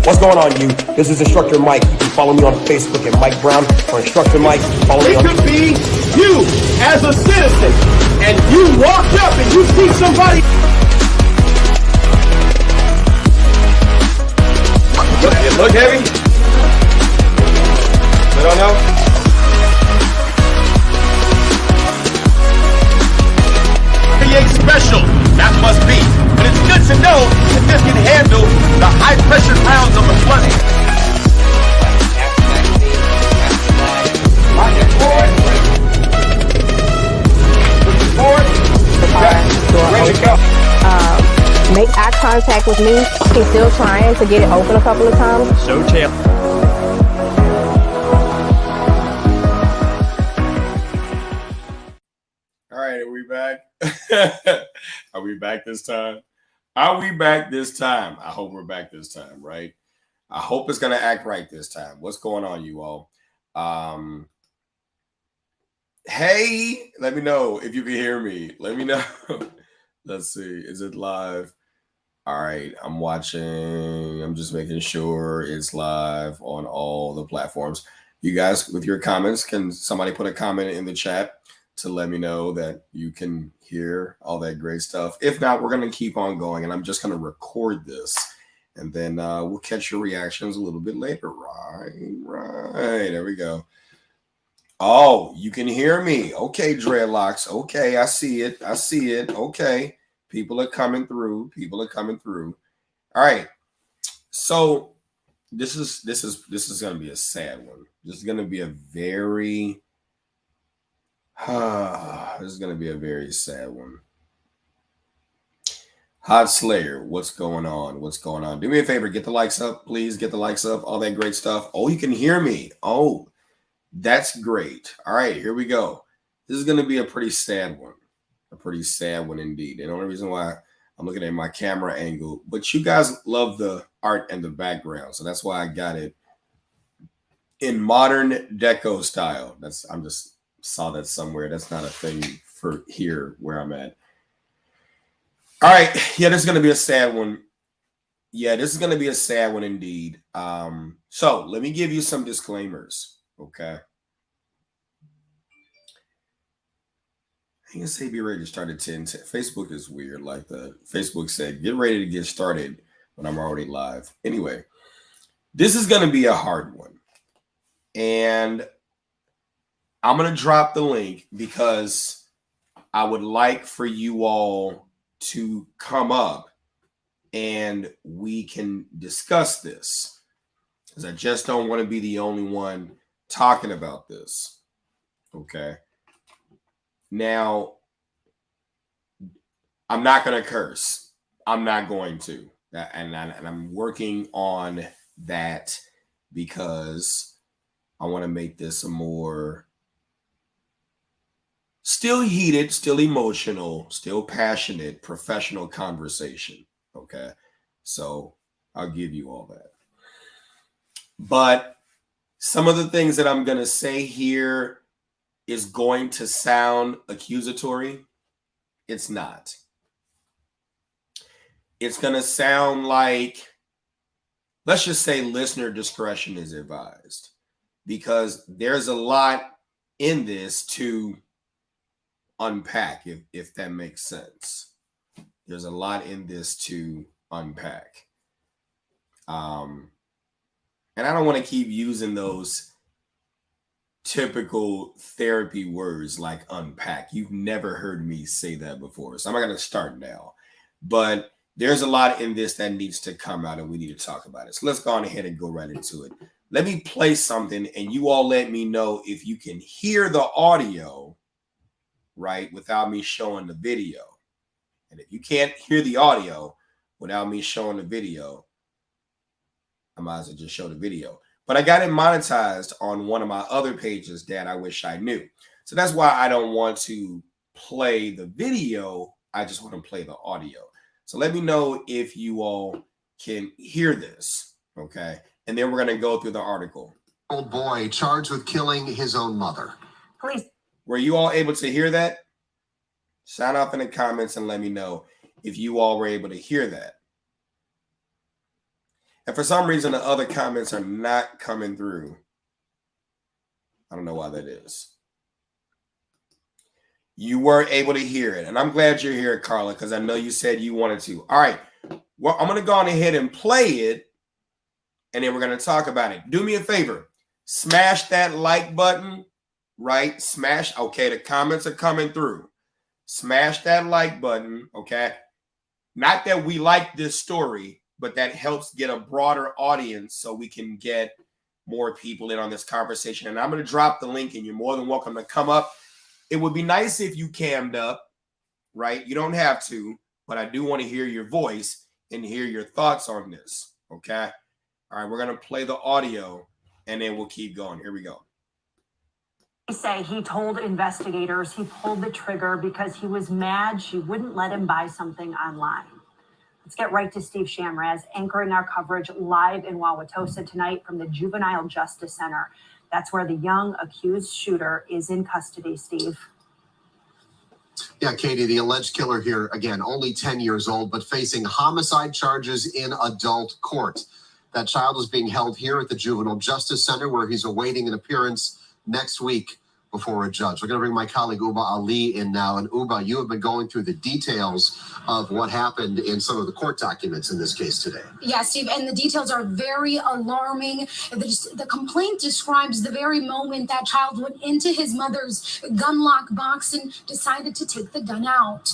What's going on, you? This is Instructor Mike. You can follow me on Facebook at Mike Brown or Instructor Mike. Follow me It on... could be you as a citizen, and you walk up and you see somebody. It look heavy? I don't know. Special, that must be. But it's good to know that this can handle the high pressure rounds of the flooding. Make eye contact with me. He's still trying to get it open a couple of times. Sh00ting. All right, are we back? Are we back this time? Are we back this time? I hope we're back this time, right? I hope it's going to act right this time. What's going on, you all? Hey, let me know if you can hear me. Let me know. Let's see. Is it live? All right, I'm watching. I'm just making sure it's live on all the platforms. You guys, with your comments, can somebody put a comment in the chat to let me know that you can hear all that great stuff? If not, we're going to keep on going, and I'm just going to record this, and then we'll catch your reactions a little bit later. Right. There we go. Oh, you can hear me. Okay, dreadlocks. Okay, I see it. I see it. Okay. People are coming through. People are coming through. All right. So this is going to be a sad one. This is going to be a very this is going to be a very sad one. Hot Slayer, what's going on? What's going on? Do me a favor, get the likes up, please. Get the likes up, all that great stuff. Oh, you can hear me. Oh, that's great. All right, here we go. This is going to be a pretty sad one. A pretty sad one indeed. And the only reason why I'm looking at my camera angle, but you guys love the art and the background, so that's why I got it in modern deco style. I'm just saw that somewhere. That's not a thing for here where I'm at. All right. Yeah, this is going to be a sad one. Yeah, this is going to be a sad one indeed. So let me give you some disclaimers. Okay. I can say be ready to start at 10. Facebook is weird like that. Facebook said, get ready to get started when I'm already live. Anyway, this is going to be a hard one. And I'm going to drop the link because I would like for you all to come up and we can discuss this, because I just don't want to be the only one talking about this. Okay. Now, I'm not going to curse. I'm not going to. And I'm working on that because I want to make this a more still heated, still emotional, still passionate, professional conversation. Okay. So I'll give you all that. But some of the things that I'm going to say here is going to sound accusatory. It's not. It's going to sound like, let's just say listener discretion is advised, because there's a lot in this to unpack, if that makes sense. There's a lot in this to unpack. And I don't want to keep using those typical therapy words like unpack. You've never heard me say that before, so I'm not going to start now. But there's a lot in this that needs to come out, and we need to talk about it. So let's go on ahead and go right into it. Let me play something, and you all let me know if you can hear the audio, right, without me showing the video. And if you can't hear the audio without me showing the video, I might as well just show the video. But I got it monetized on one of my other pages that I wish I knew. So that's why I don't want to play the video. I just want to play the audio. So let me know if you all can hear this, okay? And then we're going to go through the article. Old boy charged with killing his own mother. Please. Were you all able to hear that? Shout out in the comments and let me know if you all were able to hear that. And for some reason, the other comments are not coming through. I don't know why that is. You were able to hear it. And I'm glad you're here, Carla, because I know you said you wanted to. All right. Well, I'm going to go on ahead and play it, and then we're going to talk about it. Do me a favor. Smash that like button, right? Smash. Okay, the comments are coming through. Smash that like button, okay? Not that we like this story, but that helps get a broader audience so we can get more people in on this conversation. And I'm going to drop the link, and you're more than welcome to come up. It would be nice if you cammed up, right? You don't have to, but I do want to hear your voice and hear your thoughts on this, okay? All right, we're going to play the audio, and then we'll keep going. Here we go. Say he told investigators he pulled the trigger because he was mad she wouldn't let him buy something online. Let's get right to Steve Shamraz, anchoring our coverage live in Wauwatosa tonight from the Juvenile Justice Center. That's where the young accused shooter is in custody, Steve. Yeah, Katie, the alleged killer here, again, only 10 years old, but facing homicide charges in adult court. That child is being held here at the Juvenile Justice Center, where he's awaiting an appearance next week before a judge. We're going to bring my colleague Uba Ali in now. And Uba, you have been going through the details of what happened in some of the court documents in this case today. Yeah, Steve, and the details are very alarming. The complaint describes the very moment that child went into his mother's gun lock box and decided to take the gun out.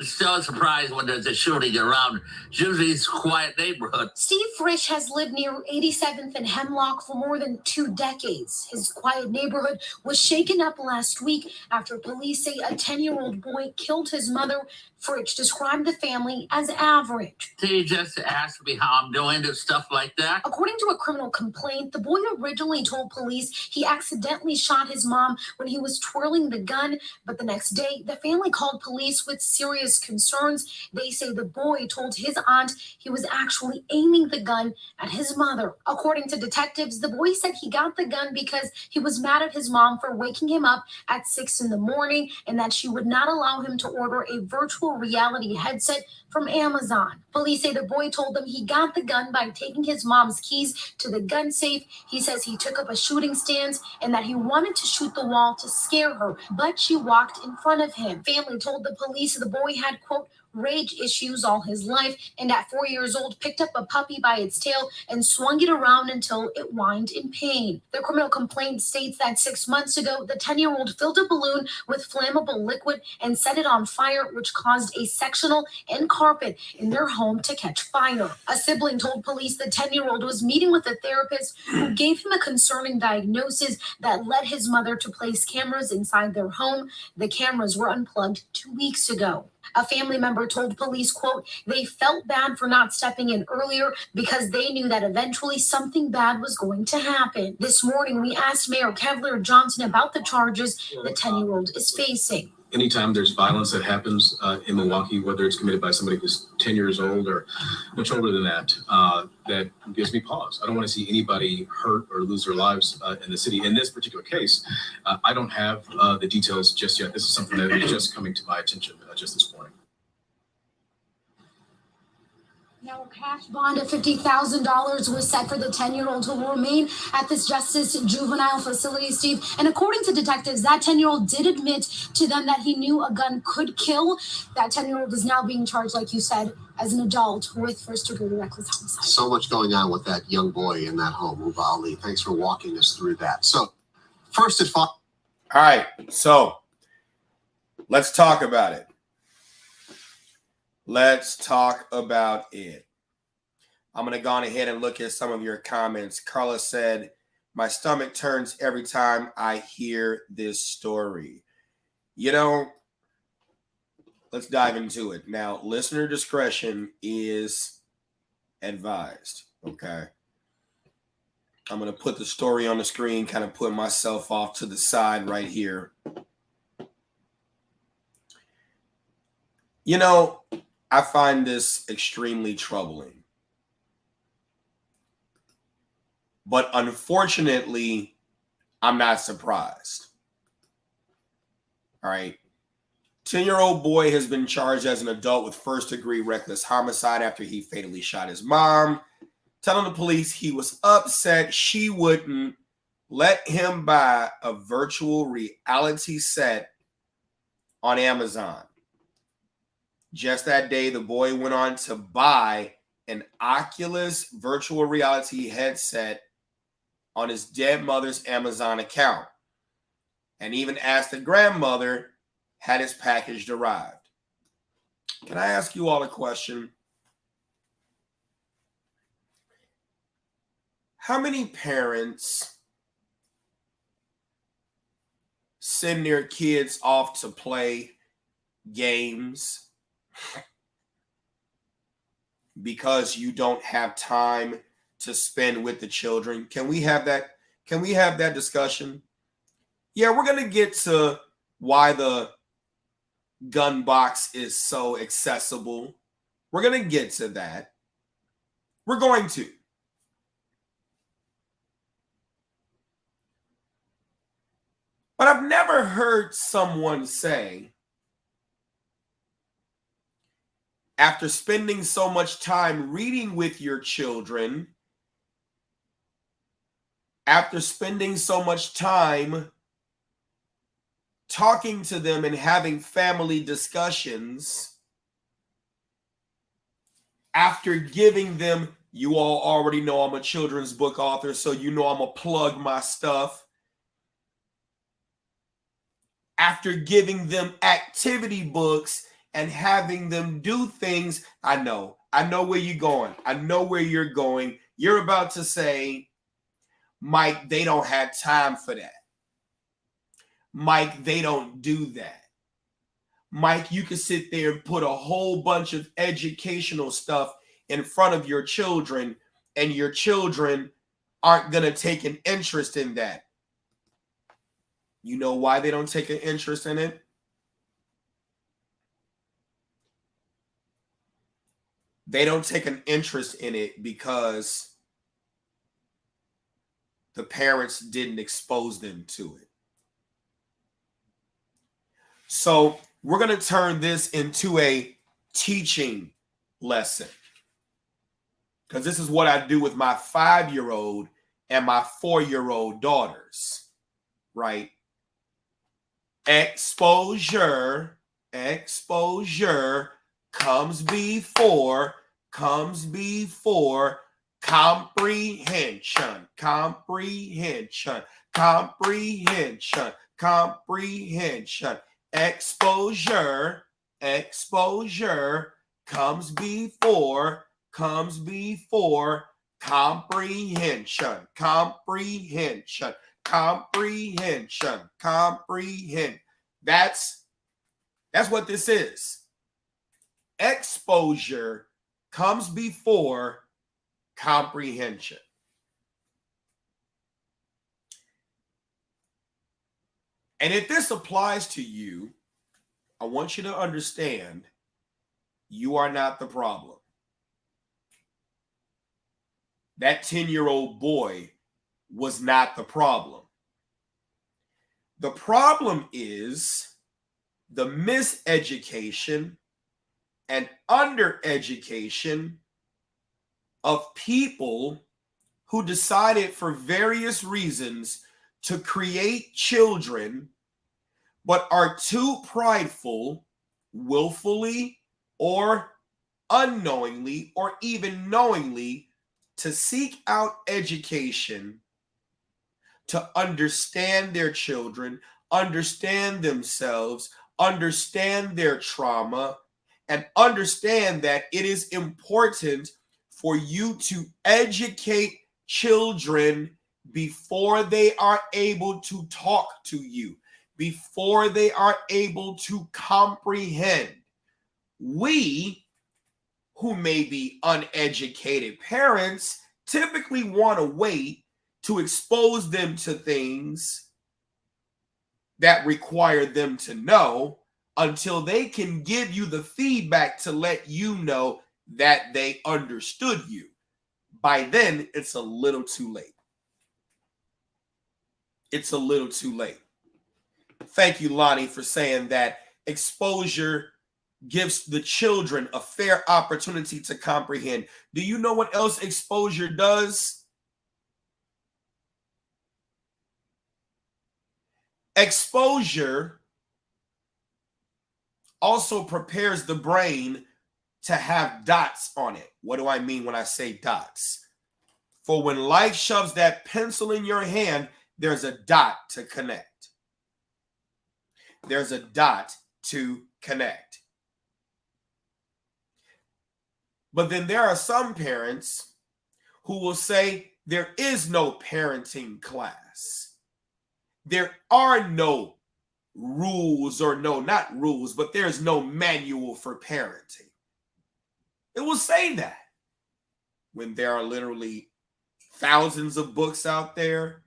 Still surprised when there's a shooting around. Usually it's a quiet neighborhood. Steve Frisch has lived near 87th and Hemlock for more than 2 decades. His quiet neighborhood was shaken up last week after police say a 10-year-old boy killed his mother. Frisch described the family as average. He just asked me how I'm doing and stuff like that. According to a criminal complaint, the boy originally told police he accidentally shot his mom when he was twirling the gun, but the next day, the family called police with serious concerns. They say the boy told his aunt he was actually aiming the gun at his mother. According to detectives, the boy said he got the gun because he was mad at his mom for waking him up at 6 in the morning and that she would not allow him to order a virtual reality headset from Amazon. Police say the boy told them he got the gun by taking his mom's keys to the gun safe. He says he took up a shooting stance and that he wanted to shoot the wall to scare her, but she walked in front of him. Family told the police the boy had, quote, rage issues all his life, and at 4 years old picked up a puppy by its tail and swung it around until it whined in pain. The criminal complaint states that 6 months ago, the 10-year-old filled a balloon with flammable liquid and set it on fire, which caused a sectional and carpet in their home to catch fire. A sibling told police the 10-year-old was meeting with a therapist who gave him a concerning diagnosis that led his mother to place cameras inside their home. The cameras were unplugged 2 weeks ago. A family member told police, quote, they felt bad for not stepping in earlier because they knew that eventually something bad was going to happen. This morning, we asked Mayor Kevlar Johnson about the charges the 10-year-old is facing. Anytime there's violence that happens in Milwaukee, whether it's committed by somebody who's 10 years old or much older than that, that gives me pause. I don't want to see anybody hurt or lose their lives in the city. In this particular case, I don't have the details just yet. This is something that is just coming to my attention just this morning. Now, a cash bond of $50,000 was set for the 10-year-old who will remain at this Justice Juvenile facility, Steve. And according to detectives, that 10-year-old did admit to them that he knew a gun could kill. That 10-year-old is now being charged, like you said, as an adult with first-degree reckless homicide. So much going on with that young boy in that home, Uba Ali. Thanks for walking us through that. So, first at 5. All right, so let's talk about it. Let's talk about it. I'm going to go on ahead and look at some of your comments. Carla said, my stomach turns every time I hear this story. You know, let's dive into it. Now, listener discretion is advised, okay? I'm going to put the story on the screen, kind of put myself off to the side right here. You know, I find this extremely troubling. But unfortunately, I'm not surprised. All right. 10-year-old boy has been charged as an adult with first-degree reckless homicide after he fatally shot his mom, telling the police he was upset she wouldn't let him buy a virtual reality set on Amazon. Just that day, the boy went on to buy an Oculus virtual reality headset on his dead mother's Amazon account, and even asked the grandmother had his package arrived. Can I ask you all a question? How many parents send their kids off to play games because you don't have time to spend with the children? Can we have that? Can we have that discussion? Yeah, we're going to get to why the gun box is so accessible. We're going to get to that. We're going to. But I've never heard someone say, after spending so much time reading with your children, after spending so much time talking to them and having family discussions, after giving them, you all already know I'm a children's book author, so you know I'm going to plug my stuff. After giving them activity books and having them do things, I know where you're going. I know where you're going. You're about to say, Mike, they don't have time for that. Mike, they don't do that. Mike, you can sit there and put a whole bunch of educational stuff in front of your children, and your children aren't going to take an interest in that. You know why they don't take an interest in it? They don't take an interest in it because the parents didn't expose them to it. So we're going to turn this into a teaching lesson, because this is what I do with my 5-year-old and my 4-year-old daughters, right? Exposure comes before comprehension. Exposure comes before comprehension. That's what this is. Exposure comes before comprehension. And if this applies to you, I want you to understand you are not the problem. That 10-year-old boy was not the problem. The problem is the miseducation and undereducation of people who decided for various reasons to create children, but are too prideful, willfully or unknowingly or even knowingly, to seek out education, to understand their children, understand themselves, understand their trauma, and understand that it is important for you to educate children before they are able to talk to you, before they are able to comprehend. We, who may be uneducated parents, typically want to wait to expose them to things that require them to know until they can give you the feedback to let you know that they understood you. By then, it's a little too late. It's a little too late. Thank you, Lonnie, for saying that exposure gives the children a fair opportunity to comprehend. Do you know what else exposure does? Exposure also prepares the brain to have dots on it. What do I mean when I say dots? For when life shoves that pencil in your hand, there's a dot to connect. There's a dot to connect. But then there are some parents who will say there is no parenting class. There are no rules, or no, not rules, but there's no manual for parenting. It will say that when there are literally thousands of books out there,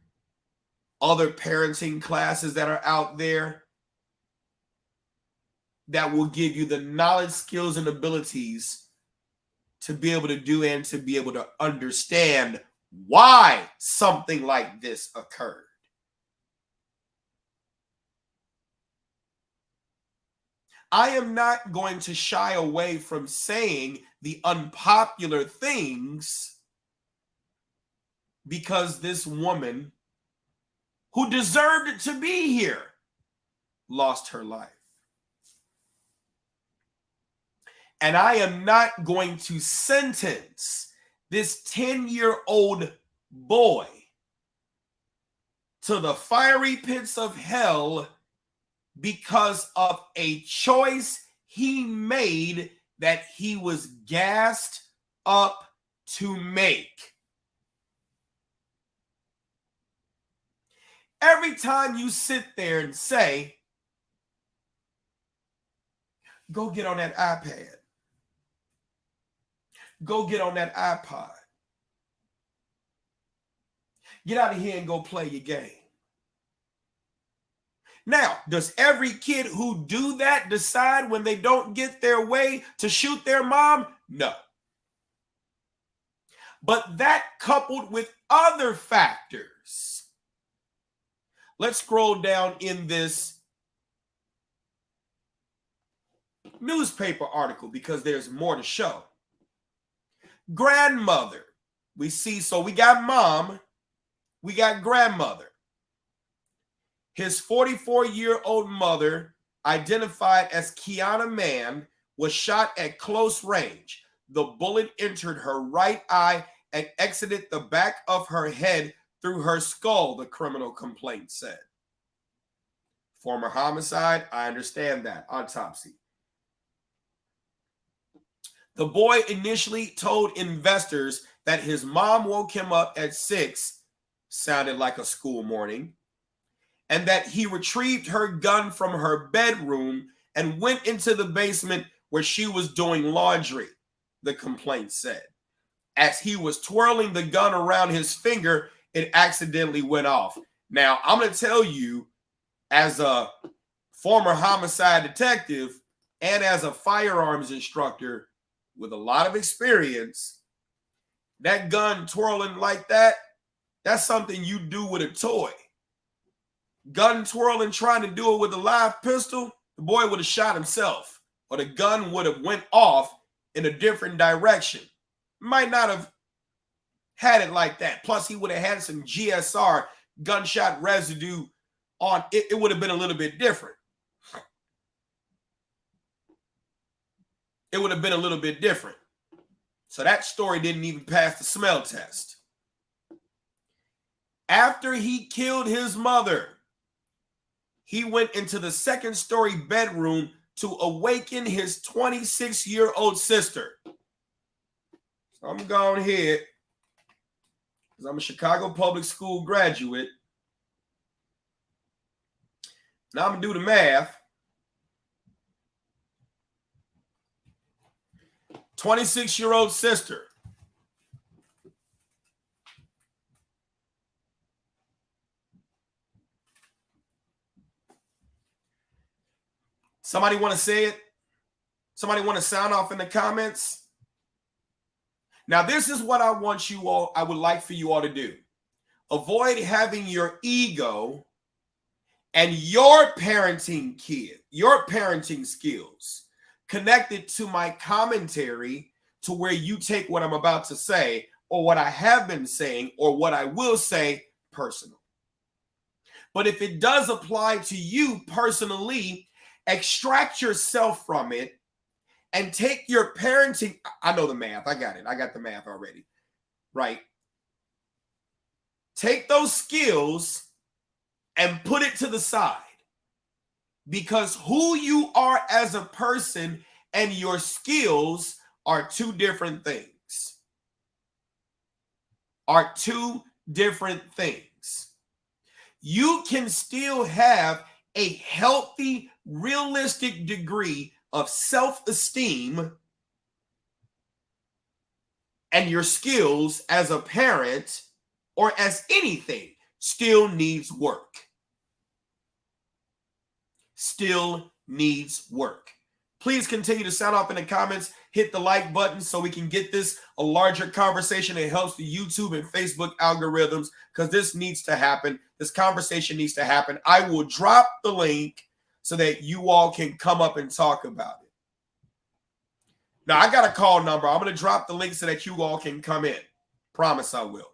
other parenting classes that are out there that will give you the knowledge, skills, and abilities to be able to do and to be able to understand why something like this occurred. I am not going to shy away from saying the unpopular things because this woman who deserved to be here lost her life. And I am not going to sentence this 10-year-old boy to the fiery pits of hell because of a choice he made that he was gassed up to make. Every time you sit there and say, go get on that iPad, go get on that iPod, get out of here and go play your game. Now, does every kid who do that decide when they don't get their way to shoot their mom? No. But that coupled with other factors. Let's scroll down in this newspaper article because there's more to show. Grandmother. We see, so we got mom, we got grandmother. His 44-year-old mother, identified as Kiana Mann, was shot at close range. The bullet entered her right eye and exited the back of her head through her skull, the criminal complaint said. Former homicide, I understand that. Autopsy. The boy initially told investors that his mom woke him up at 6, sounded like a school morning, and that he retrieved her gun from her bedroom and went into the basement where she was doing laundry, the complaint said. As he was twirling the gun around his finger, it accidentally went off. Now, I'm going to tell you, as a former homicide detective and as a firearms instructor with a lot of experience, that gun twirling like that, that's something you do with a toy. Gun twirling, trying to do it with a live pistol, the boy would have shot himself, or the gun would have went off in a different direction. Might not have had it like that. Plus, he would have had some GSR gunshot residue on it. It would have been a little bit different. It would have been a little bit different. So that story didn't even pass the smell test. After he killed his mother, he went into the second-story bedroom to awaken his 26-year-old sister. So I'm going ahead, because I'm a Chicago public school graduate. Now I'm going to do the math. 26-year-old sister. Somebody want to say it? Somebody want to sound off in the comments? Now, this is what I want you all, I would like for you all to do. Avoid having your ego and your parenting skills connected to my commentary to where you take what I'm about to say or what I have been saying or what I will say personal. But if it does apply to you personally, extract yourself from it and take your parenting. I know the math. I got it. I got the math already. Right. Take those skills and put it to the side, because who you are as a person and your skills are two different things. You can still have a healthy, realistic degree of self-esteem, and your skills as a parent or as anything still needs work. Please continue to sound off in the comments. Hit the like button so we can get this a larger conversation. It helps the YouTube and Facebook algorithms, because this needs to happen. This conversation needs to happen. I will drop the link so that you all can come up and talk about it. Now, I got a call number. I'm going to drop the link so that you all can come in. Promise I will.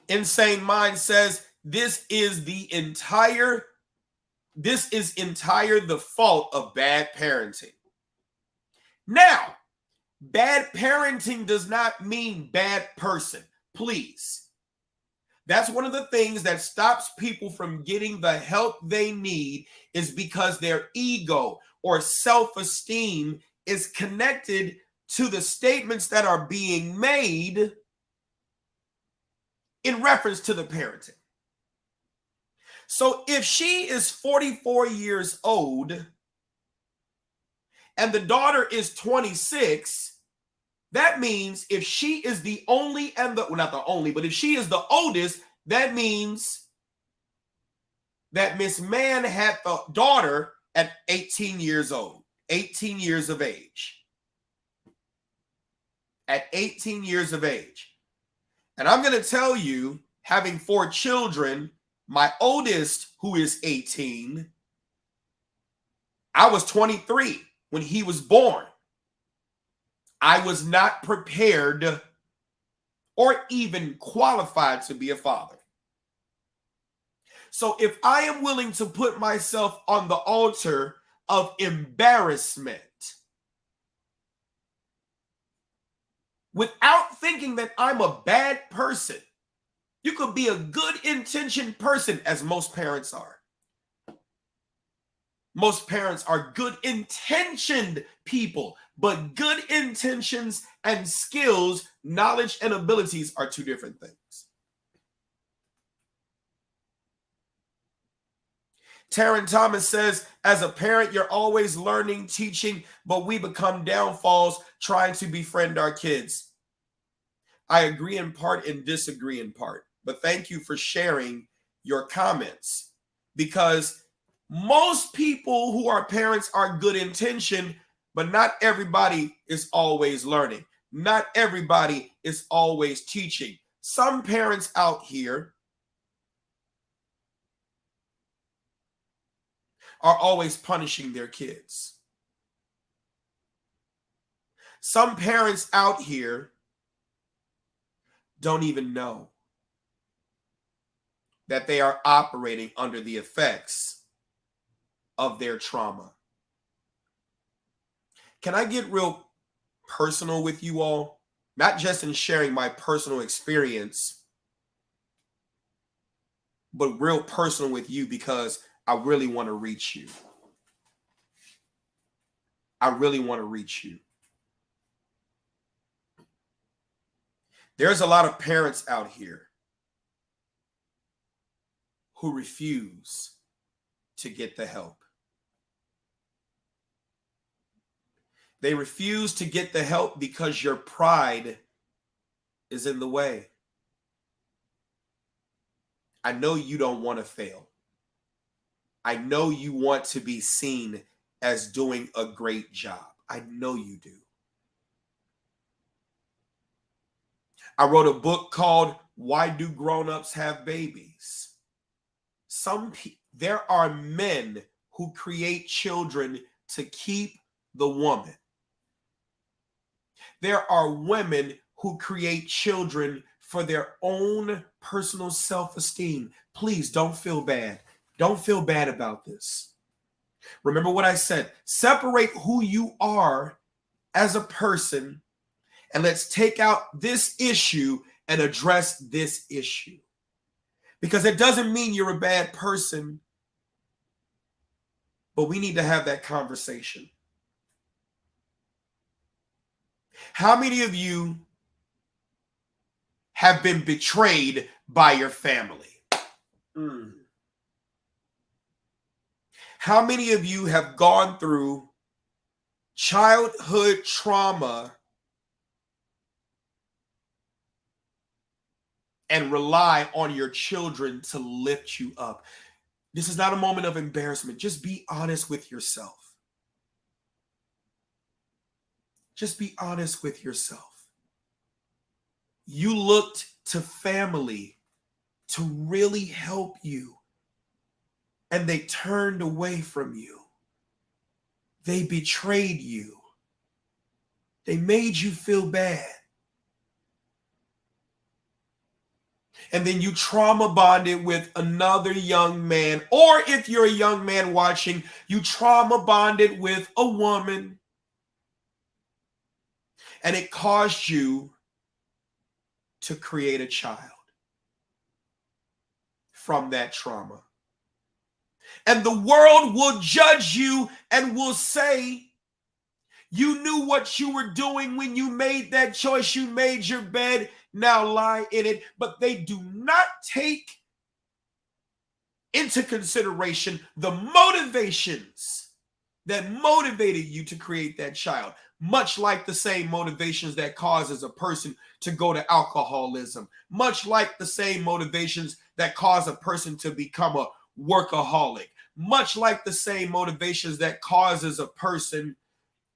Insane Mind says this is entire the fault of bad parenting. Now, bad parenting does not mean bad person. Please. That's one of the things that stops people from getting the help they need, is because their ego or self-esteem is connected to the statements that are being made in reference to the parenting. So if she is 44 years old and the daughter is 26, that means if she is the only and the, well, not the only, but if she is the oldest, that means that Miss Man had the daughter at 18 years old, 18 years of age. At 18 years of age. And I'm going to tell you, having 4 children, my oldest, who is 18, I was 23 when he was born. I was not prepared or even qualified to be a father. So if I am willing to put myself on the altar of embarrassment without thinking that I'm a bad person, you could be a good intentioned person, as most parents are. Most parents are good intentioned people, but good intentions and skills, knowledge and abilities are two different things. Taryn Thomas says, as a parent, you're always learning, teaching, but we become downfalls trying to befriend our kids. I agree in part and disagree in part, but thank you for sharing your comments, because most people who are parents are good intentioned, but not everybody is always learning. Not everybody is always teaching. Some parents out here are always punishing their kids. Some parents out here don't even know that they are operating under the effects of their trauma. Can I get real personal with you all? Not just in sharing my personal experience, but real personal with you, because I really want to reach you. I really want to reach you. There's a lot of parents out here who refuse to get the help. They refuse to get the help because your pride is in the way. I know you don't want to fail. I know you want to be seen as doing a great job. I know you do. I wrote a book called Why do grown-ups have babies? There are men who create children to keep the woman. There are women who create children for their own personal self-esteem. Please don't feel bad. Don't feel bad about this. Remember what I said. Separate who you are as a person, and let's take out this issue and address this issue. Because it doesn't mean you're a bad person, but we need to have that conversation. How many of you have been betrayed by your family? How many of you have gone through childhood trauma and rely on your children to lift you up? This is not a moment of embarrassment. Just be honest with yourself. Just be honest with yourself. You looked to family to really help you, and they turned away from you. They betrayed you. They made you feel bad. And then you trauma bonded with another young man, or if you're a young man watching, you trauma bonded with a woman, and it caused you to create a child from that trauma. And the world will judge you and will say, you knew what you were doing when you made that choice. You made your bed, now lie in it. But they do not take into consideration the motivations that motivated you to create that child. Much like the same motivations that causes a person to go to alcoholism. Much like the same motivations that cause a person to become a workaholic. Much like the same motivations that causes a person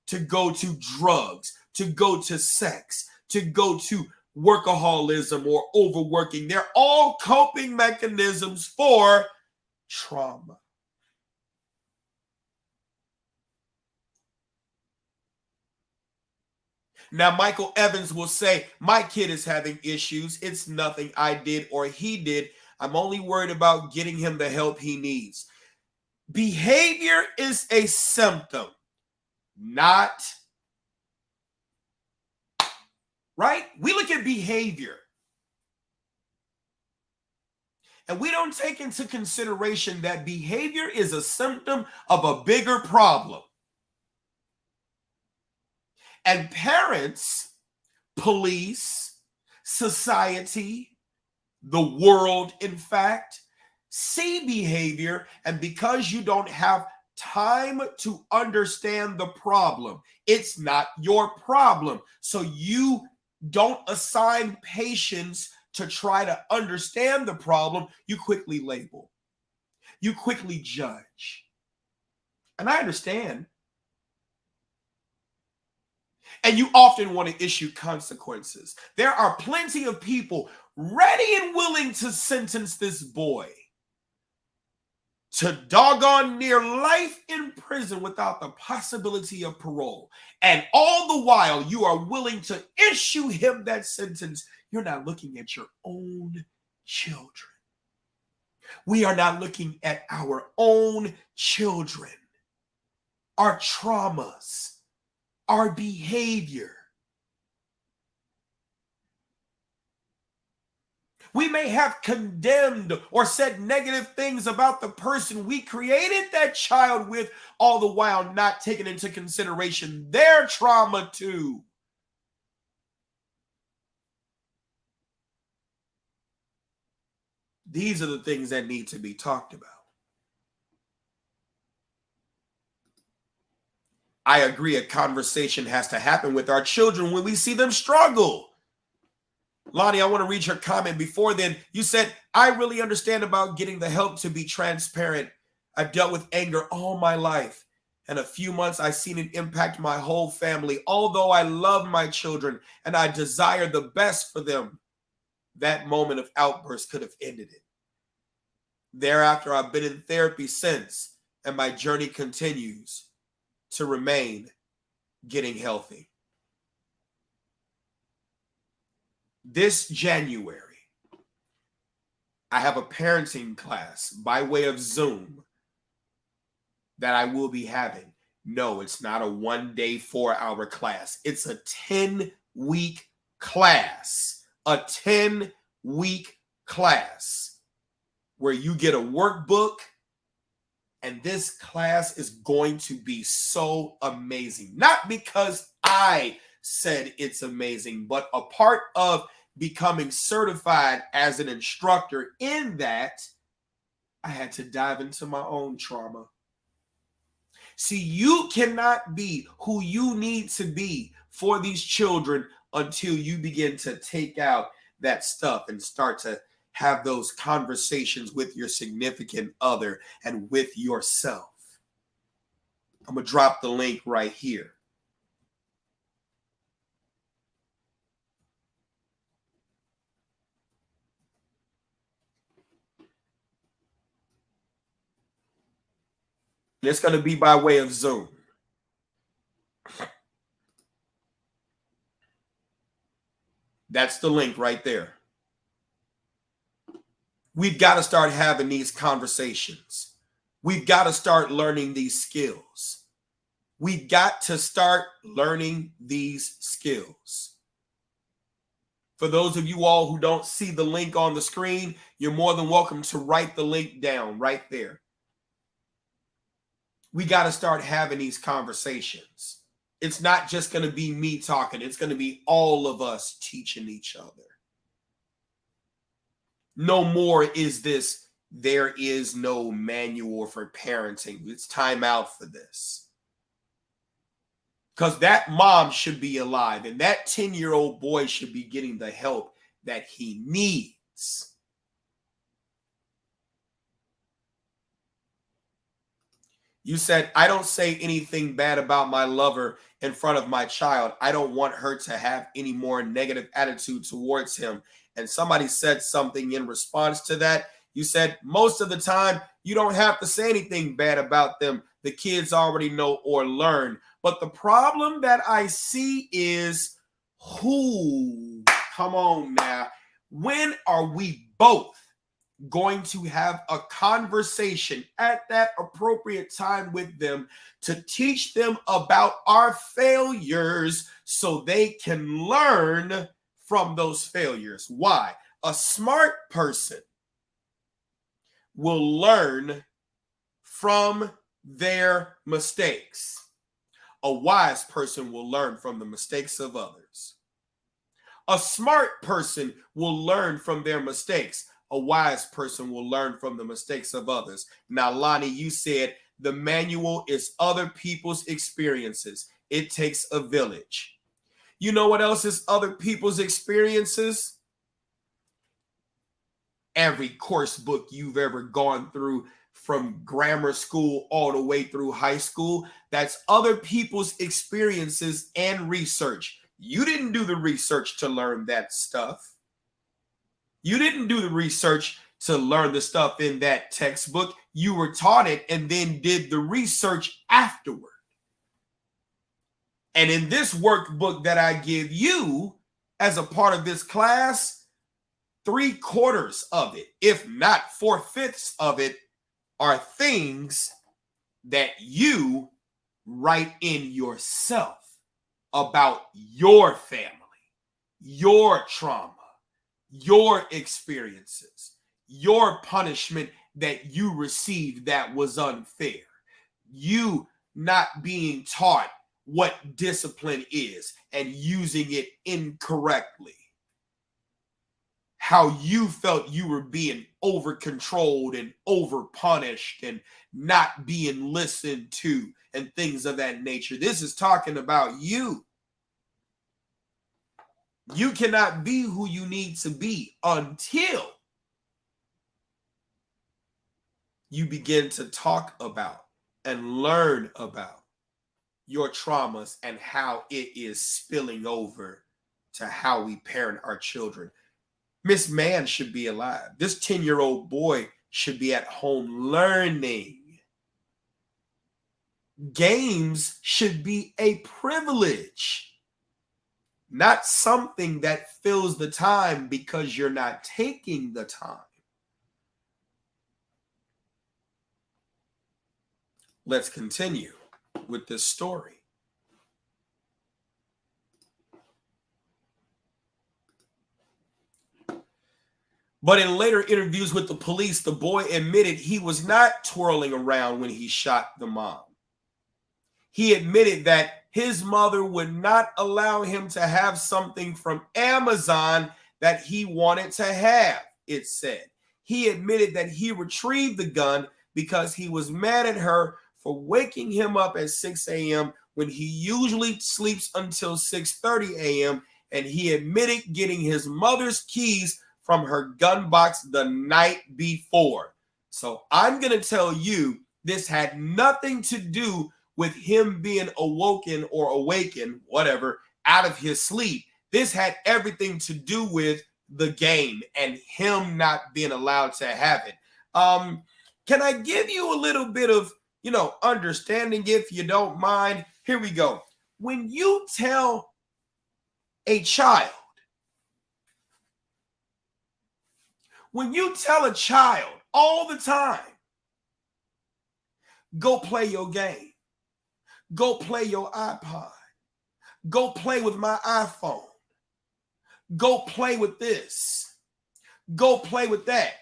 to go to drugs, to go to sex, to go to workaholism or overworking. They're all coping mechanisms for trauma. Now, Michael Evans will say, my kid is having issues. It's nothing I did or he did. I'm only worried about getting him the help he needs. Behavior is a symptom, not, right? We look at behavior, and we don't take into consideration that behavior is a symptom of a bigger problem. And parents, police, society, the world, in fact, see behavior, and because you don't have time to understand the problem, it's not your problem. So you don't assign patience to try to understand the problem. You quickly label. You quickly judge. And I understand. And you often want to issue consequences. There are plenty of people ready and willing to sentence this boy to doggone near life in prison without the possibility of parole. And all the while you are willing to issue him that sentence, you're not looking at your own children. We are not looking at our own children, our traumas, our behavior. We may have condemned or said negative things about the person we created that child with, all the while not taking into consideration their trauma too. These are the things that need to be talked about. I agree, a conversation has to happen with our children when we see them struggle. Lonnie, I want to read your comment. Before then, you said, I really understand about getting the help to be transparent. I've dealt with anger all my life. In a few months, I've seen it impact my whole family. Although I love my children and I desire the best for them, that moment of outburst could have ended it. Thereafter, I've been in therapy since, and my journey continues to remain getting healthy. This January, I have a parenting class by way of Zoom that I will be having. No, it's not a 1-day, 4-hour class. It's a 10-week class. A 10-week class where you get a workbook, and this class is going to be so amazing. Not because I said it's amazing, but a part of becoming certified as an instructor in that, I had to dive into my own trauma. See, you cannot be who you need to be for these children until you begin to take out that stuff and start to have those conversations with your significant other and with yourself. I'm going to drop the link right here. And it's going to be by way of Zoom. That's the link right there. We've got to start having these conversations. We've got to start learning these skills. We've got to start learning these skills. For those of you all who don't see the link on the screen, you're more than welcome to write the link down right there. We got to start having these conversations. It's not just going to be me talking. It's going to be all of us teaching each other. No more is this, there is no manual for parenting. It's time out for this. Because that mom should be alive, and that 10-year-old boy should be getting the help that he needs. You said, I don't say anything bad about my lover in front of my child. I don't want her to have any more negative attitude towards him. And somebody said something in response to that. You said, most of the time, you don't have to say anything bad about them. The kids already know or learn. But the problem that I see is come on now. When are we both going to have a conversation at that appropriate time with them to teach them about our failures so they can learn from those failures? Why? A smart person will learn from their mistakes. A wise person will learn from the mistakes of others. A smart person will learn from their mistakes. A wise person will learn from the mistakes of others. Now, Lonnie, you said the manual is other people's experiences. It takes a village. You know what else is other people's experiences? Every course book you've ever gone through, from grammar school all the way through high school, that's other people's experiences and research. You didn't do the research to learn that stuff. You didn't do the research to learn the stuff in that textbook. You were taught it and then did the research afterward. And in this workbook that I give you as a part of this class, 3/4 of it, if not 4/5 of it, are things that you write in yourself about your family, your trauma, your experiences, your punishment that you received that was unfair, you not being taught what discipline is and using it incorrectly, how you felt you were being over-controlled and over-punished and not being listened to and things of that nature. This is talking about you. You cannot be who you need to be until you begin to talk about and learn about your traumas and how it is spilling over to how we parent our children. Miss Man should be alive. This 10-year-old boy should be at home learning. Games should be a privilege, not something that fills the time because you're not taking the time. Let's continue with this story. But in later interviews with the police, the boy admitted he was not twirling around when he shot the mom. He admitted that his mother would not allow him to have something from Amazon that he wanted to have, it said. He admitted that he retrieved the gun because he was mad at her for waking him up at 6 a.m. when he usually sleeps until 6:30 a.m. And he admitted getting his mother's keys from her gun box the night before. So I'm going to tell you, this had nothing to do with him being awoken or awakened, whatever, out of his sleep. This had everything to do with the game and him not being allowed to have it. Can I give you a little bit of, understanding, if you don't mind? Here we go. When you tell a child, all the time, go play your game, go play your iPod, go play with my iPhone, go play with this, go play with that.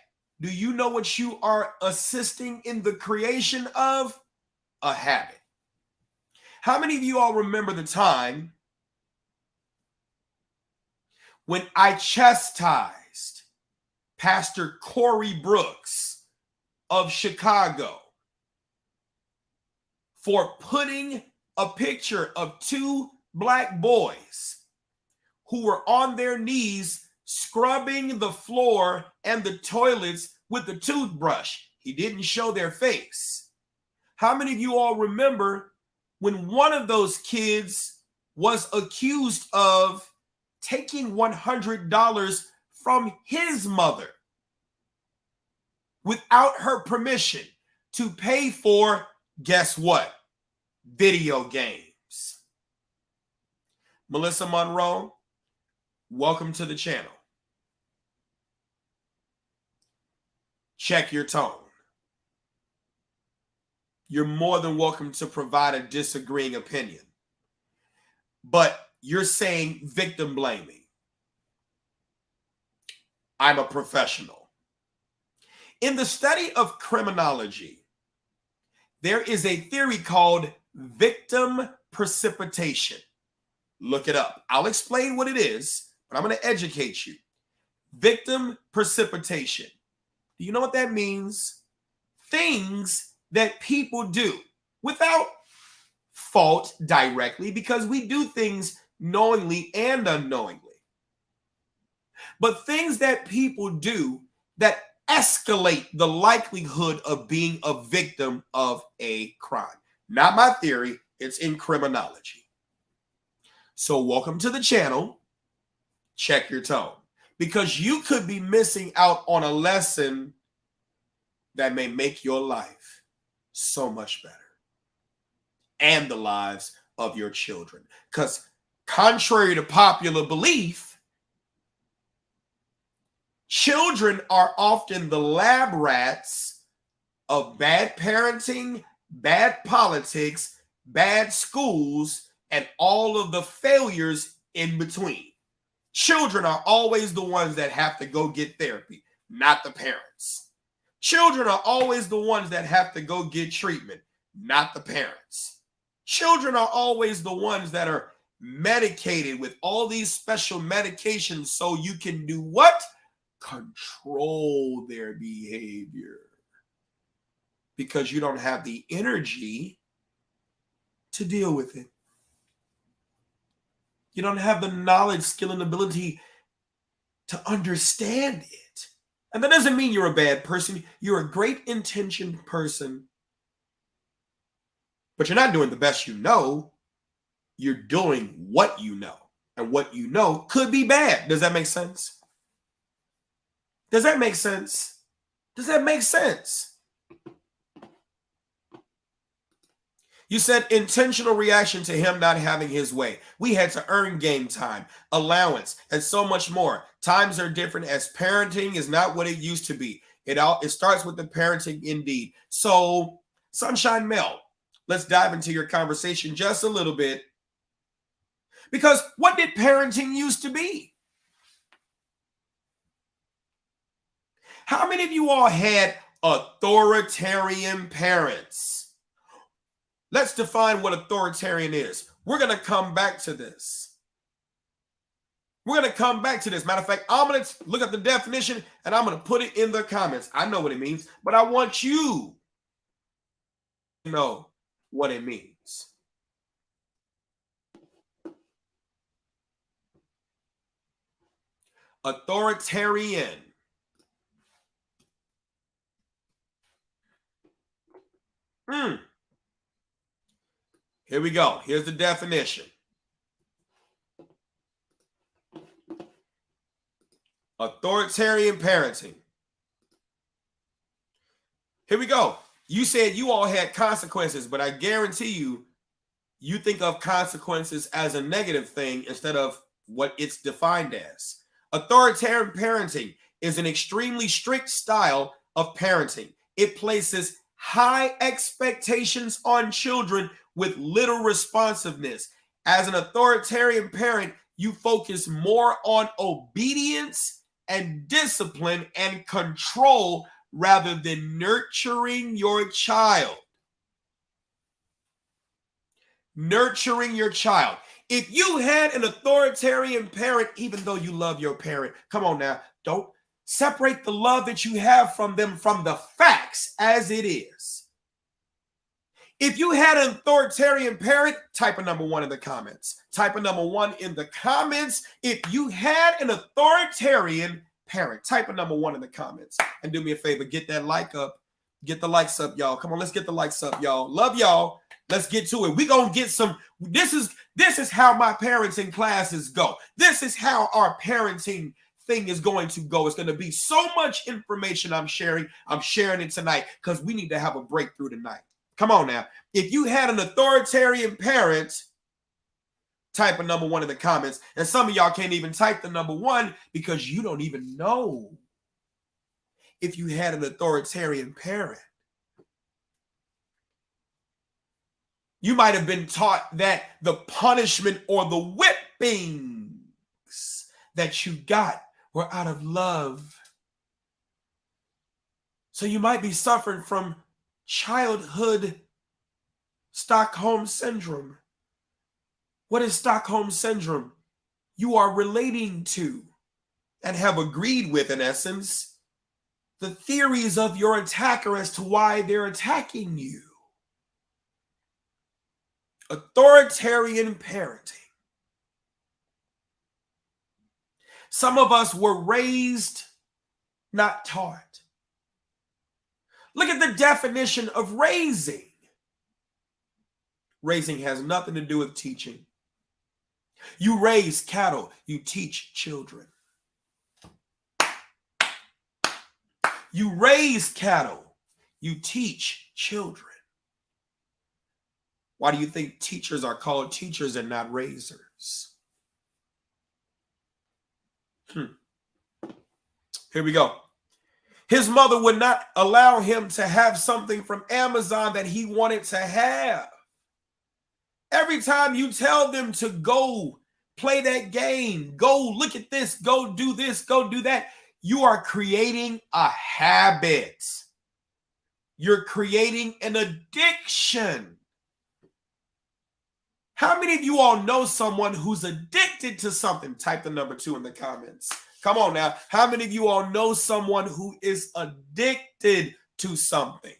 Do you know what you are assisting in the creation of? A habit. How many of you all remember the time when I chastised Pastor Corey Brooks of Chicago for putting a picture of two black boys who were on their knees scrubbing the floor and the toilets with a toothbrush? He didn't show their face. How many of you all remember when one of those kids was accused of taking $100 from his mother without her permission to pay for, guess what? Video games. Melissa Monroe, welcome to the channel. Check your tone. You're more than welcome to provide a disagreeing opinion. But you're saying victim blaming. I'm a professional. In the study of criminology, there is a theory called victim precipitation. Look it up. I'll explain what it is, but I'm going to educate you. Victim precipitation. Do you know what that means? Things that people do without fault directly, because we do things knowingly and unknowingly. But things that people do that escalate the likelihood of being a victim of a crime. Not my theory, it's in criminology. So welcome to the channel. Check your tone, because you could be missing out on a lesson that may make your life so much better and the lives of your children. Because contrary to popular belief, children are often the lab rats of bad parenting, bad politics, bad schools, and all of the failures in between. Children are always the ones that have to go get therapy, not the parents. Children are always the ones that have to go get treatment, not the parents. Children are always the ones that are medicated with all these special medications so you can do what? Control their behavior. Because you don't have the energy to deal with it. You don't have the knowledge, skill, and ability to understand it. And that doesn't mean you're a bad person. You're a great intentioned person. But you're not doing the best you know. You're doing what you know. And what you know could be bad. Does that make sense? Does that make sense? Does that make sense? You said intentional reaction to him not having his way. We had to earn game time, allowance, and so much more. Times are different as parenting is not what it used to be. It starts with the parenting indeed. So, Sunshine Mel, let's dive into your conversation just a little bit. Because what did parenting used to be? How many of you all had authoritarian parents? Let's define what authoritarian is. We're going to come back to this. We're going to come back to this. Matter of fact, I'm going to look up the definition and I'm going to put it in the comments. I know what it means, but I want you to know what it means. Authoritarian. Here we go. Here's the definition. Authoritarian parenting. Here we go. You said you all had consequences, but I guarantee you, you think of consequences as a negative thing instead of what it's defined as. Authoritarian parenting is an extremely strict style of parenting. It places high expectations on children with little responsiveness. As an authoritarian parent, you focus more on obedience and discipline and control rather than nurturing your child. Nurturing your child. If you had an authoritarian parent, even though you love your parent, come on now, don't separate the love that you have from them from the facts as it is. If you had an authoritarian parent, type a number 1 in the comments. Type a number 1 in the comments. If you had an authoritarian parent, type a number 1 in the comments. And do me a favor, get that like up. Get the likes up, y'all. Come on, let's get the likes up, y'all. Love y'all. Let's get to it. We're going to get some. This is how my parenting classes go. This is how our parenting thing is going to go. It's going to be so much information I'm sharing. I'm sharing it tonight because we need to have a breakthrough tonight. Come on now. If you had an authoritarian parent, type a number 1 in the comments. And some of y'all can't even type the number 1 because you don't even know if you had an authoritarian parent. You might have been taught that the punishment or the whippings that you got were out of love. So you might be suffering from childhood Stockholm syndrome. What is Stockholm syndrome? You are relating to and have agreed with, in essence, the theories of your attacker as to why they're attacking you. Authoritarian parenting. Some of us were raised, not taught. Look at the definition of raising. Raising has nothing to do with teaching. You raise cattle, you teach children. You raise cattle, you teach children. Why do you think teachers are called teachers and not raisers? Here we go. His mother would not allow him to have something from Amazon that he wanted to have. Every time you tell them to go play that game, go look at this, go do that, you are creating a habit. You're creating an addiction. How many of you all know someone who's addicted to something? Type the number 2 in the comments. Come on now. How many of you all know someone who is addicted to something?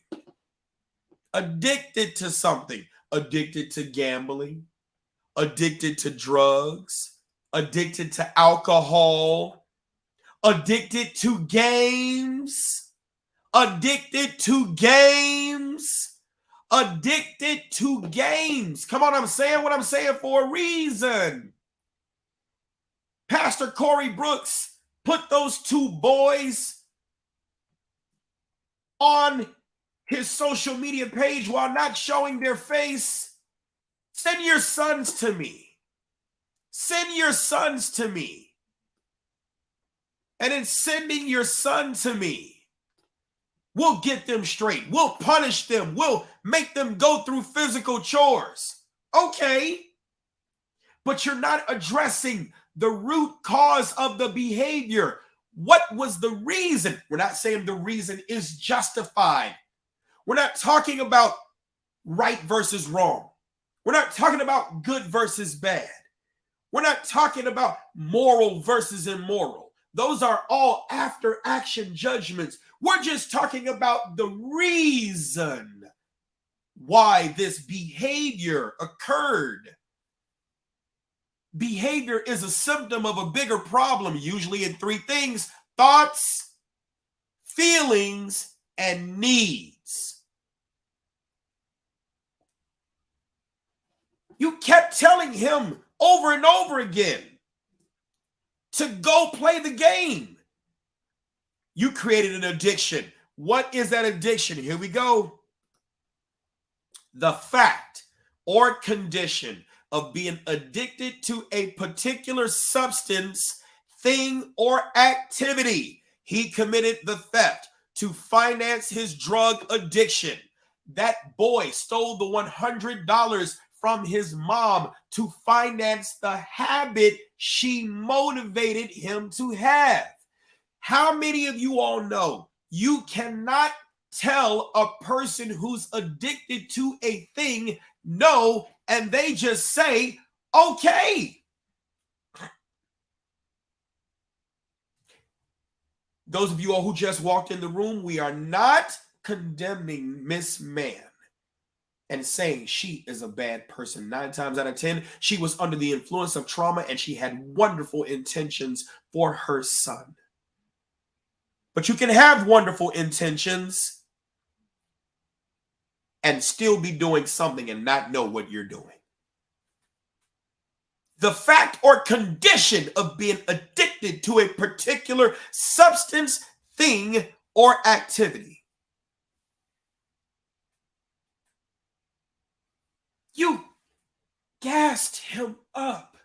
Addicted to something. Addicted to gambling. Addicted to drugs. Addicted to alcohol. Addicted to games. Addicted to games. Addicted to games. Come on, I'm saying what I'm saying for a reason. Pastor Corey Brooks put those 2 boys on his social media page while not showing their face, send your sons to me. Send your sons to me. And in sending your son to me, we'll get them straight. We'll punish them. We'll make them go through physical chores. Okay. But you're not addressing the root cause of the behavior. What was the reason? We're not saying the reason is justified. We're not talking about right versus wrong. We're not talking about good versus bad. We're not talking about moral versus immoral. Those are all after action judgments. We're just talking about the reason why this behavior occurred. Behavior is a symptom of a bigger problem, usually in three things: thoughts, feelings, and needs. You kept telling him over and over again to go play the game. You created an addiction. What is that addiction? Here we go. The fact or condition of being addicted to a particular substance, thing, or activity. He committed the theft to finance his drug addiction. That boy stole the $100 from his mom to finance the habit she motivated him to have. How many of you all know you cannot tell a person who's addicted to a thing no, and they just say, okay. Those of you all who just walked in the room, we are not condemning Miss Man and saying she is a bad person. 9 times out of 10, she was under the influence of trauma and she had wonderful intentions for her son. But you can have wonderful intentions and still be doing something and not know what you're doing. The fact or condition of being addicted to a particular substance, thing, or activity. You gassed him up.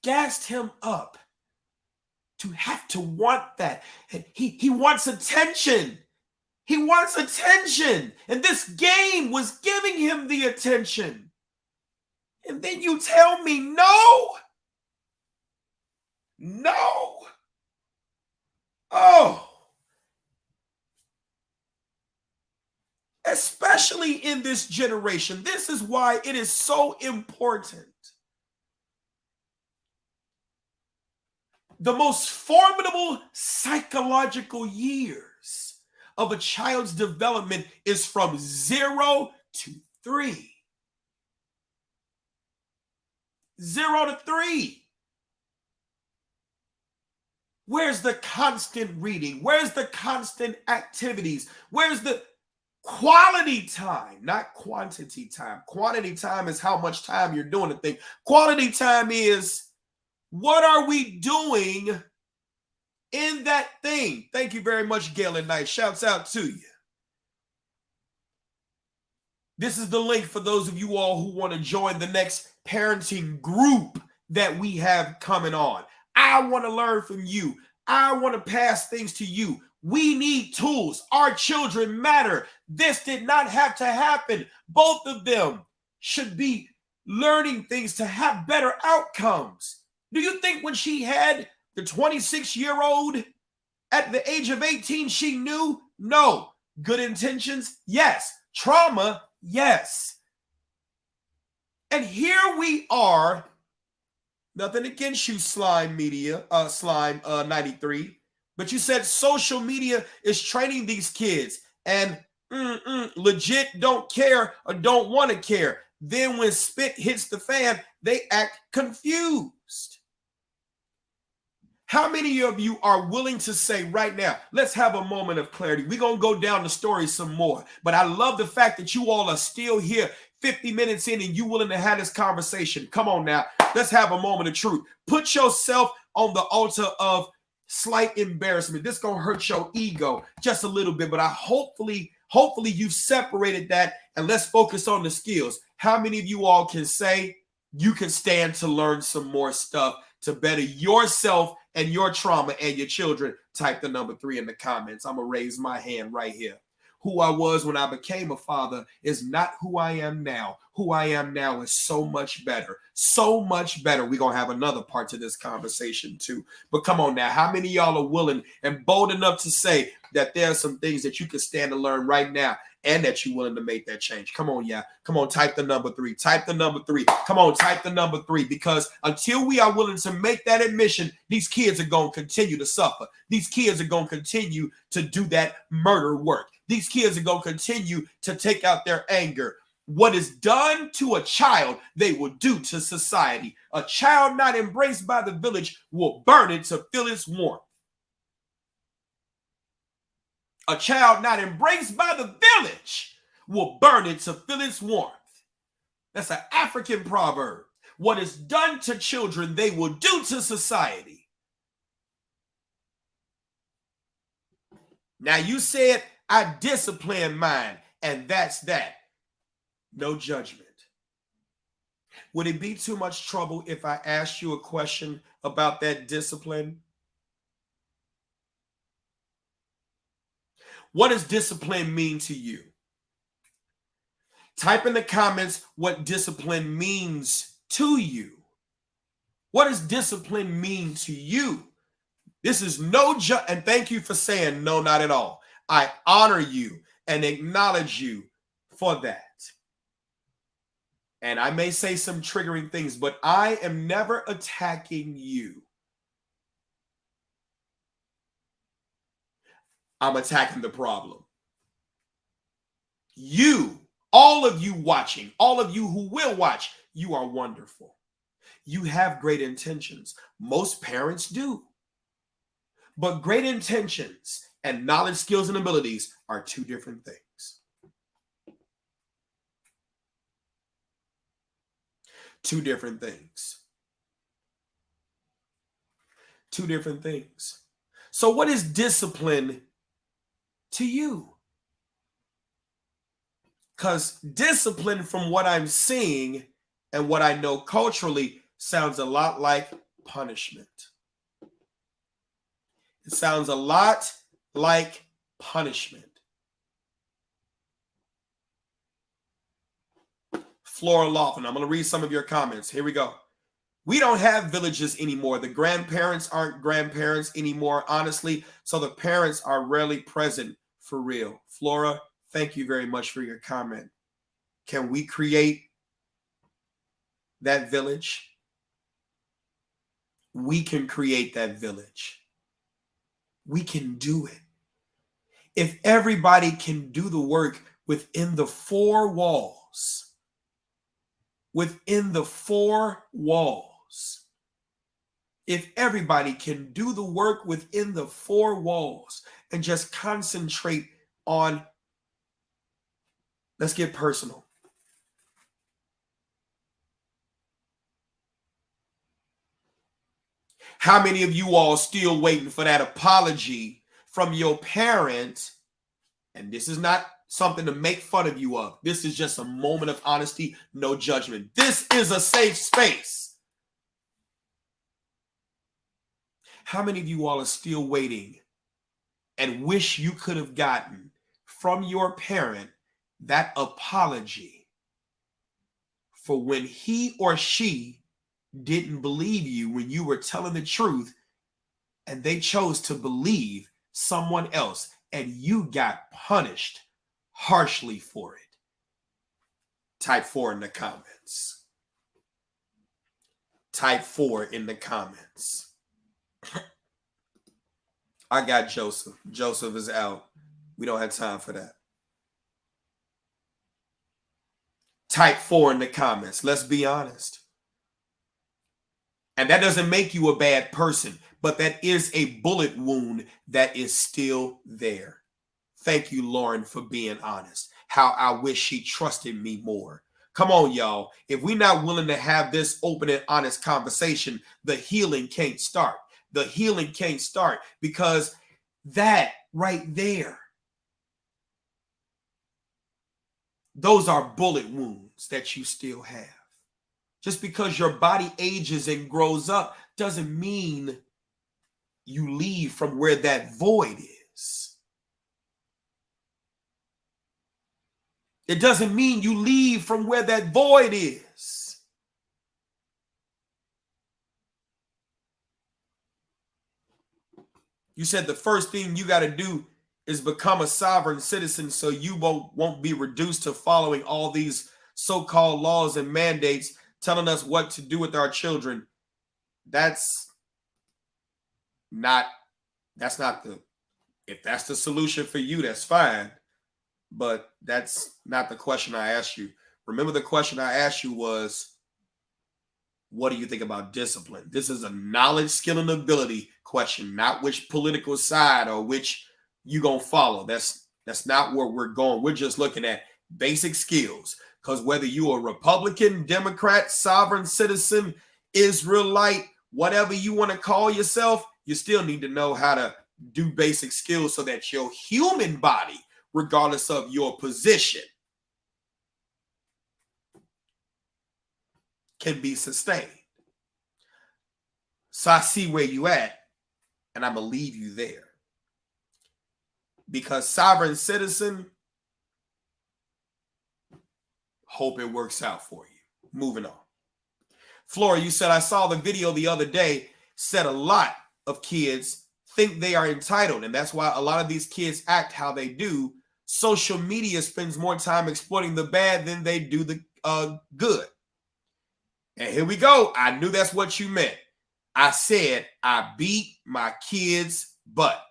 Gassed him up to have to want that. He wants attention. He wants attention. And this game was giving him the attention. And then you tell me no. No. Oh. Especially in this generation. This is why it is so important. The most formidable psychological years of a child's development is from 0 to 3. 0 to 3. Where's the constant reading? Where's the constant activities? Where's the quality time? Not quantity time. Quantity time is how much time you're doing the thing. Quality time is, what are we doing in that thing? Thank you very much, Gail and Knight. Shouts out to you. This is the link for those of you all who want to join the next parenting group that we have coming on. I want to learn from you. I want to pass things to you. We need tools. Our children matter. This did not have to happen. Both of them should be learning things to have better outcomes. Do you think when she had the 26-year-old at the age of 18, she knew? No. Good intentions? Yes. Trauma? Yes. And here we are. Nothing against you, Slime Media, Slime 93. But you said social media is training these kids and legit don't care or don't want to care. Then when spit hits the fan, they act confused. How many of you are willing to say right now, let's have a moment of clarity. We're going to go down the story some more. But I love the fact that you all are still here 50 minutes in and you willing to have this conversation. Come on now. Let's have a moment of truth. Put yourself on the altar of slight embarrassment. This gonna hurt your ego just a little bit, but I hopefully you've separated that, and let's focus on the skills. How many of you all can say you can stand to learn some more stuff to better yourself and your trauma and your children? Type the number 3 in the comments. I'm gonna raise my hand right here. Who I was when I became a father is not who I am now. Who I am now is so much better. So much better. We're going to have another part to this conversation too. But come on now. How many of y'all are willing and bold enough to say that there are some things that you can stand to learn right now and that you're willing to make that change? Come on, yeah. Come on, type the number 3. Type the number 3. Come on, type the number 3. Because until we are willing to make that admission, these kids are going to continue to suffer. These kids are going to continue to do that murder work. These kids are going to continue to take out their anger. What is done to a child, they will do to society. A child not embraced by the village will burn it to feel its warmth. A child not embraced by the village will burn it to feel its warmth. That's an African proverb. What is done to children, they will do to society. Now you said, I discipline mine, and that's that. No judgment. Would it be too much trouble if I asked you a question about that discipline? What does discipline mean to you? Type in the comments what discipline means to you. What does discipline mean to you? This is no and thank you for saying no, not at all. I honor you and acknowledge you for that. And I may say some triggering things, but I am never attacking you. I'm attacking the problem. You, all of you watching, all of you who will watch, you are wonderful. You have great intentions. Most parents do. But great intentions and knowledge, skills, and abilities are two different things. Two different things. Two different things. So what is discipline to you? Because discipline, from what I'm seeing and what I know culturally, sounds a lot like punishment. It sounds a lot like punishment. Flora Laughlin, I'm going to read some of your comments. Here we go. We don't have villages anymore. The grandparents aren't grandparents anymore, honestly. So the parents are rarely present for real. Flora, thank you very much for your comment. Can we create that village? We can create that village. We can do it. If everybody can do the work within the four walls, if everybody can do the work within the four walls and just concentrate on, let's get personal. How many of you all still waiting for that apology from your parent? And this is not something to make fun of you of. This is just a moment of honesty, no judgment. This is a safe space. How many of you all are still waiting and wish you could have gotten from your parent that apology for when he or she didn't believe you when you were telling the truth and they chose to believe someone else and you got punished harshly for it? Type 4 in the comments. Type 4 in the comments. I got Joseph. Joseph is out. We don't have time for that. Type 4 in the comments. Let's be honest. And that doesn't make you a bad person, but that is a bullet wound that is still there. Thank you, Lauren, for being honest. How I wish she trusted me more. Come on, y'all. If we're not willing to have this open and honest conversation, the healing can't start. the healing can't start, because that right there, those are bullet wounds that you still have. Just because your body ages and grows up doesn't mean you leave from where that void is. It doesn't mean you leave from where that void is. You said the first thing you got to do is become a sovereign citizen so you won't be reduced to following all these so-called laws and mandates telling us what to do with our children. That's not the, if that's the solution for you, that's fine. But that's not the question I asked you. Remember, the question I asked you was, what do you think about discipline? This is a knowledge, skill, and ability question, not which political side or which you gonna follow. That's not where we're going. We're just looking at basic skills. Because whether you're a Republican, Democrat, sovereign citizen, Israelite, whatever you want to call yourself, you still need to know how to do basic skills so that your human body, regardless of your position, can be sustained. So I see where you at, and I'm going to leave you there. Because sovereign citizen, hope it works out for you. Moving on. Flora, you said, I saw the video the other day, said a lot of kids think they are entitled, and that's why a lot of these kids act how they do. Social media spends more time exploiting the bad than they do the good. And here we go. I knew that's what you meant. I said, I beat my kids' butt.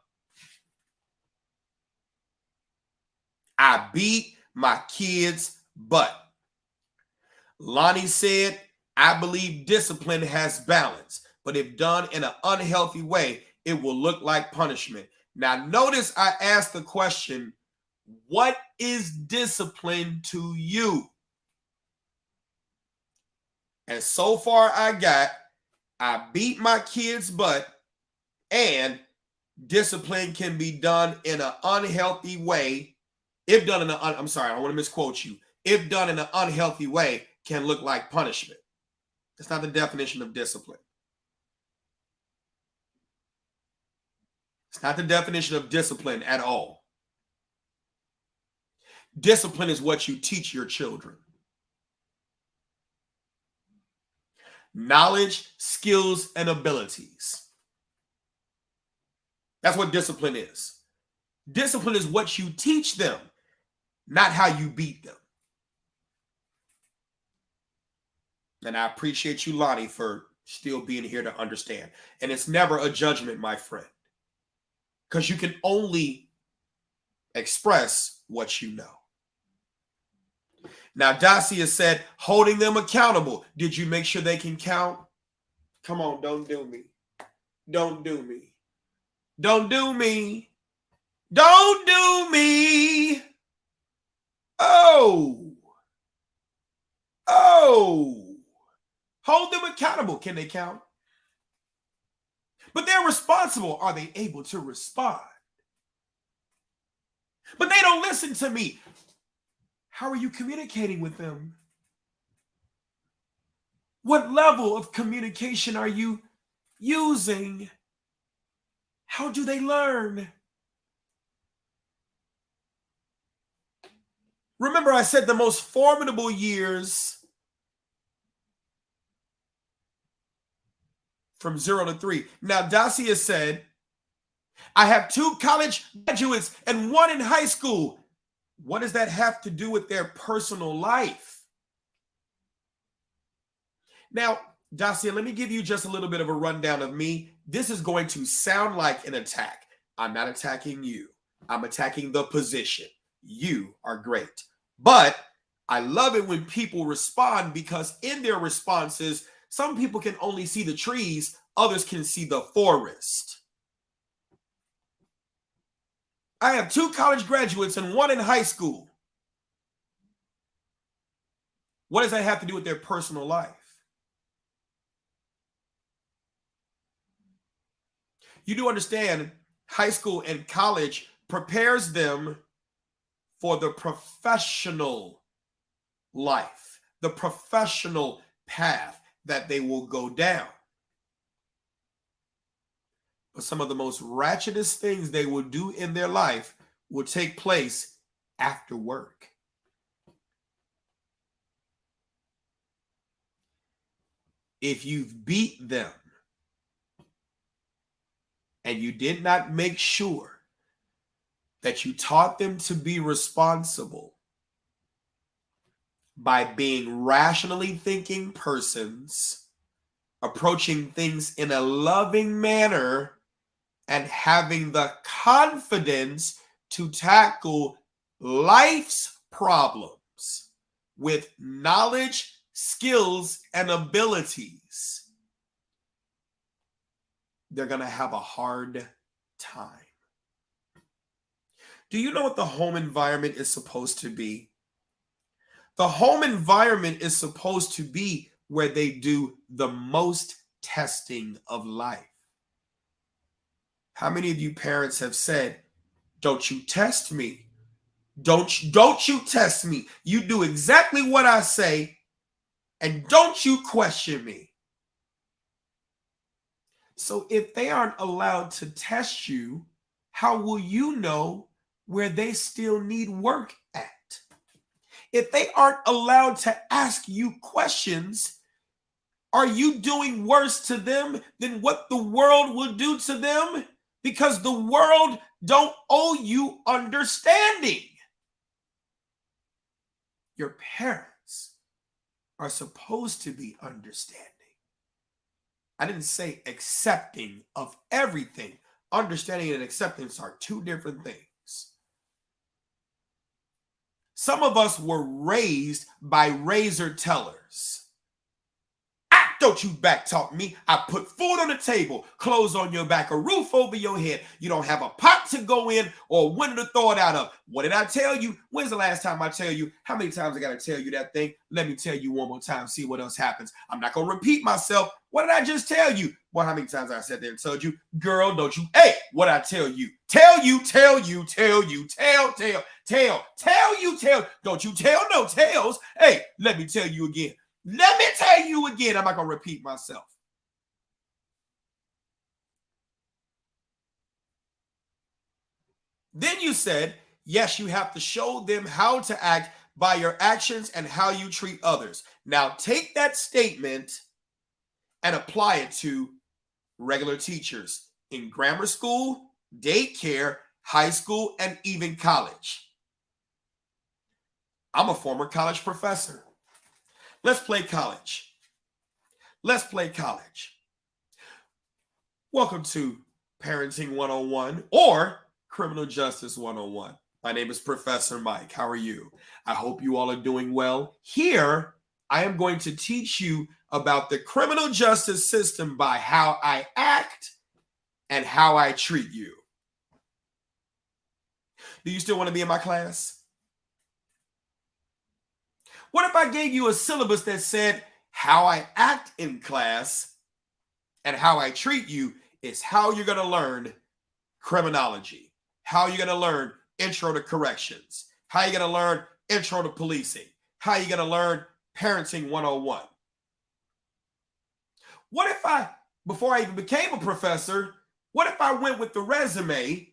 I beat my kids' butt. Lonnie said, I believe discipline has balance, but if done in an unhealthy way, it will look like punishment. Now, notice I asked the question, what is discipline to you? And so far I got, I beat my kid's butt, and discipline can be done in an unhealthy way. If done in an, I'm sorry, I don't want to misquote you. If done in an unhealthy way, can look like punishment. That's not the definition of discipline. It's not the definition of discipline at all. Discipline is what you teach your children. Knowledge, skills, and abilities. That's what discipline is. Discipline is what you teach them, not how you beat them. And I appreciate you, Lonnie, for still being here to understand. And it's never a judgment, my friend, because you can only express what you know. Now, Dacia said, holding them accountable. Did you make sure they can count? Come on, don't do me. Don't do me. Don't do me. Don't do me. Oh. Hold them accountable. Can they count? But they're responsible. Are they able to respond? But they don't listen to me. How are you communicating with them? What level of communication are you using? How do they learn? Remember, I said the most formidable years from 0 to 3. Now, Dacia said, I have 2 college graduates and 1 in high school. What does that have to do with their personal life? Now, Dacia, let me give you just a little bit of a rundown of me. This is going to sound like an attack. I'm not attacking you. I'm attacking the position. You are great. But I love it when people respond, because in their responses, some people can only see the trees, others can see the forest. I have 2 college graduates and 1 in high school. What does that have to do with their personal life? You do understand high school and college prepares them for the professional life, the professional path that they will go down. But some of the most ratchetest things they will do in their life will take place after work. If you've beat them and you did not make sure that you taught them to be responsible by being rationally thinking persons, approaching things in a loving manner, and having the confidence to tackle life's problems with knowledge, skills, and abilities, they're going to have a hard time. Do you know what the home environment is supposed to be? The home environment is supposed to be where they do the most testing of life. How many of you parents have said, don't you test me? Don't you test me. You do exactly what I say, and don't you question me. So if they aren't allowed to test you, how will you know where they still need work at? If they aren't allowed to ask you questions, are you doing worse to them than what the world will do to them? Because the world don't owe you understanding. Your parents are supposed to be understanding. I didn't say accepting of everything. Understanding and acceptance are two different things. Some of us were raised by razor tellers. Don't you back talk me. I put food on the table, clothes on your back, a roof over your head. You don't have a pot to go in or a window to throw it out of. What did I tell you? When's the last time I tell you? How many times I got to tell you that thing? Let me tell you one more time, see what else happens. I'm not going to repeat myself. What did I just tell you? Well, how many times I sat there and told you, girl, don't you, hey, what I tell you? Tell you, tell you, tell you, tell you, tell. Don't you tell no tales. Hey, let me tell you again. Let me tell you again, I'm not going to repeat myself. Then you said, yes, you have to show them how to act by your actions and how you treat others. Now take that statement and apply it to regular teachers in grammar school, daycare, high school, and even college. I'm a former college professor. Let's play college. Let's play college. Welcome to Parenting 101 or Criminal Justice 101. My name is Professor Mike. How are you? I hope you all are doing well. Here, I am going to teach you about the criminal justice system by how I act and how I treat you. Do you still want to be in my class? What if I gave you a syllabus that said how I act in class and how I treat you is how you're going to learn criminology, how you're going to learn intro to corrections, how you're going to learn intro to policing, how you're going to learn parenting 101. What if before I even became a professor, what if I went with the resume,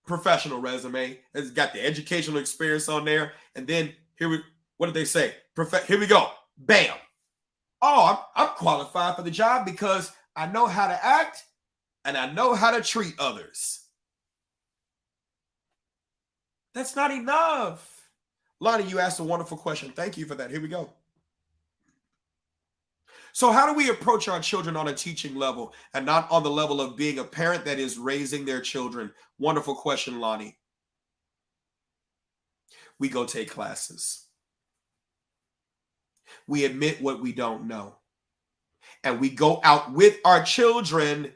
professional resume, it's got the educational experience on there, and then what did they say? Here we go. Bam. Oh, I'm qualified for the job because I know how to act and I know how to treat others. That's not enough. Lonnie, you asked a wonderful question. Thank you for that. Here we go. So how do we approach our children on a teaching level and not on the level of being a parent that is raising their children? Wonderful question, Lonnie. We go take classes. We admit what we don't know. And we go out with our children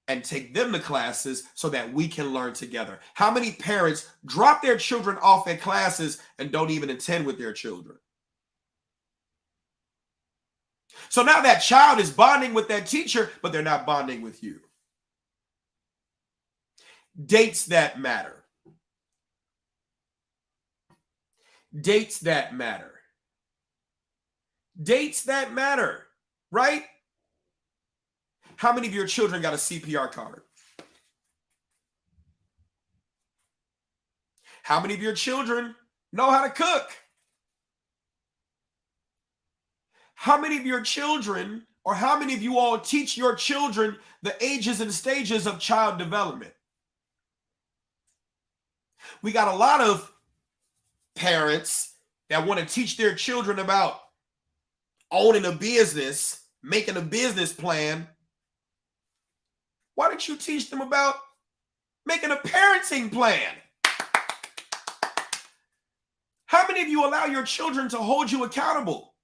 and take them to classes so that we can learn together. How many parents drop their children off at classes and don't even attend with their children? So now that child is bonding with that teacher, but they're not bonding with you. Dates that matter. Dates that matter. Dates that matter, right? How many of your children got a CPR card? How many of your children know how to cook? How many of your children, or how many of you all teach your children the ages and stages of child development? We got a lot of parents that want to teach their children about owning a business, making a business plan. Why don't you teach them about making a parenting plan? How many of you allow your children to hold you accountable?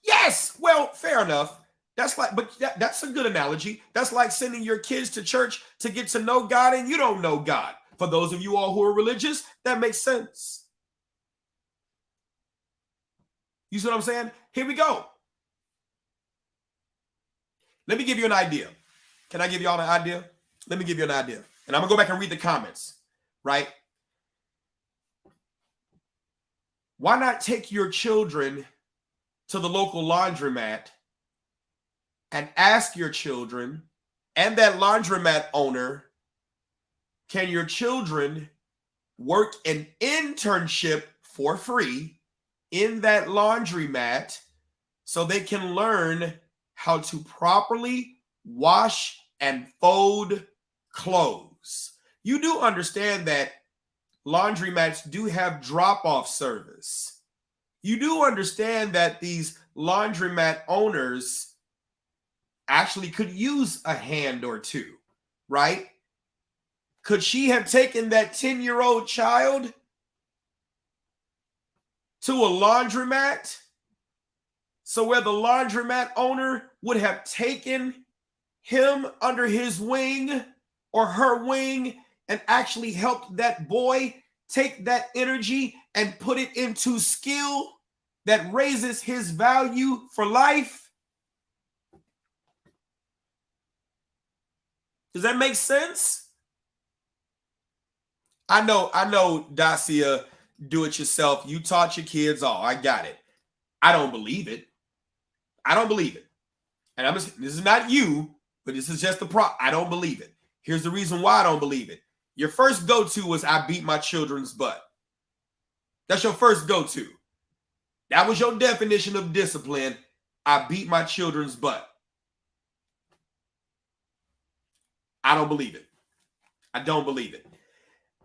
Yes. Well, fair enough. That's like, but that's a good analogy. That's like sending your kids to church to get to know God and you don't know God. For those of you all who are religious, that makes sense. You see what I'm saying? Here we go. Let me give you an idea. Can I give y'all an idea? Let me give you an idea. And I'm going to go back and read the comments, right? Why not take your children to the local laundromat and ask your children and that laundromat owner, can your children work an internship for free in that laundromat so they can learn how to properly wash and fold clothes? You do understand that laundromats do have drop-off service. You do understand that these laundromat owners actually could use a hand or two, right? Could she have taken that 10-year-old child to a laundromat so where the laundromat owner would have taken him under his wing or her wing and actually helped that boy take that energy and put it into skill that raises his value for life? Does that make sense? I know, Dacia, do it yourself. You taught your kids all. I got it. I don't believe it. I don't believe it. And this is not you, but this is just the I don't believe it. Here's the reason why I don't believe it. Your first go-to was I beat my children's butt. That's your first go-to. That was your definition of discipline. I beat my children's butt. I don't believe it. I don't believe it.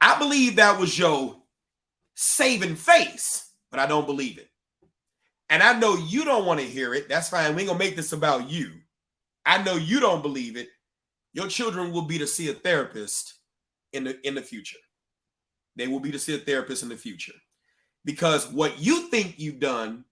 I believe that was your saving face, but I don't believe it. And I know you don't want to hear it. That's fine. We ain't gonna make this about you. I know you don't believe it. Your children will be to see a therapist in the future. They will be to see a therapist in the future. Because what you think you've done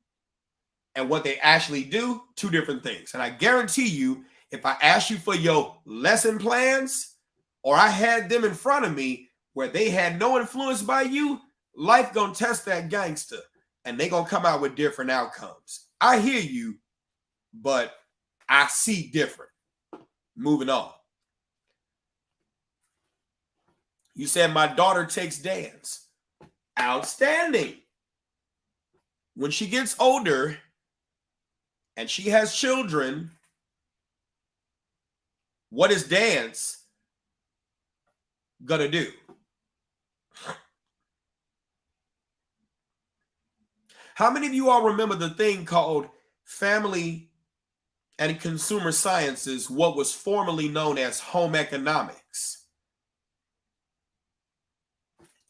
and what they actually do, two different things. And I guarantee you, if I asked you for your lesson plans or I had them in front of me where they had no influence by you, life gonna test that gangster and they gonna come out with different outcomes. I hear you, but I see different. Moving on. You said my daughter takes dance. Outstanding. When she gets older and she has children, what is dance gonna do? How many of you all remember the thing called family and consumer sciences, what was formerly known as home economics?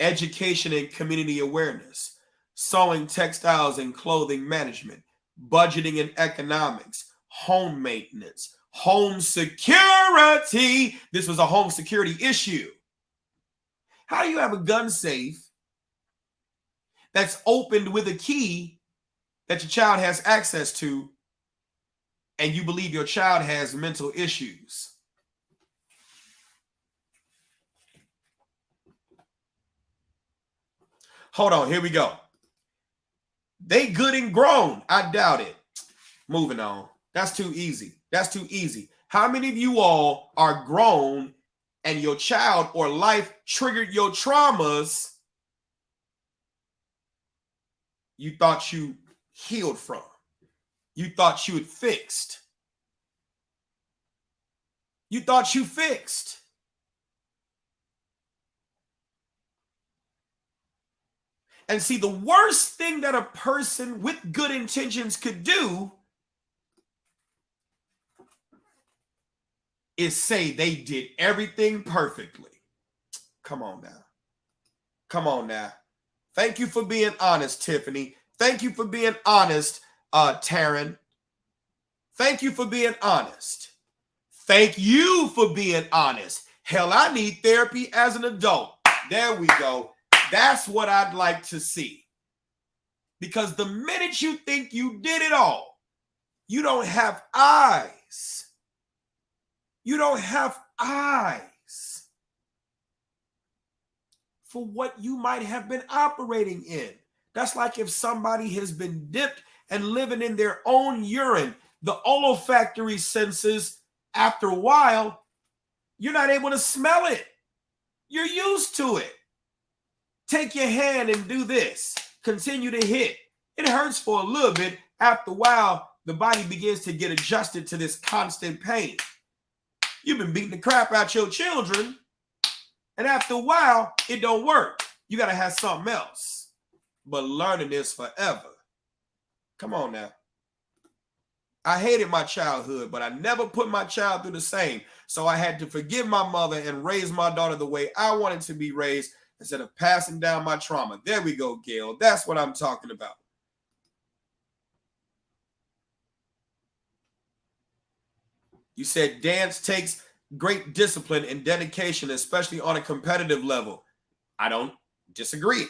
Education and community awareness, sewing, textiles and clothing management, budgeting and economics, home maintenance, home security. This was a home security issue. How do you have a gun safe that's opened with a key that your child has access to and you believe your child has mental issues? Hold on, here we go. They good and grown. I doubt it. Moving on. That's too easy. That's too easy. How many of you all are grown and your child or life triggered your traumas you thought you healed from? You thought you had fixed. You thought you fixed. And see, the worst thing that a person with good intentions could do is say they did everything perfectly. Come on now. Come on now. Thank you for being honest, Tiffany. Thank you for being honest, Taryn. Thank you for being honest. Thank you for being honest. Hell, I need therapy as an adult. There we go. That's what I'd like to see. Because the minute you think you did it all, you don't have eyes. You don't have eyes for what you might have been operating in. That's like if somebody has been dipped and living in their own urine. The olfactory senses, after a while, you're not able to smell it. You're used to it. Take your hand and do this. Continue to hit. It hurts for a little bit. After a while, the body begins to get adjusted to this constant pain. You've been beating the crap out your children, and after a while, it don't work. You got to have something else. But learning is forever. Come on now. I hated my childhood, but I never put my child through the same. So I had to forgive my mother and raise my daughter the way I wanted to be raised instead of passing down my trauma. There we go, Gail. That's what I'm talking about. You said dance takes great discipline and dedication, especially on a competitive level. I don't disagree.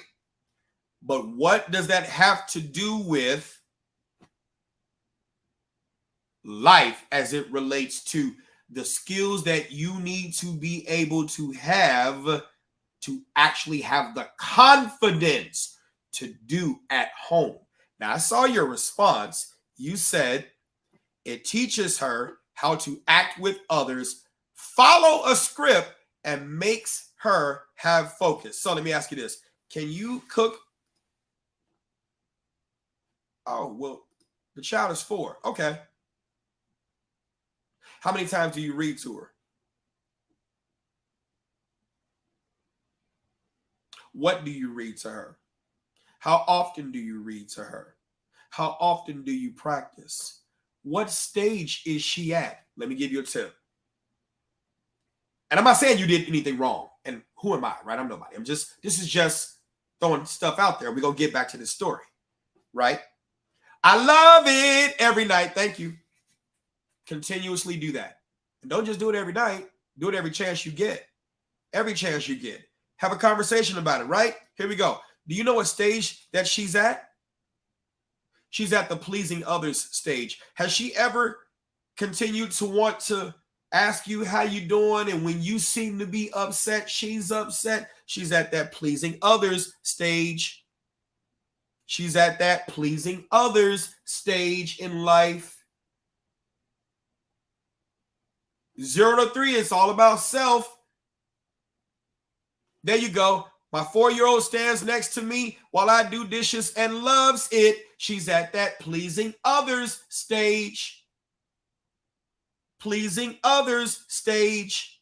But what does that have to do with life as it relates to the skills that you need to be able to have to actually have the confidence to do at home? Now, I saw your response. You said it teaches her how to act with others, follow a script, and makes her have focus. So let me ask you this. Can you cook? Oh, well, the child is 4. Okay. How many times do you read to her? What do you read to her? How often do you read to her? How often do you practice? What stage is she at? Let me give you a tip. And I'm not saying you did anything wrong. And who am I, right? I'm nobody. This is just throwing stuff out there. We're going to get back to this story, right? I love it every night. Thank you. Continuously do that. And don't just do it every night. Do it every chance you get. Every chance you get. Have a conversation about it, right? Here we go. Do you know what stage that she's at? She's at the pleasing others stage. Has she ever continued to want to ask you how you doing? And when you seem to be upset, she's upset. She's at that pleasing others stage. She's at that pleasing others stage in life. 0 to 3, it's all about self. There you go. My 4-year-old stands next to me while I do dishes and loves it. She's at that pleasing others stage. Pleasing others stage.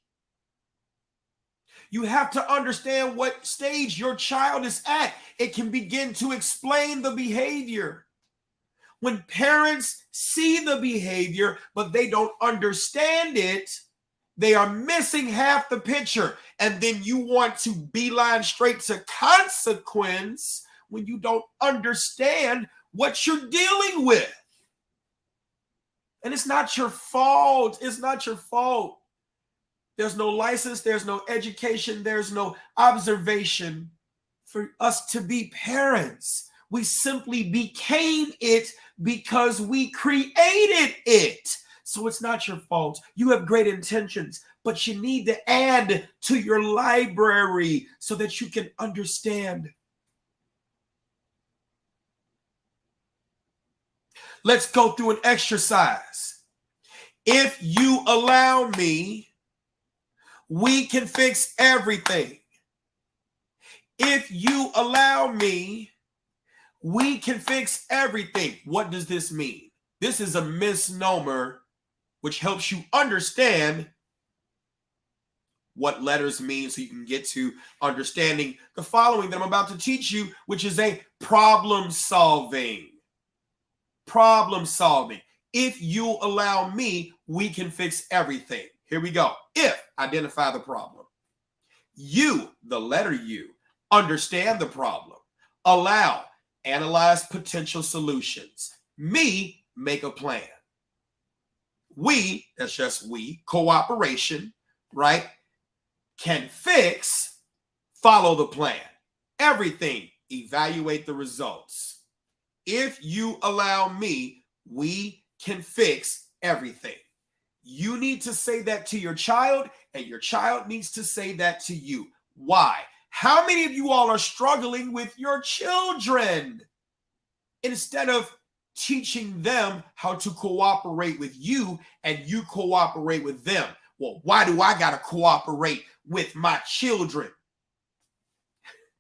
You have to understand what stage your child is at. It can begin to explain the behavior. When parents see the behavior, but they don't understand it, they are missing half the picture. And then you want to beeline straight to consequence when you don't understand what you're dealing with. And it's not your fault. It's not your fault. There's no license. There's no education. There's no observation for us to be parents. We simply became it because we created it. So it's not your fault. You have great intentions, but you need to add to your library so that you can understand. Let's go through an exercise. If you allow me, we can fix everything. If you allow me, we can fix everything. What does this mean? This is a misnomer which helps you understand what letters mean so you can get to understanding the following that I'm about to teach you, which is a problem solving. Problem solving. If you allow me, we can fix everything. Here we go. If, identify the problem. You, the letter U, understand the problem. Allow, analyze potential solutions. Me, make a plan. We, that's just we, cooperation, right? Can fix, follow the plan. Everything, evaluate the results. If you allow me, we can fix everything. You need to say that to your child, and your child needs to say that to you. Why? How many of you all are struggling with your children? Instead of teaching them how to cooperate with you and you cooperate with them. Well, why do I got to cooperate with my children?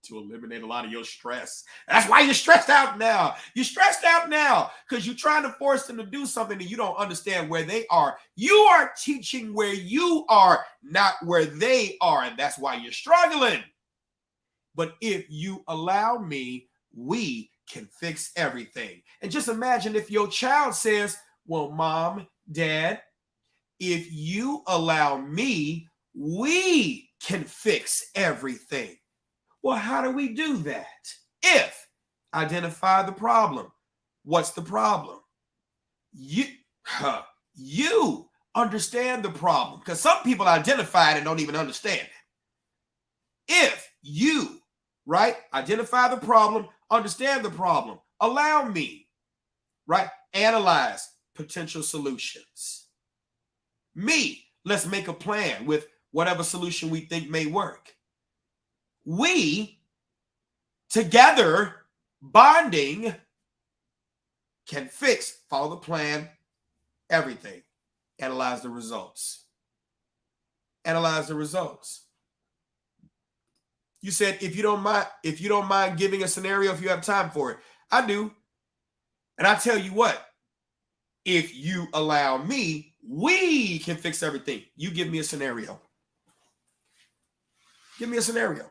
To eliminate a lot of your stress. That's why you're stressed out now. You're stressed out now because you're trying to force them to do something and you don't understand where they are. You are teaching where you are, not where they are. And that's why you're struggling. But if you allow me, we can fix everything. And just imagine if your child says, well, Mom, Dad, if you allow me, we can fix everything. Well, how do we do that? If, identify the problem. What's the problem? You understand the problem, because some people identify it and don't even understand it. If you, right, identify the problem, understand the problem, allow me, right, analyze potential solutions. Me, let's make a plan with whatever solution we think may work. We, together, bonding, can fix, follow the plan, everything. Analyze the results. Analyze the results. You said if you don't mind giving a scenario if you have time for it. I do. And I tell you what, if you allow me, we can fix everything. You give me a scenario. Give me a scenario.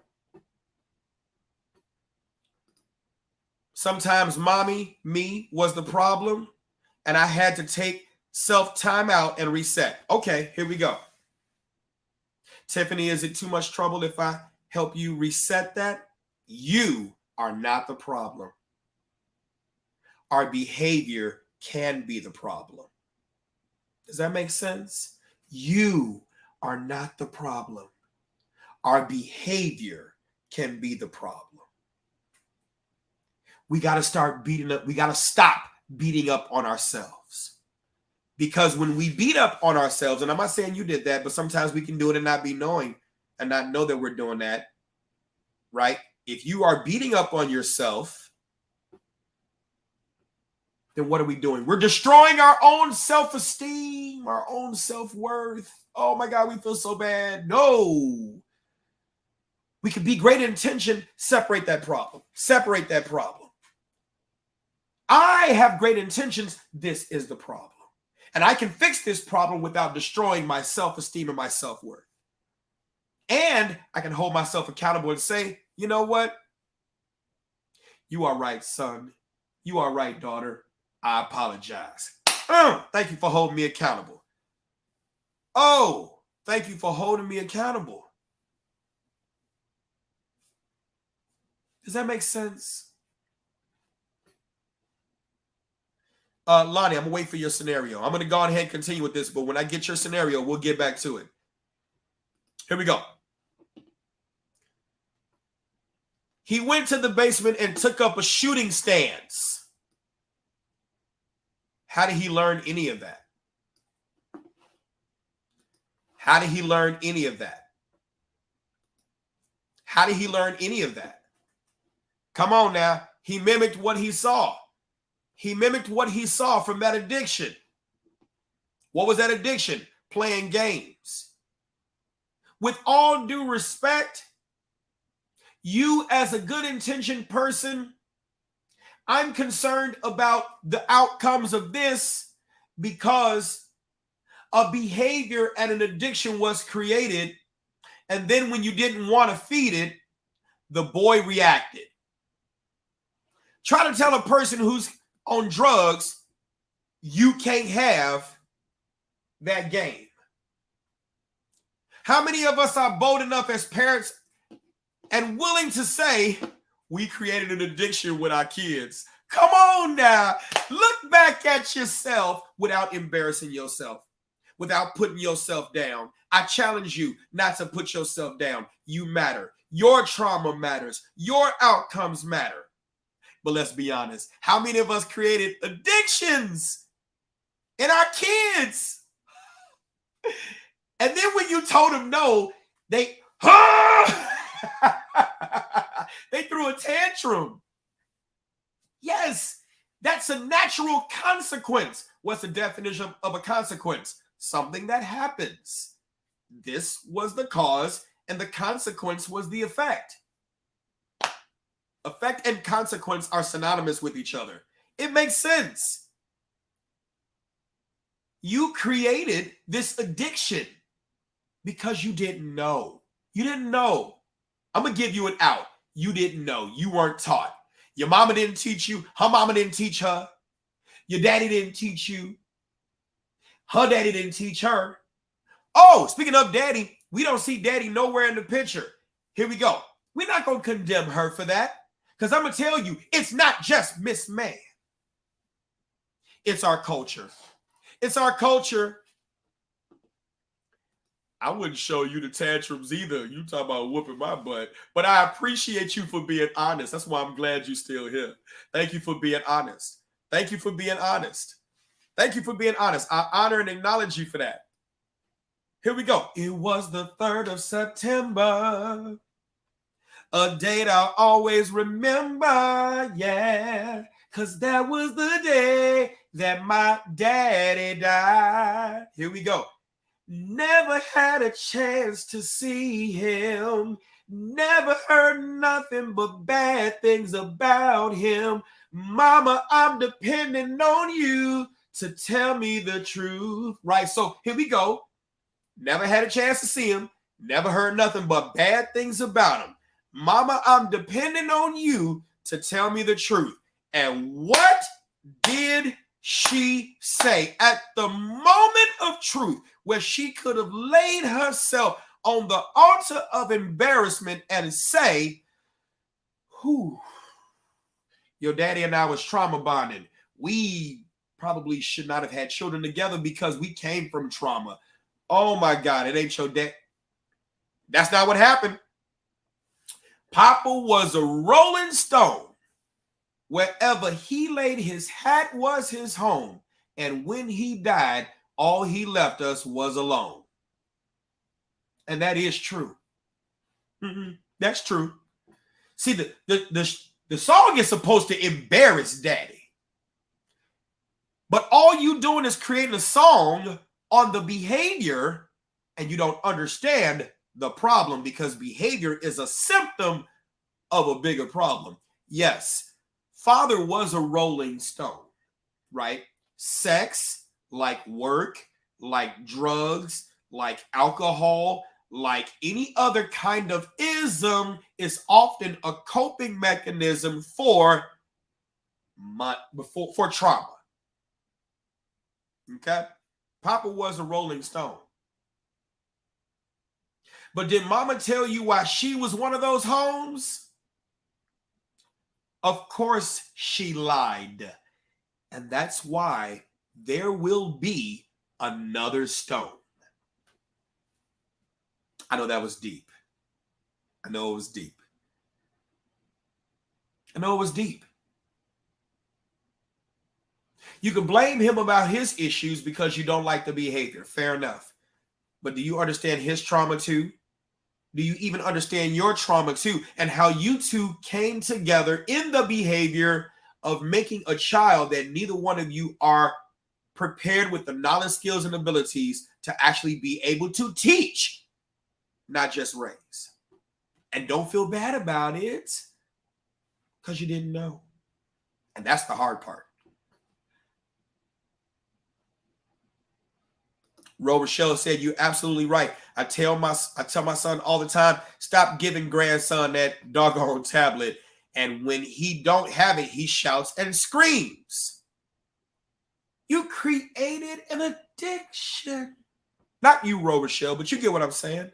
Sometimes mommy, me was the problem, and I had to take self-time out and reset. Okay, here we go. Tiffany, is it too much trouble if I help you reset that? You are not the problem. Our behavior can be the problem. Does that make sense? You are not the problem. Our behavior can be the problem. We got to start beating up. We got to stop beating up on ourselves. Because when we beat up on ourselves, and I'm not saying you did that, but sometimes we can do it and not be knowing and not know that we're doing that, right? If you are beating up on yourself, then what are we doing? We're destroying our own self-esteem, our own self-worth. Oh my God, we feel so bad. No. We can be great intention, separate that problem. Separate that problem. I have great intentions. This is the problem. And I can fix this problem without destroying my self-esteem and my self-worth. And I can hold myself accountable and say, you know what? You are right, son. You are right, daughter. I apologize. Thank you for holding me accountable. Oh, thank you for holding me accountable. Does that make sense? Lonnie, I'm going to wait for your scenario. I'm going to go ahead and continue with this, but when I get your scenario, we'll get back to it. Here we go. He went to the basement and took up a shooting stance. How did he learn any of that? How did he learn any of that? How did he learn any of that? Come on now. He mimicked what he saw. He mimicked what he saw from that addiction. What was that addiction? Playing games. With all due respect, you as a good intentioned person, I'm concerned about the outcomes of this because a behavior and an addiction was created, and then when you didn't want to feed it, the boy reacted. Try to tell a person who's on drugs, you can't have that game. How many of us are bold enough as parents and willing to say, we created an addiction with our kids? Come on now. Look back at yourself without embarrassing yourself, without putting yourself down. I challenge you not to put yourself down. You matter. Your trauma matters. Your outcomes matter. But let's be honest. How many of us created addictions in our kids? And then when you told them no, they threw a tantrum. Yes, that's a natural consequence. What's the definition of a consequence? Something that happens. This was the cause, and the consequence was the effect. Effect and consequence are synonymous with each other. It makes sense. You created this addiction because you didn't know. You didn't know. I'm going to give you an out. You didn't know. You weren't taught. Your mama didn't teach you. Her mama didn't teach her. Your daddy didn't teach you. Her daddy didn't teach her. Oh, speaking of daddy, we don't see daddy nowhere in the picture. Here we go. We're not going to condemn her for that because I'm going to tell you, it's not just Miss Man. It's our culture. It's our culture. I wouldn't show you the tantrums either. You talk about whooping my butt. But I appreciate you for being honest. That's why I'm glad you're still here. Thank you for being honest. Thank you for being honest. Thank you for being honest. I honor and acknowledge you for that. Here we go. It was the 3rd of September. A date I'll always remember. Yeah. Because that was the day that my daddy died. Here we go. Never had a chance to see him. Never heard nothing but bad things about him. Mama, I'm depending on you to tell me the truth. Right, so here we go. Never had a chance to see him. Never heard nothing but bad things about him. Mama, I'm depending on you to tell me the truth. And what did she say at the moment of truth where she could have laid herself on the altar of embarrassment and say, whew, your daddy and I was trauma bonding. We probably should not have had children together because we came from trauma. Oh my God, it ain't your dad. That's not what happened. Papa was a rolling stone. Wherever he laid his hat was his home. And when he died, all he left us was alone. And that is true. That's true. See, the song is supposed to embarrass daddy. But all you doing is creating a song on the behavior, and you don't understand the problem because behavior is a symptom of a bigger problem. Yes. Father was a rolling stone, right? Sex, like work, like drugs, like alcohol, like any other kind of ism, is often a coping mechanism for trauma. Okay? Papa was a rolling stone. But did Mama tell you why she was one of those homes? Of course she lied. And that's why there will be another stone. I know that was deep. I know it was deep. I know it was deep. You can blame him about his issues because you don't like the behavior. Fair enough. But do you understand his trauma too? Do you even understand your trauma too? And how you two came together in the behavior of making a child that neither one of you are prepared with the knowledge, skills, and abilities to actually be able to teach, not just raise. And don't feel bad about it because you didn't know. And that's the hard part. Rochelle said, you're absolutely right. I tell my son all the time, stop giving grandson that doggone tablet. And when he don't have it, he shouts and screams. You created an addiction. Not you, Rochelle, but you get what I'm saying.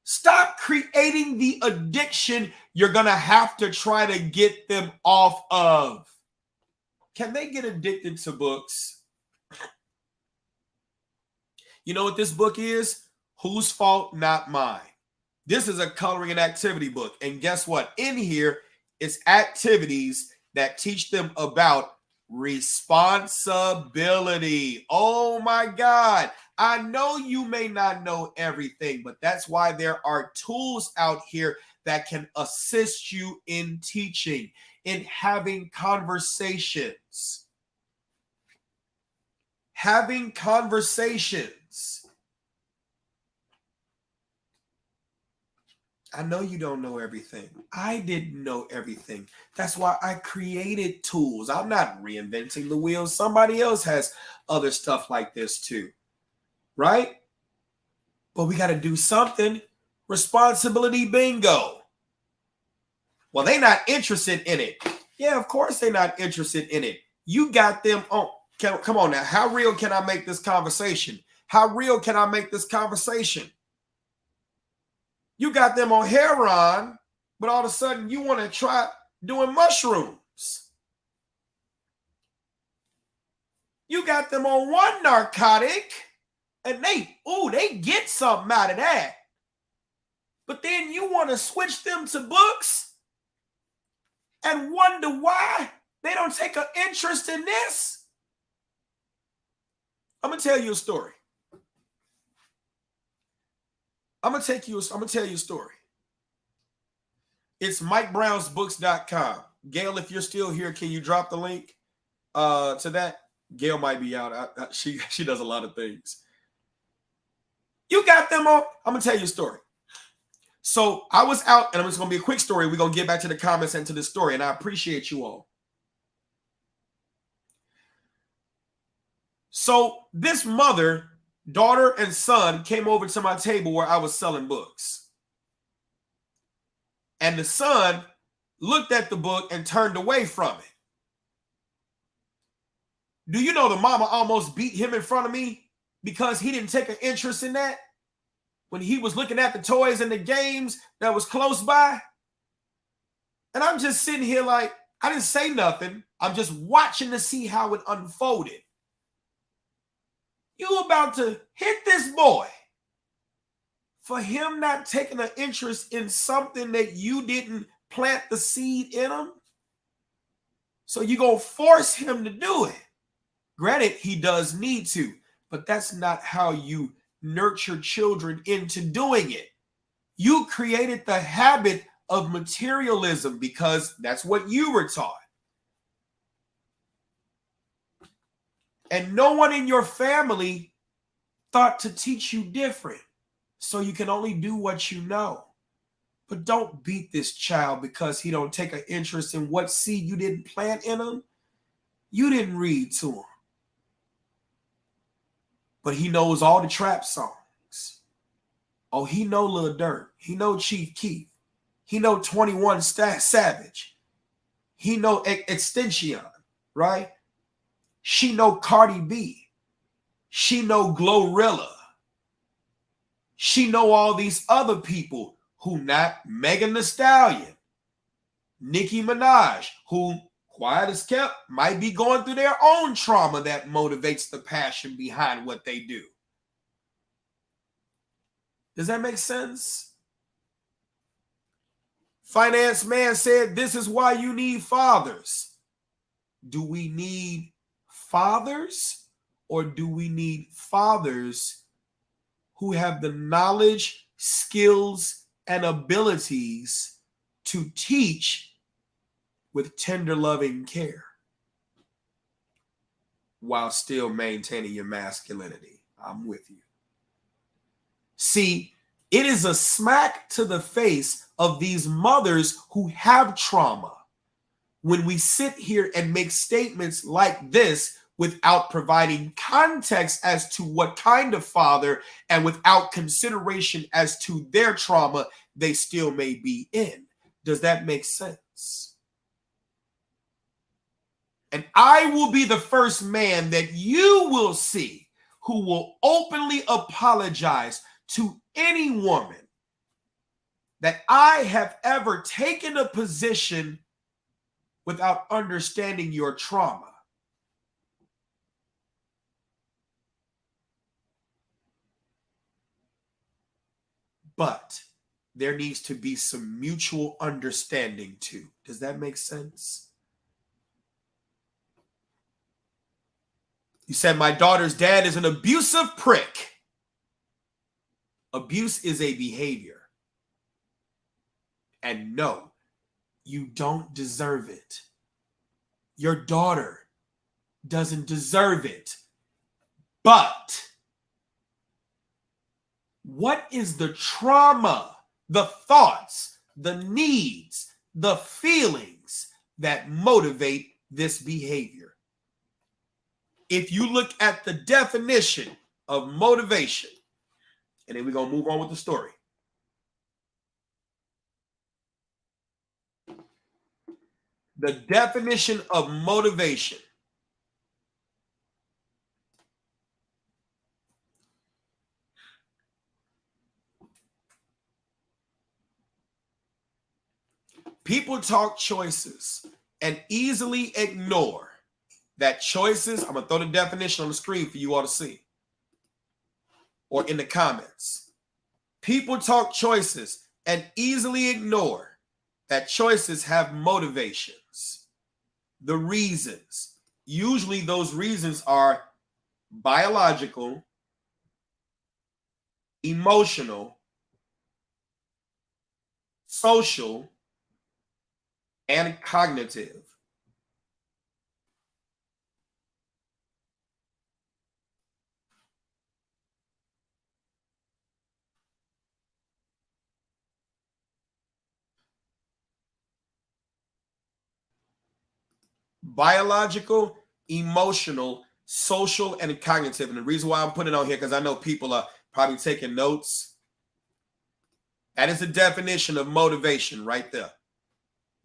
Stop creating the addiction you're going to have to try to get them off of. Can they get addicted to books? You know what this book is? Whose Fault Not Mine. This is a coloring and activity book. And guess what? In here, it's activities that teach them about responsibility. Oh my God. I know you may not know everything, but that's why there are tools out here that can assist you in teaching, in having conversations. Having conversations. I know you don't know everything. I didn't know everything. That's why I created tools. I'm not reinventing the wheel. Somebody else has other stuff like this too, right? But we got to do something. Responsibility bingo. Well, they're not interested in it. Yeah, of course they're not interested in it. You got them on. Come on now. How real can I make this conversation? How real can I make this conversation? You got them on heroin, but all of a sudden you want to try doing mushrooms. You got them on one narcotic and they get something out of that. But then you want to switch them to books and wonder why they don't take an interest in this. I'm going to tell you a story. I'm going to tell you a story. It's MikeBrownsBooks.com. Gail, if you're still here, can you drop the link to that? Gail might be out. She does a lot of things. You got them on. I'm going to tell you a story. So I was out, and it's going to be a quick story. We're going to get back to the comments and to the story, and I appreciate you all. So this mother, daughter, and son came over to my table where I was selling books. And the son looked at the book and turned away from it. Do you know the mama almost beat him in front of me because he didn't take an interest in that? When he was looking at the toys and the games that was close by. And I'm just sitting here like, I didn't say nothing. I'm just watching to see how it unfolded. You about to hit this boy for him not taking an interest in something that you didn't plant the seed in him? So you're going to force him to do it. Granted, he does need to, but that's not how you nurture children into doing it. You created the habit of materialism because that's what you were taught. And no one in your family thought to teach you different. So you can only do what you know. But don't beat this child because he don't take an interest in what seed you didn't plant in him. You didn't read to him. But he knows all the trap songs. Oh, he know Lil Durk. He know Chief Keef. He know 21 Savage. He know Extension, right? She know Cardi B. She know Glorilla. She know all these other people who not Megan Thee Stallion, Nicki Minaj, who quiet as kept might be going through their own trauma that motivates the passion behind what they do. Does that make sense? Finance Man said, this is why you need fathers. Do we need fathers, or do we need fathers who have the knowledge, skills, and abilities to teach with tender loving care while still maintaining your masculinity. I'm with you. See, it is a smack to the face of these mothers who have trauma when we sit here and make statements like this without providing context as to what kind of father and without consideration as to their trauma they still may be in. Does that make sense? And I will be the first man that you will see who will openly apologize to any woman that I have ever taken a position without understanding your trauma. But there needs to be some mutual understanding too. Does that make sense? You said my daughter's dad is an abusive prick. Abuse is a behavior. And no, you don't deserve it. Your daughter doesn't deserve it. But what is the trauma, the thoughts, the needs, the feelings that motivate this behavior? If you look at the definition of motivation, and then we're going to move on with the story. The definition of motivation. People talk choices and easily ignore that choices. I'm going to throw the definition on the screen for you all to see, or in the comments. People talk choices and easily ignore that choices have motivations. The reasons. Usually those reasons are biological, emotional, social, and cognitive. Biological, emotional, social, and cognitive. And the reason why I'm putting it on here, because I know people are probably taking notes. That is the definition of motivation right there.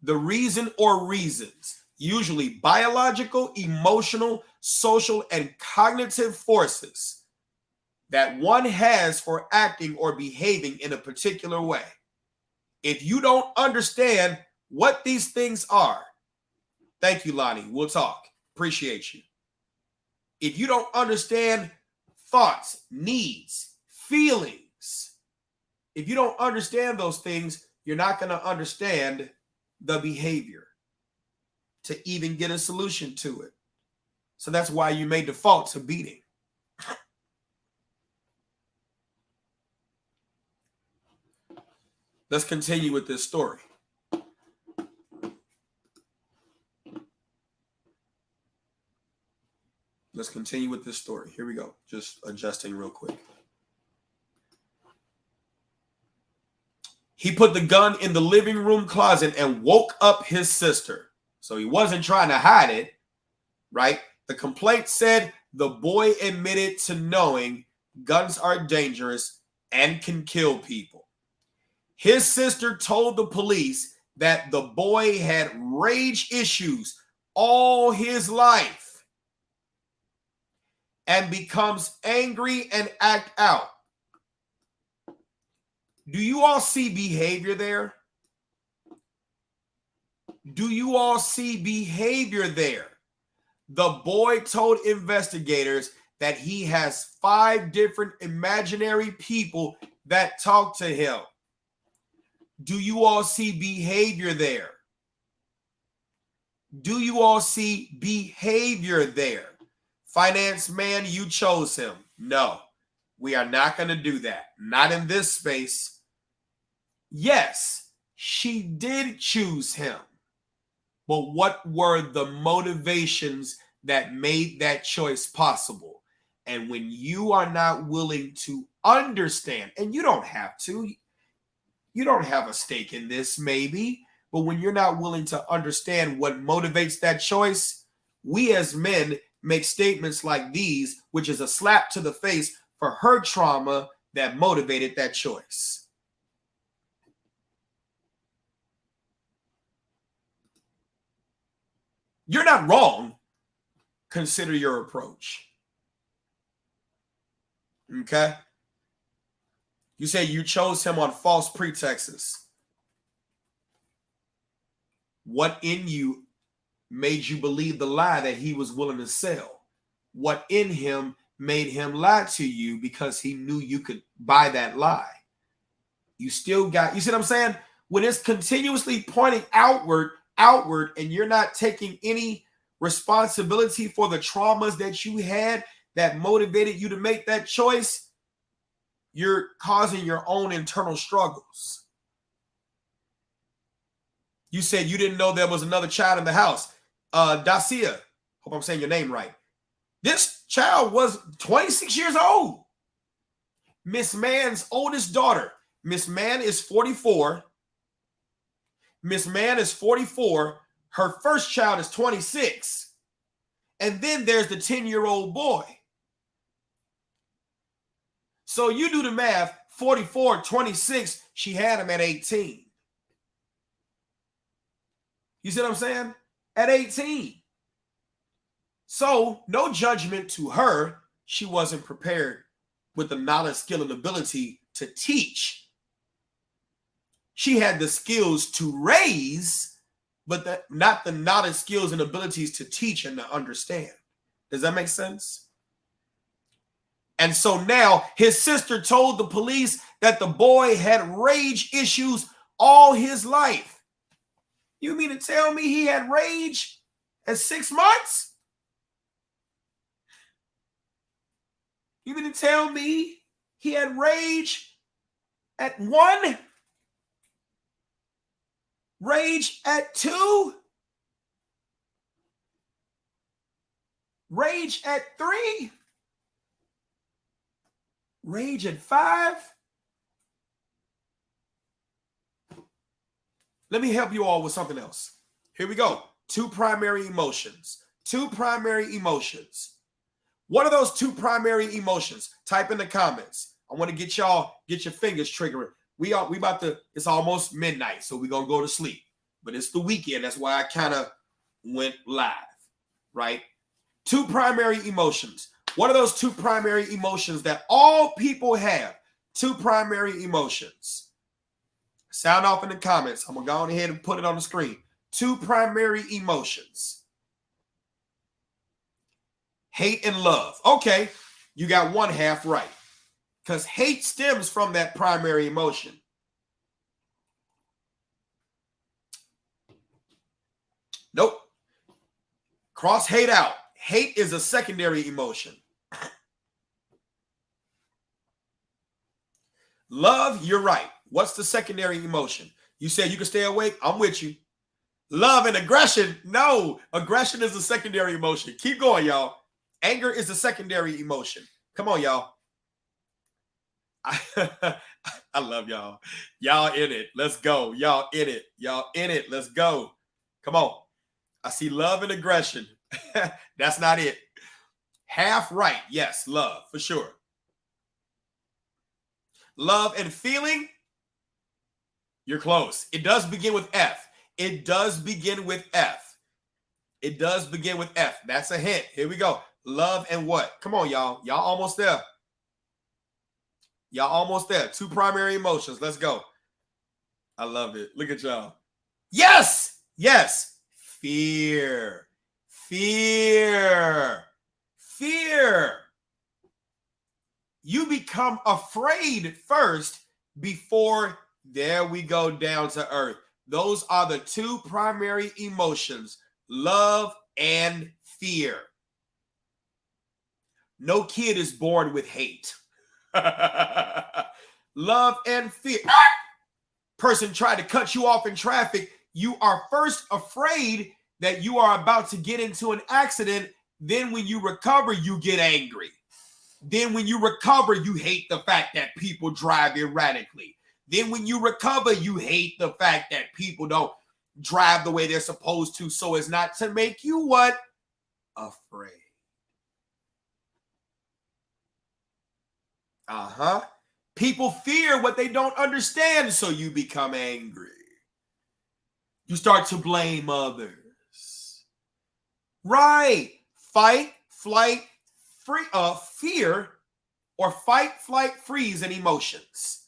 The reason or reasons, usually biological, emotional, social, and cognitive forces that one has for acting or behaving in a particular way. If you don't understand what these things are, thank you, Lonnie. We'll talk. Appreciate you. If you don't understand thoughts, needs, feelings, if you don't understand those things, you're not going to understand the behavior to even get a solution to it. So that's why you may default to beating. Let's continue with this story. Let's continue with this story. Here we go. Just adjusting real quick. He put the gun in the living room closet and woke up his sister. So he wasn't trying to hide it, right? The complaint said the boy admitted to knowing guns are dangerous and can kill people. His sister told the police that the boy had rage issues all his life and becomes angry and act out. Do you all see behavior there? Do you all see behavior there? The boy told investigators that he has 5 different imaginary people that talk to him. Do you all see behavior there? Do you all see behavior there? Finance man, you chose him. No, we are not going to do that. Not in this space. Yes, she did choose him. but what were the motivations that made that choice possible? And when you are not willing to understand, and you don't have to, you don't have a stake in this maybe, but when you're not willing to understand what motivates that choice, we as men make statements like these, which is a slap to the face for her trauma that motivated that choice. You're not wrong. Consider your approach. Okay? You say you chose him on false pretexts. What in you made you believe the lie that he was willing to sell? What in him made him lie to you because he knew you could buy that lie? You still got, you see what I'm saying? When it's continuously pointing outward, and you're not taking any responsibility for the traumas that you had that motivated you to make that choice, you're causing your own internal struggles. You said you didn't know there was another child in the house. Dacia, hope I'm saying your name right. This child was 26 years old. Miss Mann's oldest daughter. Miss Mann is 44. Miss Mann is 44. Her first child is 26. And then there's the 10-year-old boy. So you do the math, 44, 26, she had him at 18. You see what I'm saying? At 18. So no judgment to her. She wasn't prepared with the knowledge, skill, and ability to teach. She had the skills to raise, but not the knowledge, skills, and abilities to teach and to understand. Does that make sense? And so now his sister told the police that the boy had rage issues all his life. You mean to tell me he had rage at 6 months? You mean to tell me he had rage at 1? Rage at 2? Rage at 3? Rage at 5? Let me help you all with something else. Here we go. 2 primary emotions. 2 primary emotions. What are those 2 primary emotions? Type in the comments. I want to get your fingers triggering. We about to, it's almost midnight, so we're going to go to sleep. But it's the weekend. That's why I kind of went live, right? 2 primary emotions. What are those 2 primary emotions that all people have? 2 primary emotions. Sound off in the comments. I'm going to go ahead and put it on the screen. 2 primary emotions. Hate and love. Okay, you got 1 half right. Because hate stems from that primary emotion. Nope. Cross hate out. Hate is a secondary emotion. Love, you're right. What's the secondary emotion? You said you can stay awake? I'm with you. Love and aggression? No. Aggression is a secondary emotion. Keep going, y'all. Anger is a secondary emotion. Come on, y'all. I love y'all. Y'all in it. Let's go. Y'all in it. Y'all in it. Let's go. Come on. I see love and aggression. That's not it. Half right. Yes, love for sure. Love and feeling. You're close. It does begin with F. It does begin with F. It does begin with F. That's a hint. Here we go. Love and what? Come on, y'all. Y'all almost there. Y'all almost there. 2 primary emotions. Let's go. I love it. Look at y'all. Yes. Yes. Fear. Fear. Fear. You become afraid first before, there we go, down to earth. Those are the 2 primary emotions, love and fear. No kid is born with hate. Love and fear. Person tried to cut you off in traffic. You are first afraid that you are about to get into an accident. Then when you recover, you get angry. Then when you recover, you hate the fact that people drive erratically. Then when you recover, you hate the fact that people don't drive the way they're supposed to, so as not to make you what? Afraid. People fear what they don't understand, so you become angry. You start to blame others. Right. Fight, flight, fear, or fight, flight, freeze, and emotions.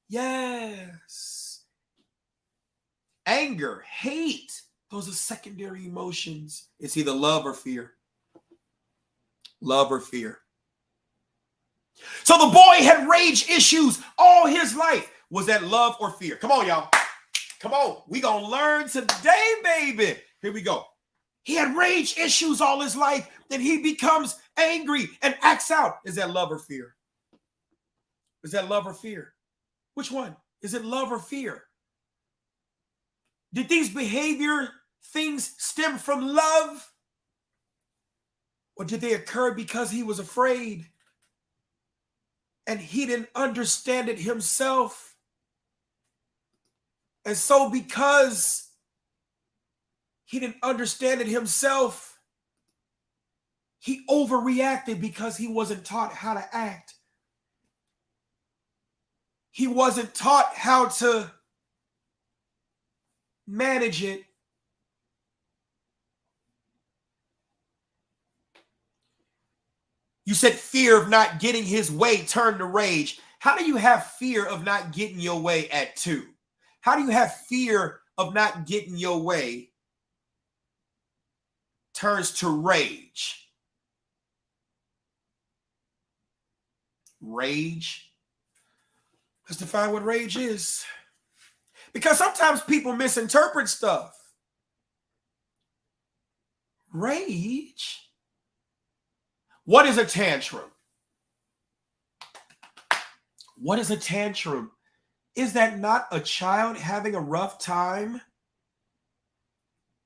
Yes. Anger, hate, those are secondary emotions. It's either love or fear. Love or fear. So the boy had rage issues all his life. Was that love or fear? Come on, y'all. Come on. We gonna learn today, baby. Here we go. He had rage issues all his life. Then he becomes angry and acts out. Is that love or fear? Is that love or fear? Which one? Is it love or fear? Did these behavior things stem from love? Or did they occur because he was afraid and he didn't understand it himself? And so because he didn't understand it himself, he overreacted because he wasn't taught how to act. He wasn't taught how to manage it. You said fear of not getting his way turned to rage. How do you have fear of not getting your way at 2? How do you have fear of not getting your way turns to rage? Rage. Let's define what rage is. Because sometimes people misinterpret stuff. Rage. What is a tantrum? What is a tantrum? Is that not a child having a rough time?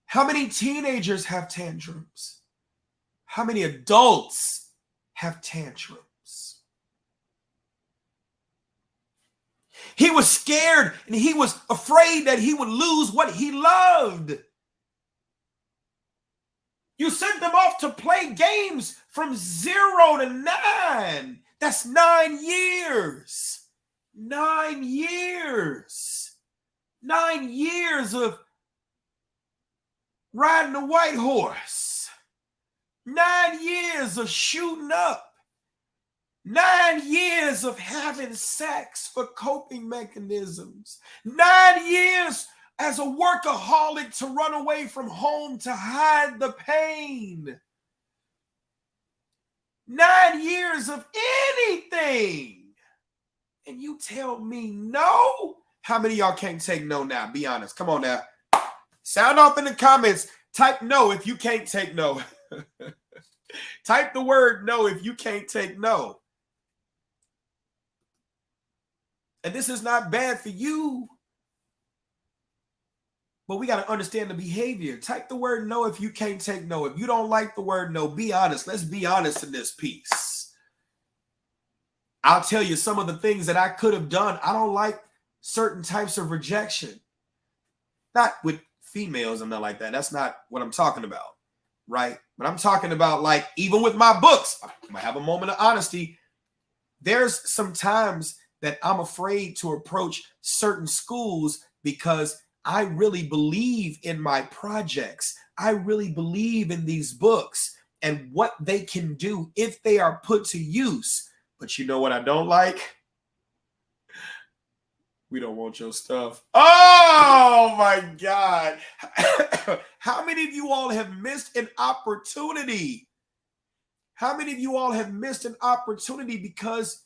How many teenagers have tantrums? How many adults have tantrums? He was scared and he was afraid that he would lose what he loved. You sent them off to play games from 0 to 9. That's 9 years. 9 years. 9 years of riding a white horse. 9 years of shooting up. 9 years of having sex for coping mechanisms. 9 years as a workaholic to run away from home to hide the pain. 9 years of anything. And you tell me no? How many of y'all can't take no now? Be honest. Come on now. Sound off in the comments. Type no if you can't take no. Type the word no if you can't take no. And this is not bad for you. But we got to understand the behavior. Type the word no if you can't take no. If you don't like the word no, be honest. Let's be honest in this piece. I'll tell you some of the things that I could have done. I don't like certain types of rejection. Not with females and nothing like that. That's not what I'm talking about, right? But I'm talking about, like, even with my books, I'm going to have a moment of honesty. There's some times that I'm afraid to approach certain schools because I really believe in my projects. I really believe in these books and what they can do if they are put to use. But you know what I don't like? We don't want your stuff. Oh my God. How many of you all have missed an opportunity? How many of you all have missed an opportunity because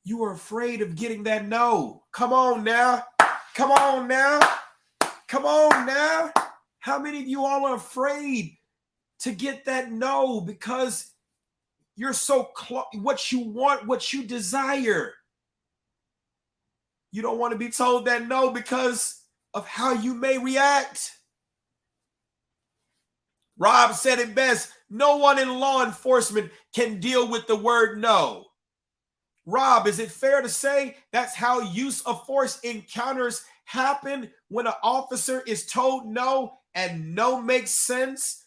you were afraid of getting that no? Come on now. Come on now. Come on now. How many of you all are afraid to get that no because you're so close? What you want, what you desire. You don't want to be told that no because of how you may react. Rob said it best. No one in law enforcement can deal with the word no. Rob, is it fair to say that's how use of force encounters happen when an officer is told no and no makes sense?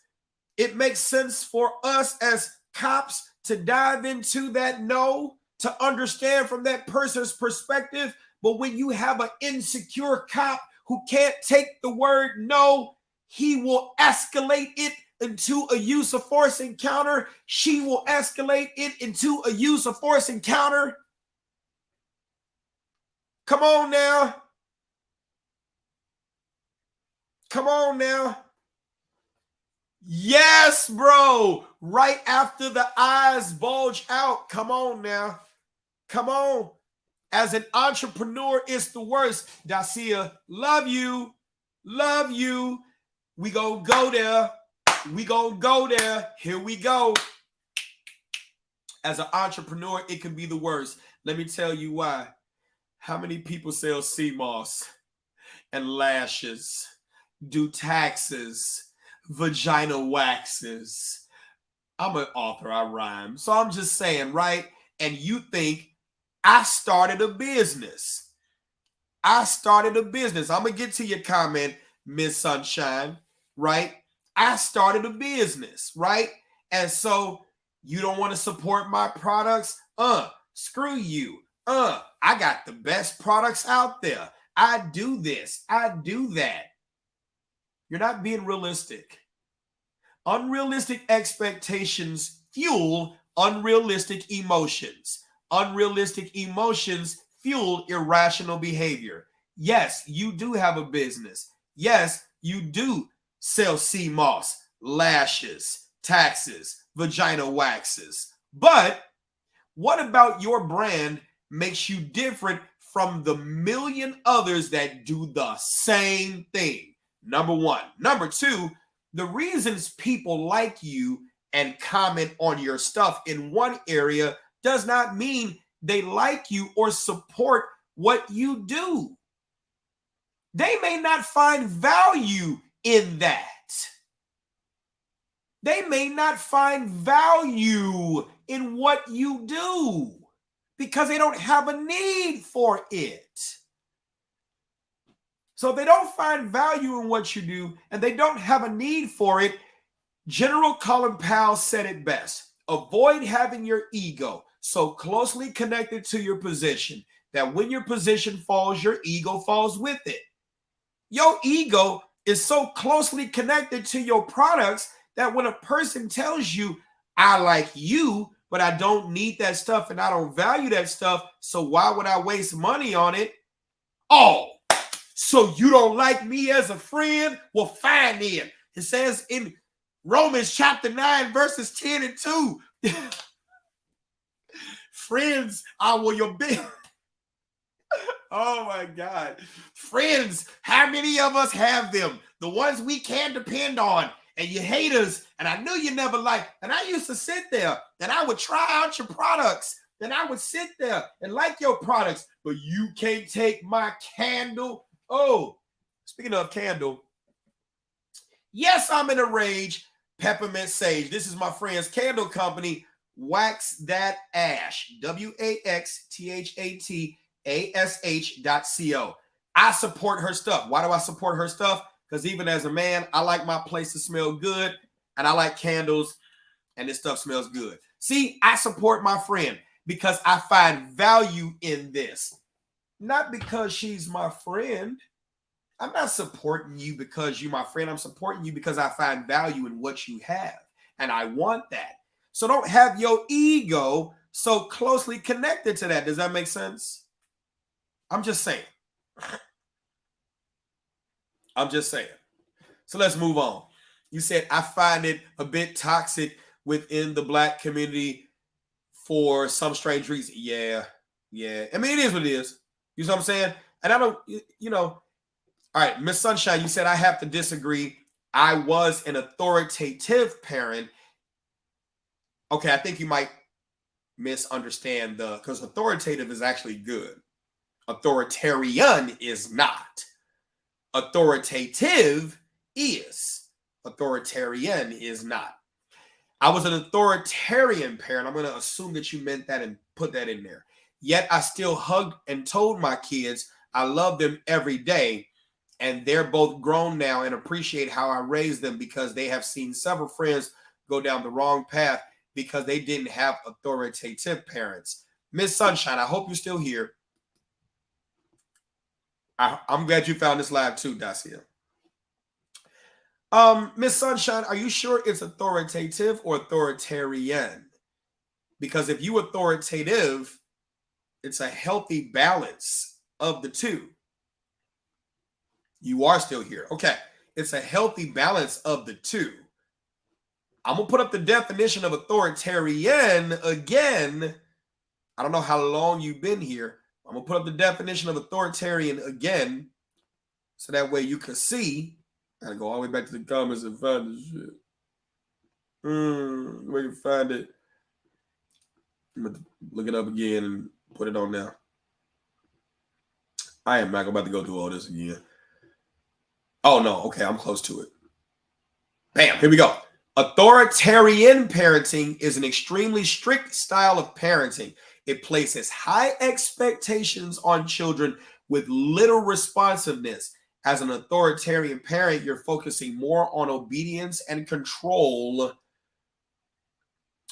It makes sense for us as cops to dive into that no, to understand from that person's perspective. But when you have an insecure cop who can't take the word no, he will escalate it into a use of force encounter. She will escalate it into a use of force encounter. Come on now. Come on now. Yes, bro. Right after the eyes bulge out. Come on now. Come on. As an entrepreneur, it's the worst. Dacia, love you. Love you. We gonna go there. We gonna go there. Here we go. As an entrepreneur, it can be the worst. Let me tell you why. How many people sell sea moss and lashes, do taxes, vagina waxes? I'm an author, I rhyme. So I'm just saying, right? And you think I started a business. I started a business. I'm going to get to your comment, Miss Sunshine, right? I started a business, right? And so you don't want to support my products? Screw you. I got the best products out there. I do this. I do that. You're not being realistic. Unrealistic expectations fuel unrealistic emotions. Unrealistic emotions fuel irrational behavior. Yes, you do have a business. Yes, you do sell sea moss, lashes, taxes, vagina waxes. But what about your brand makes you different from the million others that do the same thing? Number one. Number two, the reasons people like you and comment on your stuff in one area does not mean they like you or support what you do. They may not find value in that. They may not find value in what you do because they don't have a need for it. So if they don't find value in what you do and they don't have a need for it, General Colin Powell said it best. Avoid having your ego so closely connected to your position that when your position falls, your ego falls with it. Your ego is so closely connected to your products that when a person tells you, I like you, but I don't need that stuff and I don't value that stuff, so why would I waste money on it? Oh, so you don't like me as a friend? Well, fine then. It says in Romans chapter 9, verses 10 and 2. Friends are your big. Oh my God. Friends, how many of us have them? The ones we can depend on. And you haters, and I knew you never liked. And I used to sit there and I would try out your products. Then I would sit there and like your products, but you can't take my candle. Oh, speaking of candle, yes, I'm in a rage. Peppermint Sage. This is my friend's candle company, Wax That Ash. WAXTHATASH.co. I support her stuff. Why do I support her stuff? Because even as a man, I like my place to smell good, and I like candles, and this stuff smells good. See, I support my friend because I find value in this. Not because she's my friend. I'm not supporting you because you're my friend. I'm supporting you because I find value in what you have, and I want that. So don't have your ego so closely connected to that. Does that make sense? I'm just saying. I'm just saying. So let's move on. You said, I find it a bit toxic within the Black community for some strange reason. Yeah. I mean, it is what it is. You know what I'm saying? And I don't, all right, Miss Sunshine, you said I have to disagree. I was an authoritative parent. Okay, I think you might misunderstand because authoritative is actually good. Authoritarian is not. Authoritative is. Authoritarian is not. I was an authoritarian parent. I'm going to assume that you meant that and put that in there. Yet I still hugged and told my kids I love them every day. And they're both grown now and appreciate how I raised them because they have seen several friends go down the wrong path because they didn't have authoritative parents. Miss Sunshine, I hope you're still here. I'm glad you found this live too, Dacia. Miss Sunshine, are you sure it's authoritative or authoritarian? Because if you authoritative, it's a healthy balance of the two. You are still here. Okay. It's a healthy balance of the two. I'm going to put up the definition of authoritarian again. I don't know how long you've been here. I'm going to put up the definition of authoritarian again so that way you can see. I got to go all the way back to the comments and find this shit. Where you can find it. I'm going to look it up again and put it on now. I am not about to go through all this again. Oh, no. Okay, I'm close to it. Bam, here we go. Authoritarian parenting is an extremely strict style of parenting. It places high expectations on children with little responsiveness. As an authoritarian parent, you're focusing more on obedience and control.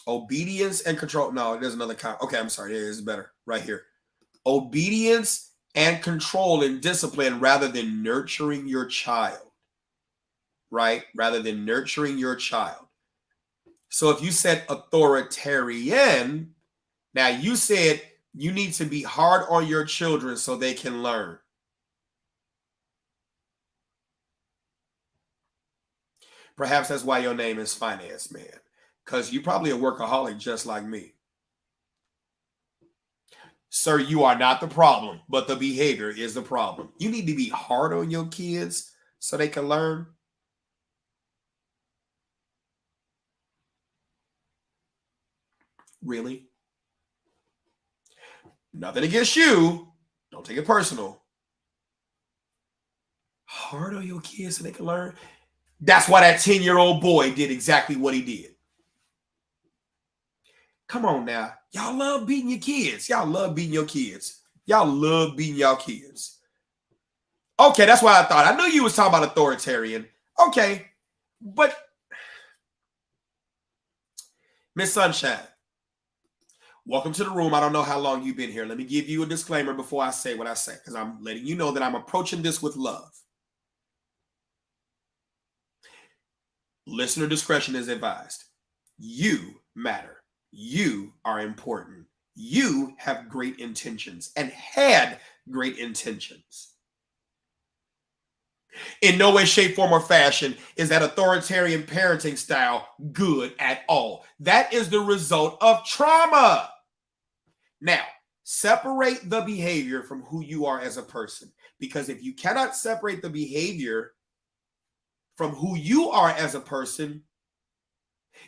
Obedience and control. No, there's another kind. Okay, I'm sorry. It is better right here. Obedience and control and discipline rather than nurturing your child. Right? Rather than nurturing your child. So if you said authoritarian, now you said you need to be hard on your children so they can learn. Perhaps that's why your name is Finance Man, because you're probably a workaholic just like me. Sir, you are not the problem, but the behavior is the problem. You need to be hard on your kids so they can learn. Really? Nothing against you. Don't take it personal. Hard on your kids so they can learn. That's why that 10-year-old boy did exactly what he did. Come on now. Y'all love beating your kids. Y'all love beating your kids. Y'all love beating y'all kids. Okay, that's what I thought. I knew you was talking about authoritarian. Okay, but Miss Sunshine, welcome to the room. I don't know how long you've been here. Let me give you a disclaimer before I say what I say, because I'm letting you know that I'm approaching this with love. Listener discretion is advised. You matter. You are important. You have great intentions and had great intentions. In no way, shape, form, or fashion is that authoritarian parenting style good at all. That is the result of trauma. Now, separate the behavior from who you are as a person. Because if you cannot separate the behavior from who you are as a person,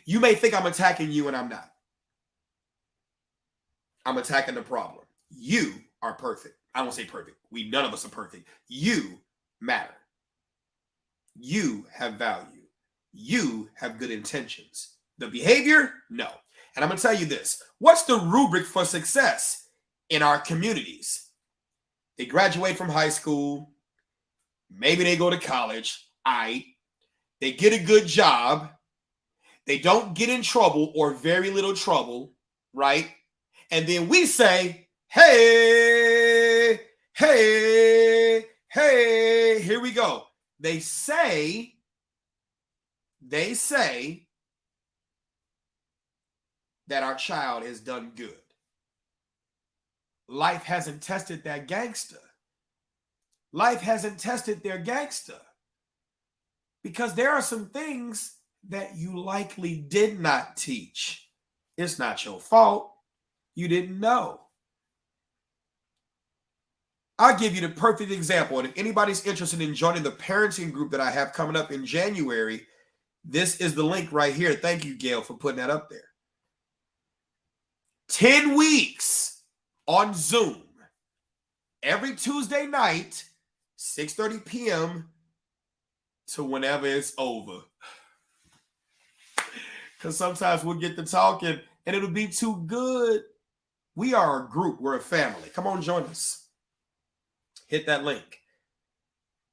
you may think I'm attacking you and I'm not. I'm attacking the problem. You are perfect. I don't say perfect. None of us are perfect. You matter. You have value. You have good intentions. The behavior, no. And I'm going to tell you this. What's the rubric for success in our communities? They graduate from high school. Maybe they go to college. They get a good job. They don't get in trouble or very little trouble, right? And then we say, hey, here we go. They say that our child has done good. Life hasn't tested that gangster. Life hasn't tested their gangster. Because there are some things that you likely did not teach. It's not your fault. You didn't know. I'll give you the perfect example. And if anybody's interested in joining the parenting group that I have coming up in January, this is the link right here. Thank you, Gail, for putting that up there. 10 weeks on Zoom. Every Tuesday night, 6:30 p.m. to whenever it's over. Because sometimes we'll get to talking and it'll be too good. We are a group. We're a family. Come on, join us. Hit that link.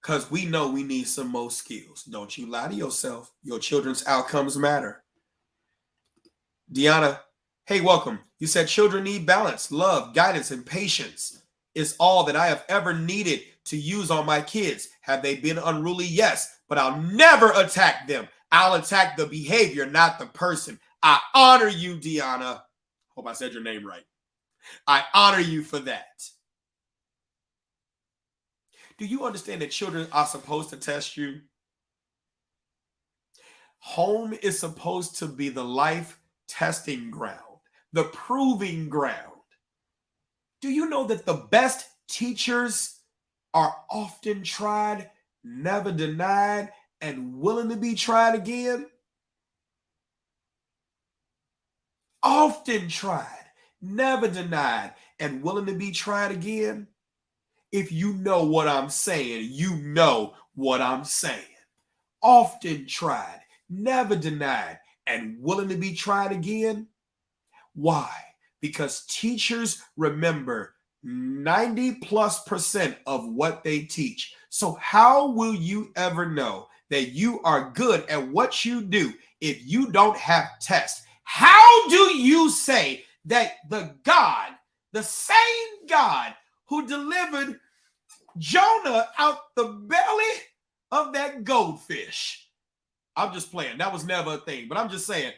Because we know we need some more skills. Don't you lie to yourself. Your children's outcomes matter. Deanna, hey, welcome. You said children need balance, love, guidance, and patience. Is all that I have ever needed to use on my kids. Have they been unruly? Yes, but I'll never attack them. I'll attack the behavior, not the person. I honor you, Deanna. Hope I said your name right. I honor you for that. Do you understand that children are supposed to test you? Home is supposed to be the life testing ground, the proving ground. Do you know that the best teachers are often tried, never denied, and willing to be tried again? Often tried, never denied, and willing to be tried again. If you know what I'm saying, you know what I'm saying. Often tried, never denied, and willing to be tried again. Why? Because teachers remember 90+% of what they teach. So how will you ever know that you are good at what you do if you don't have tests? How do you say that the God, the same God who delivered Jonah out the belly of that goldfish? I'm just playing. That was never a thing, but I'm just saying.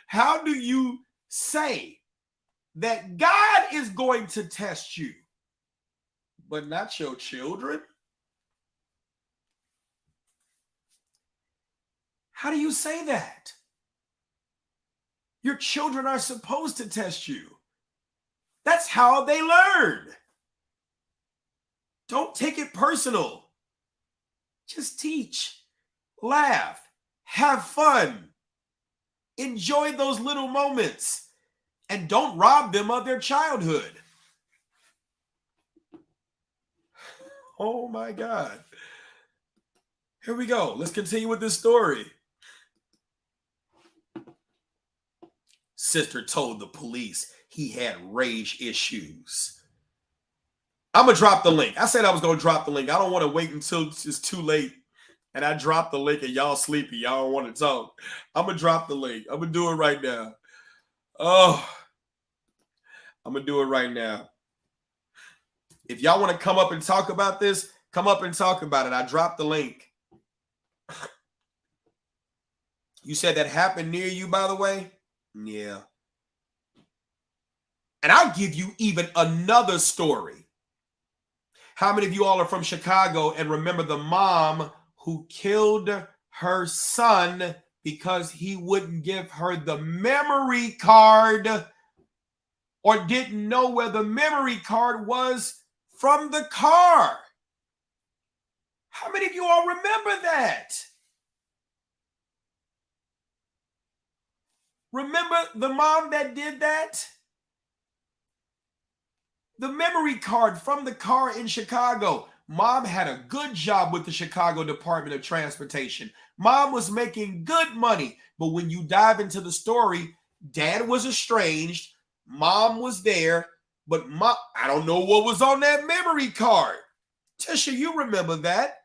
How do you say that God is going to test you, but not your children? How do you say that? Your children are supposed to test you. That's how they learn. Don't take it personal. Just teach, laugh, have fun. Enjoy those little moments and don't rob them of their childhood. Oh my God. Here we go. Let's continue with this story. Sister told the police he had rage issues. I'm going to drop the link. I said I was going to drop the link. I don't want to wait until it's too late. And I dropped the link and y'all sleepy. Y'all don't want to talk. I'm going to drop the link. I'm going to do it right now. Oh, I'm going to do it right now. If y'all want to come up and talk about this, come up and talk about it. I dropped the link. You said that happened near you, by the way? Yeah. And I'll give you even another story. How many of you all are from Chicago and remember the mom who killed her son because he wouldn't give her the memory card or didn't know where the memory card was from the car? How many of you all remember that? Remember the mom that did that? The memory card from the car in Chicago. Mom had a good job with the Chicago Department of Transportation. Mom was making good money. But when you dive into the story, dad was estranged. Mom was there. But mom, I don't know what was on that memory card. Tisha, you remember that.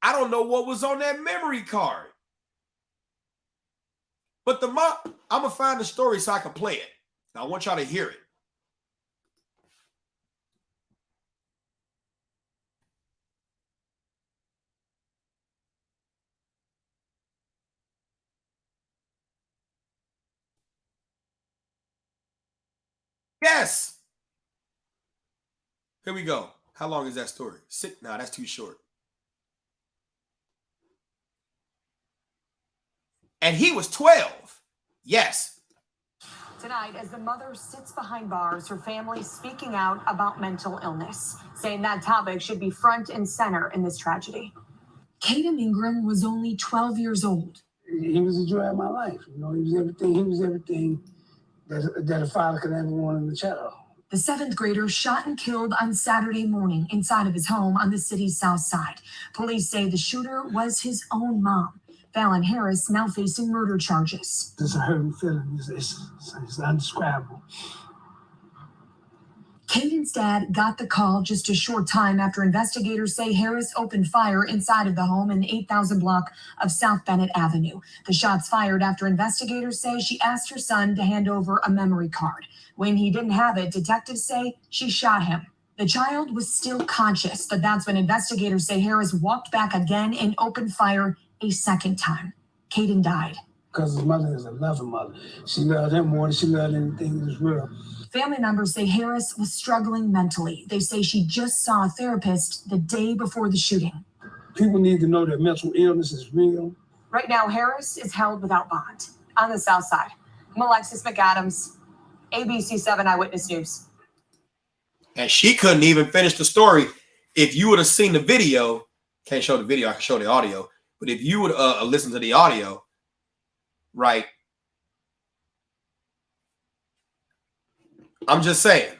I don't know what was on that memory card. But the mom, I'm going to find the story so I can play it. Now, I want y'all to hear it. Yes. Here we go. How long is that story? No, that's too short. And he was 12. Yes. Tonight, as the mother sits behind bars, her family speaking out about mental illness, saying that topic should be front and center in this tragedy. Kaden Ingram was only 12 years old. He was the joy of my life. You know, he was everything. He was everything that a father could ever want in a child. The 7th grader shot and killed on Saturday morning inside of his home on the city's south side. Police say the shooter was his own mom. Fallon Harris now facing murder charges. It's a hurting feeling. It's indescribable. Caden's dad got the call just a short time after investigators say Harris opened fire inside of the home in the 8,000 block of South Bennett Avenue. The shots fired after investigators say she asked her son to hand over a memory card. When he didn't have it, detectives say she shot him. The child was still conscious, but that's when investigators say Harris walked back again and opened fire a second time. Caden died. Because his mother is a loving mother. She loved him more than she loved anything in this world. Family members say Harris was struggling mentally. They say she just saw a therapist the day before the shooting. People need to know that mental illness is real. Right now, Harris is held without bond on the south side. I'm Alexis McAdams, ABC7 Eyewitness News. And she couldn't even finish the story. If you would have seen the video, can't show the video, I can show the audio. But if you would listen to the audio, right? I'm just saying.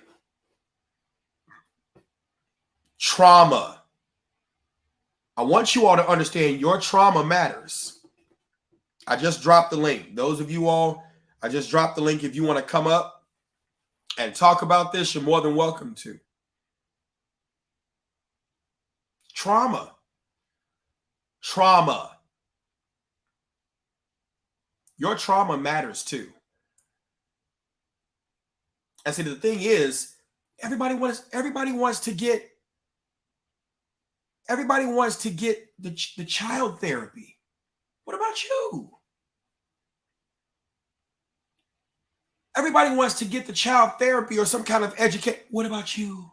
Trauma. I want you all to understand your trauma matters. I just dropped the link. Those of you all, I just dropped the link. If you want to come up and talk about this, you're more than welcome to. Trauma. Trauma. Your trauma matters too. And see, the thing is, everybody wants to get the child therapy. What about you? Everybody wants to get the child therapy or some kind of education. What about you?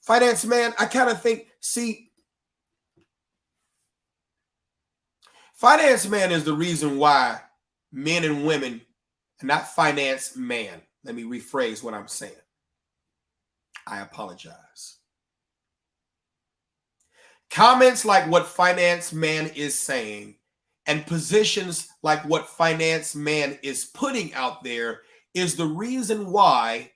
Finance man, I kind of think, see, finance man is the reason why men and women, not finance man. Let me rephrase what I'm saying. I apologize. Comments like what finance man is saying and positions like what finance man is putting out there is the reason why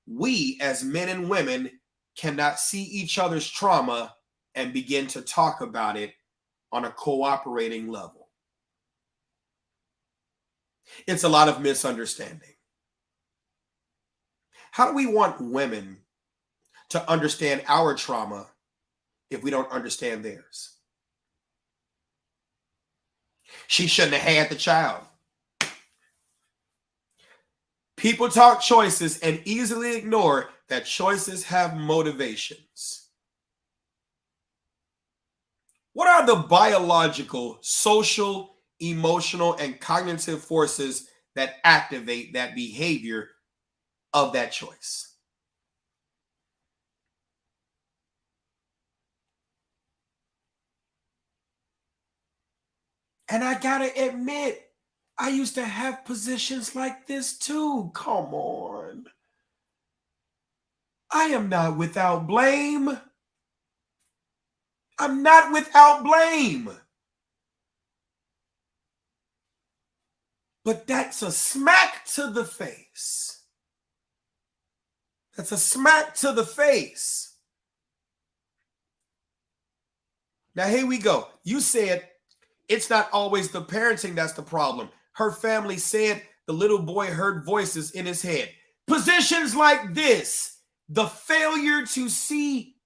we as men and women cannot see each other's trauma and begin to talk about it on a cooperating level. It's a lot of misunderstanding. How do we want women to understand our trauma if we don't understand theirs? She shouldn't have had the child. People talk choices and easily ignore that choices have motivations. What are the biological, social, emotional, and cognitive forces that activate that behavior of that choice? And I gotta admit, I used to have positions like this too. Come on. I am not without blame. I'm not without blame. But that's a smack to the face. That's a smack to the face. Now, here we go. You said it's not always the parenting that's the problem. Her family said the little boy heard voices in his head. Positions like this, the failure to see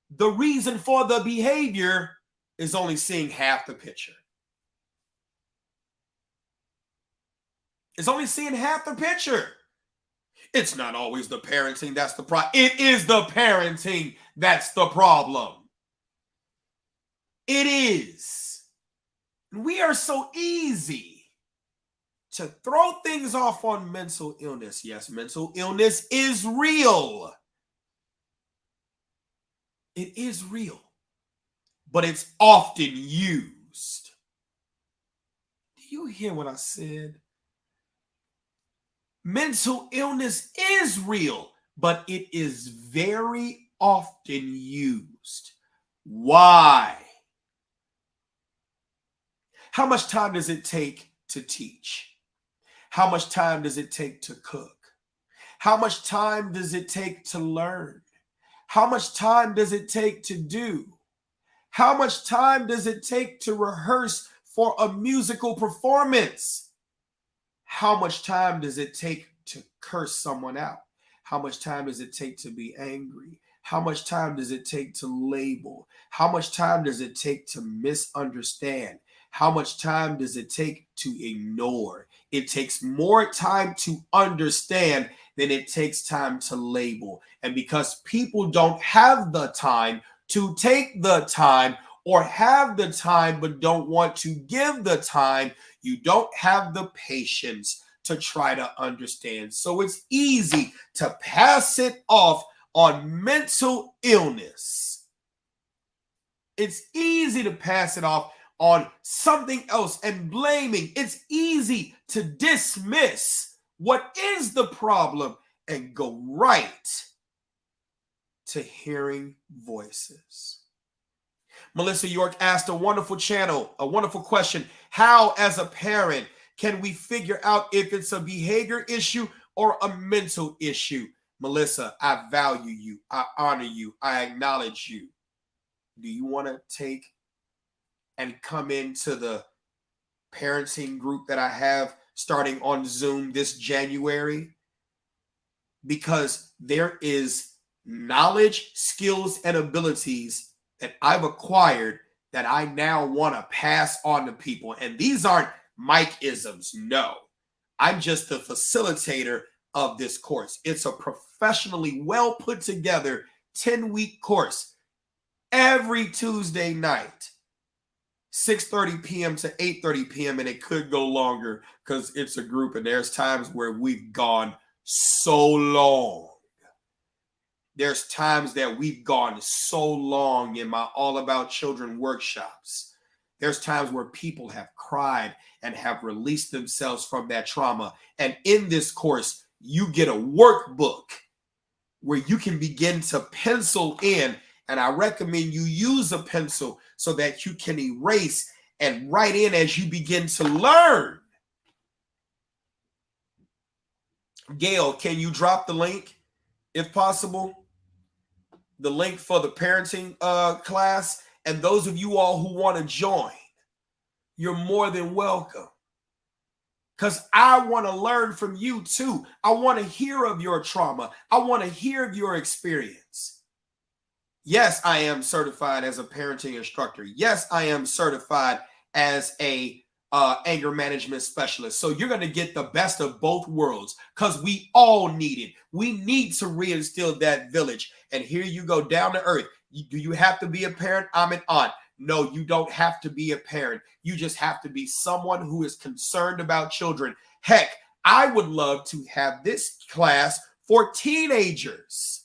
the reason for the behavior is only seeing half the picture. It's only seeing half the picture. It's not always the parenting that's the problem. It is the parenting that's the problem. It is. We are so easy to throw things off on mental illness. Yes, mental illness is real. It is real, but it's often used. Do you hear what I said? Mental illness is real, but it is very often used. Why? How much time does it take to teach? How much time does it take to cook? How much time does it take to learn? How much time does it take to do? How much time does it take to rehearse for a musical performance? How much time does it take to curse someone out? How much time does it take to be angry? How much time does it take to label? How much time does it take to misunderstand? How much time does it take to ignore? It takes more time to understand than it takes time to label. And because people don't have the time to take the time, or have the time but don't want to give the time, you don't have the patience to try to understand. So it's easy to pass it off on mental illness. It's easy to pass it off on something else and blaming. It's easy to dismiss what is the problem and go right to hearing voices. Melissa York asked a wonderful question. How, as a parent, can we figure out if it's a behavior issue or a mental issue? Melissa, I value you. I honor you. I acknowledge you. Do you want to take and come into the parenting group that I have starting on Zoom this January? Because there is knowledge, skills, and abilities that I've acquired that I now want to pass on to people. And these aren't Mike-isms. No, I'm just the facilitator of this course. It's a professionally well put together 10-week course every Tuesday night, 6:30 p.m. to 8:30 p.m. And it could go longer because it's a group and there's times where we've gone so long. There's times that we've gone so long in my All About Children workshops. There's times where people have cried and have released themselves from that trauma. And in this course, you get a workbook where you can begin to pencil in. And I recommend you use a pencil so that you can erase and write in as you begin to learn. Gail, can you drop the link if possible? The link for the parenting class. And those of you all who want to join, you're more than welcome. Because I want to learn from you too. I want to hear of your trauma. I want to hear of your experience. Yes, I am certified as a parenting instructor. Yes, I am certified as a anger management specialist. So you're going to get the best of both worlds because we all need it. We need to reinstill that village. And here you go, down to earth. Do you have to be a parent? I'm an aunt. No, you don't have to be a parent. You just have to be someone who is concerned about children. Heck, I would love to have this class for teenagers.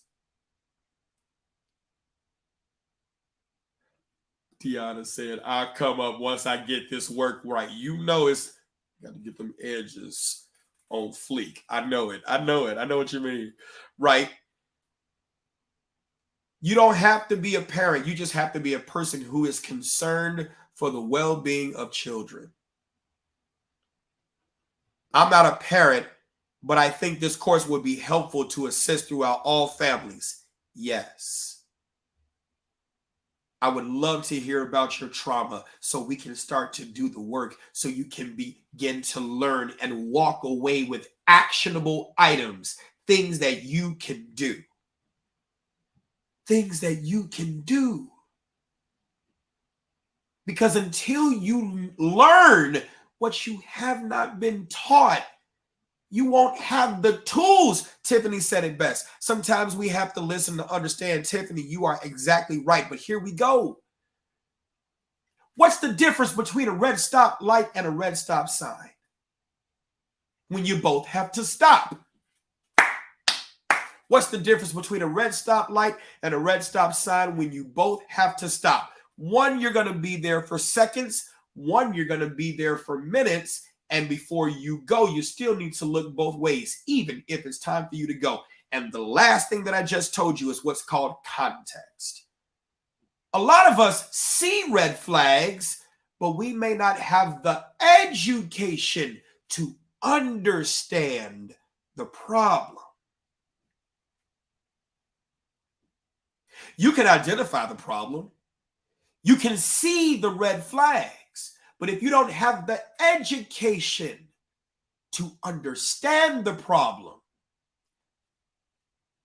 Tiana said, I'll come up once I get this work right. You know it's got to get them edges on fleek. I know it. I know what you mean. Right? You don't have to be a parent. You just have to be a person who is concerned for the well-being of children. I'm not a parent, but I think this course would be helpful to assist throughout all families. Yes. I would love to hear about your trauma so we can start to do the work so you can begin to learn and walk away with actionable items, things that you can do. Things that you can do. Because until you learn what you have not been taught, you won't have the tools. Tiffany said it best. Sometimes we have to listen to understand. Tiffany, you are exactly right. But here we go. What's the difference between a red stop light and a red stop sign? When you both have to stop. What's the difference between a red stop light and a red stop sign when you both have to stop? One, you're going to be there for seconds. One, you're going to be there for minutes. And before you go, you still need to look both ways, even if it's time for you to go. And the last thing that I just told you is what's called context. A lot of us see red flags, but we may not have the education to understand the problem. You can identify the problem. You can see the red flags. But if you don't have the education to understand the problem,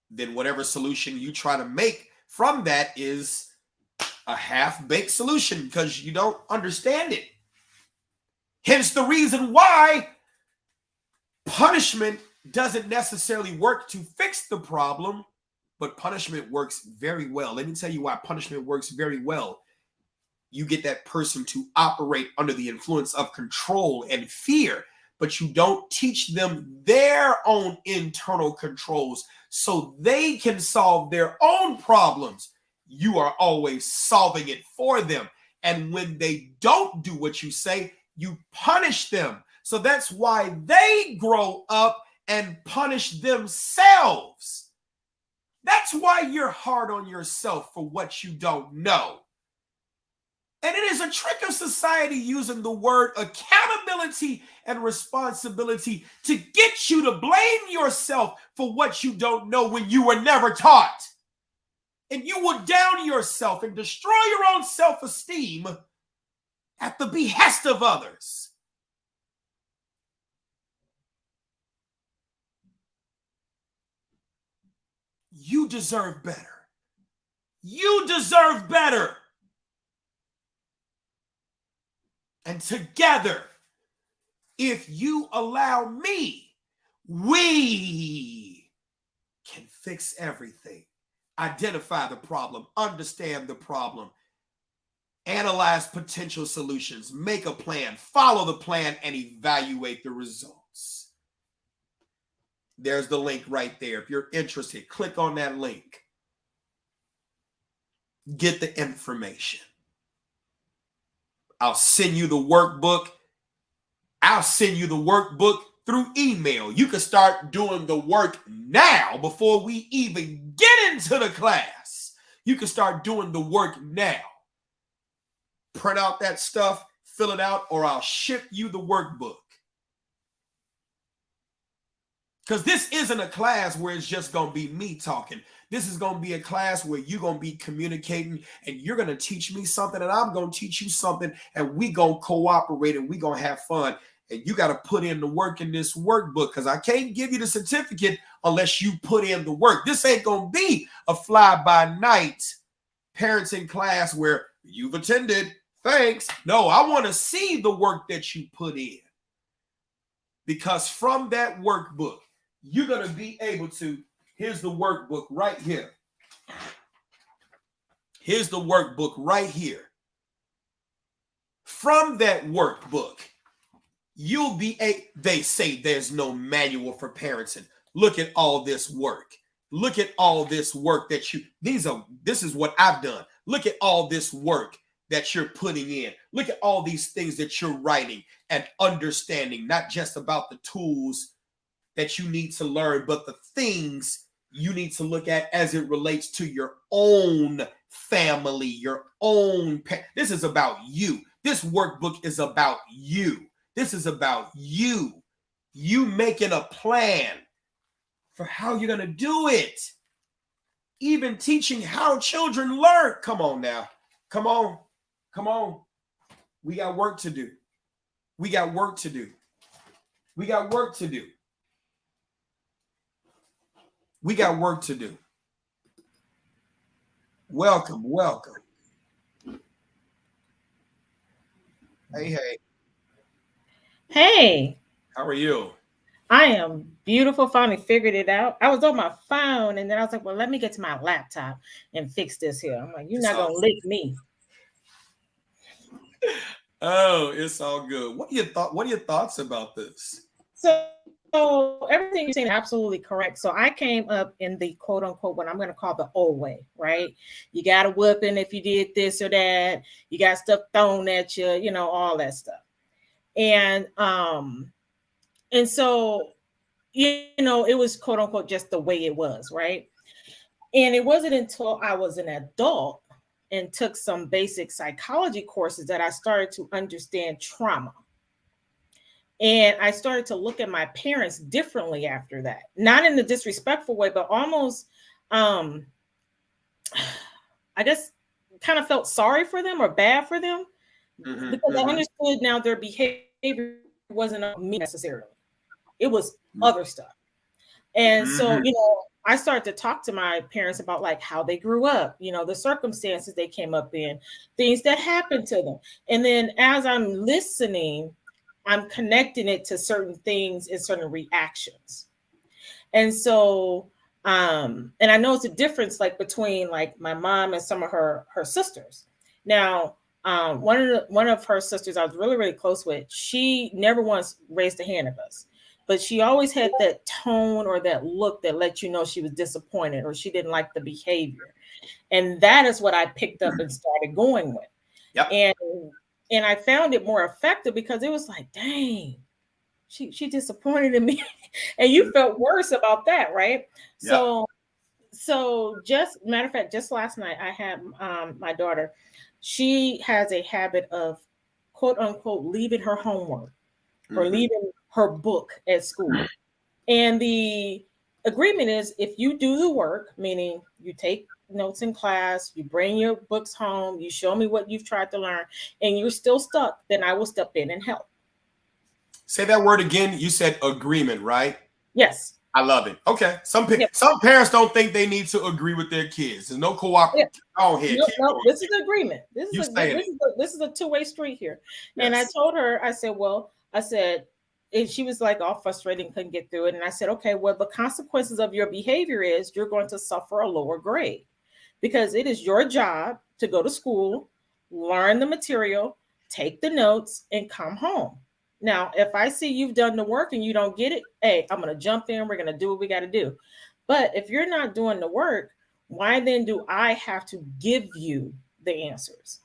then whatever solution you try to make from that is a half-baked solution because you don't understand it. Hence the reason why punishment doesn't necessarily work to fix the problem, but punishment works very well. Let me tell you why punishment works very well. You get that person to operate under the influence of control and fear, but you don't teach them their own internal controls so they can solve their own problems. You are always solving it for them. And when they don't do what you say, you punish them. So that's why they grow up and punish themselves. That's why you're hard on yourself for what you don't know. And it is a trick of society using the word accountability and responsibility to get you to blame yourself for what you don't know when you were never taught. And you will down yourself and destroy your own self-esteem at the behest of others. You deserve better. You deserve better. And together, if you allow me, we can fix everything. Identify the problem, understand the problem, analyze potential solutions, make a plan, follow the plan, and evaluate the results. There's the link right there. If you're interested, click on that link. Get the information. I'll send you the workbook. I'll send you the workbook through email. You can start doing the work now before we even get into the class. You can start doing the work now. Print out that stuff, fill it out, or I'll ship you the workbook. Because this isn't a class where it's just going to be me talking. This is going to be a class where you're going to be communicating and you're going to teach me something and I'm going to teach you something and we going to cooperate and we going to have fun. And you got to put in the work in this workbook because I can't give you the certificate unless you put in the work. This ain't going to be a fly-by-night parenting class where you've attended. Thanks. No, I want to see the work that you put in. Because from that workbook, you're going to be able to, here's the workbook right here. Here's the workbook right here. From that workbook, you'll be they say there's no manual for parenting. Look at all this work. Look at all this work that this is what I've done. Look at all this work that you're putting in. Look at all these things that you're writing and understanding, not just about the tools that you need to learn, but the things you need to look at as it relates to your own family, your own. This is about you. This workbook is about you. This is about you. You making a plan for how you're going to do it. Even teaching how children learn. Come on now. Come on. Come on. We got work to do. We got work to do. We got work to do. We got work to do. Welcome, welcome. Hey. Hey. How are you? I am beautiful. Finally figured it out. I was on my phone and then I was like, well, let me get to my laptop and fix this here. I'm like, you're not going to lick me. Oh, it's all good. What are your thoughts about this? So everything you're saying is absolutely correct. So I came up in the quote unquote, what I'm going to call the old way, right? You got a whooping if you did this or that. You got stuff thrown at you, you know, all that stuff. And so, you know, it was quote unquote just the way it was, right? And it wasn't until I was an adult and took some basic psychology courses that I started to understand trauma. And I started to look at my parents differently after that. Not in a disrespectful way, but almost I guess, kind of felt sorry for them or bad for them because I understood now their behavior wasn't on me necessarily. It was other stuff. And so, I started to talk to my parents about like how they grew up, the circumstances they came up in, things that happened to them. And then as I'm listening, I'm connecting it to certain things and certain reactions. And so, and I know it's a difference like between like my mom and some of her sisters. Now, one of her sisters I was really, really close with, she never once raised a hand at us. But she always had that tone or that look that let you know she was disappointed or she didn't like the behavior. And that is what I picked up and started going with. Yep. And I found it more effective because it was like, dang, she disappointed in me. And you felt worse about that, right? Yep. So just matter of fact, just last night I had my daughter, she has a habit of quote unquote leaving her homework or leaving her book at school. And the agreement is if you do the work, meaning you take notes in class, you bring your books home, you show me what you've tried to learn, and you're still stuck, then I will step in and help. Say that word again. You said agreement, right? Yes. I love it. Okay. Some parents don't think they need to agree with their kids. There's no cooperation. Go ahead. No, this is agreement. This is a two-way street here. Yes. And I told her, I said, and she was like all frustrated and couldn't get through it. And I said, okay, well, the consequences of your behavior is you're going to suffer a lower grade because it is your job to go to school, learn the material, take the notes, and come home. Now, if I see you've done the work and you don't get it, hey, I'm going to jump in. We're going to do what we got to do. But if you're not doing the work, why then do I have to give you the answers?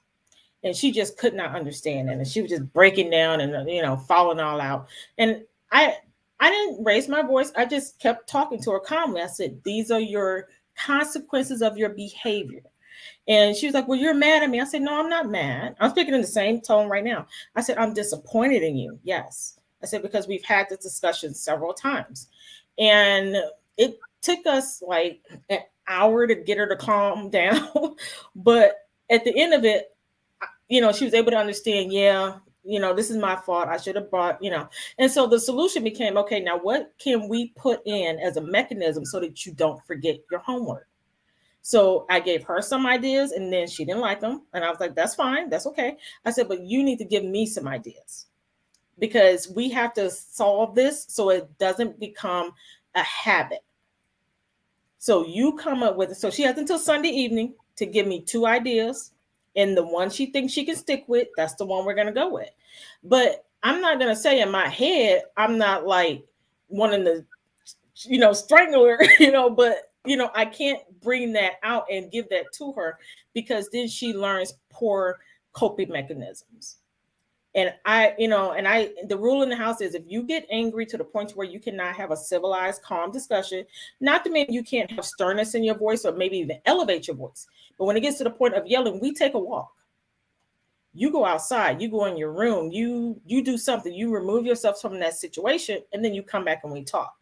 And she just could not understand it. And she was just breaking down and, falling all out. And I didn't raise my voice. I just kept talking to her calmly. I said, these are your consequences of your behavior. And she was like, well, you're mad at me. I said, no, I'm not mad. I'm speaking in the same tone right now. I said, I'm disappointed in you. Yes. I said, because we've had this discussion several times. And it took us like an hour to get her to calm down. But at the end of it, she was able to understand, this is my fault. I should have brought, And so the solution became, okay, now what can we put in as a mechanism so that you don't forget your homework? So I gave her some ideas and then she didn't like them. And I was like, that's fine. That's okay. I said, but you need to give me some ideas because we have to solve this so it doesn't become a habit. So you come up with it. So she has until Sunday evening to give me 2 ideas. And the one she thinks she can stick with, that's the one we're going to go with. But I'm not going to say in my head, I'm not like wanting to, strangle her, but, I can't bring that out and give that to her because then she learns poor coping mechanisms. And the rule in the house is if you get angry to the point where you cannot have a civilized, calm discussion, not to mean you can't have sternness in your voice or maybe even elevate your voice. But when it gets to the point of yelling, we take a walk. You go outside, you go in your room, you do something, you remove yourself from that situation, and then you come back and we talk.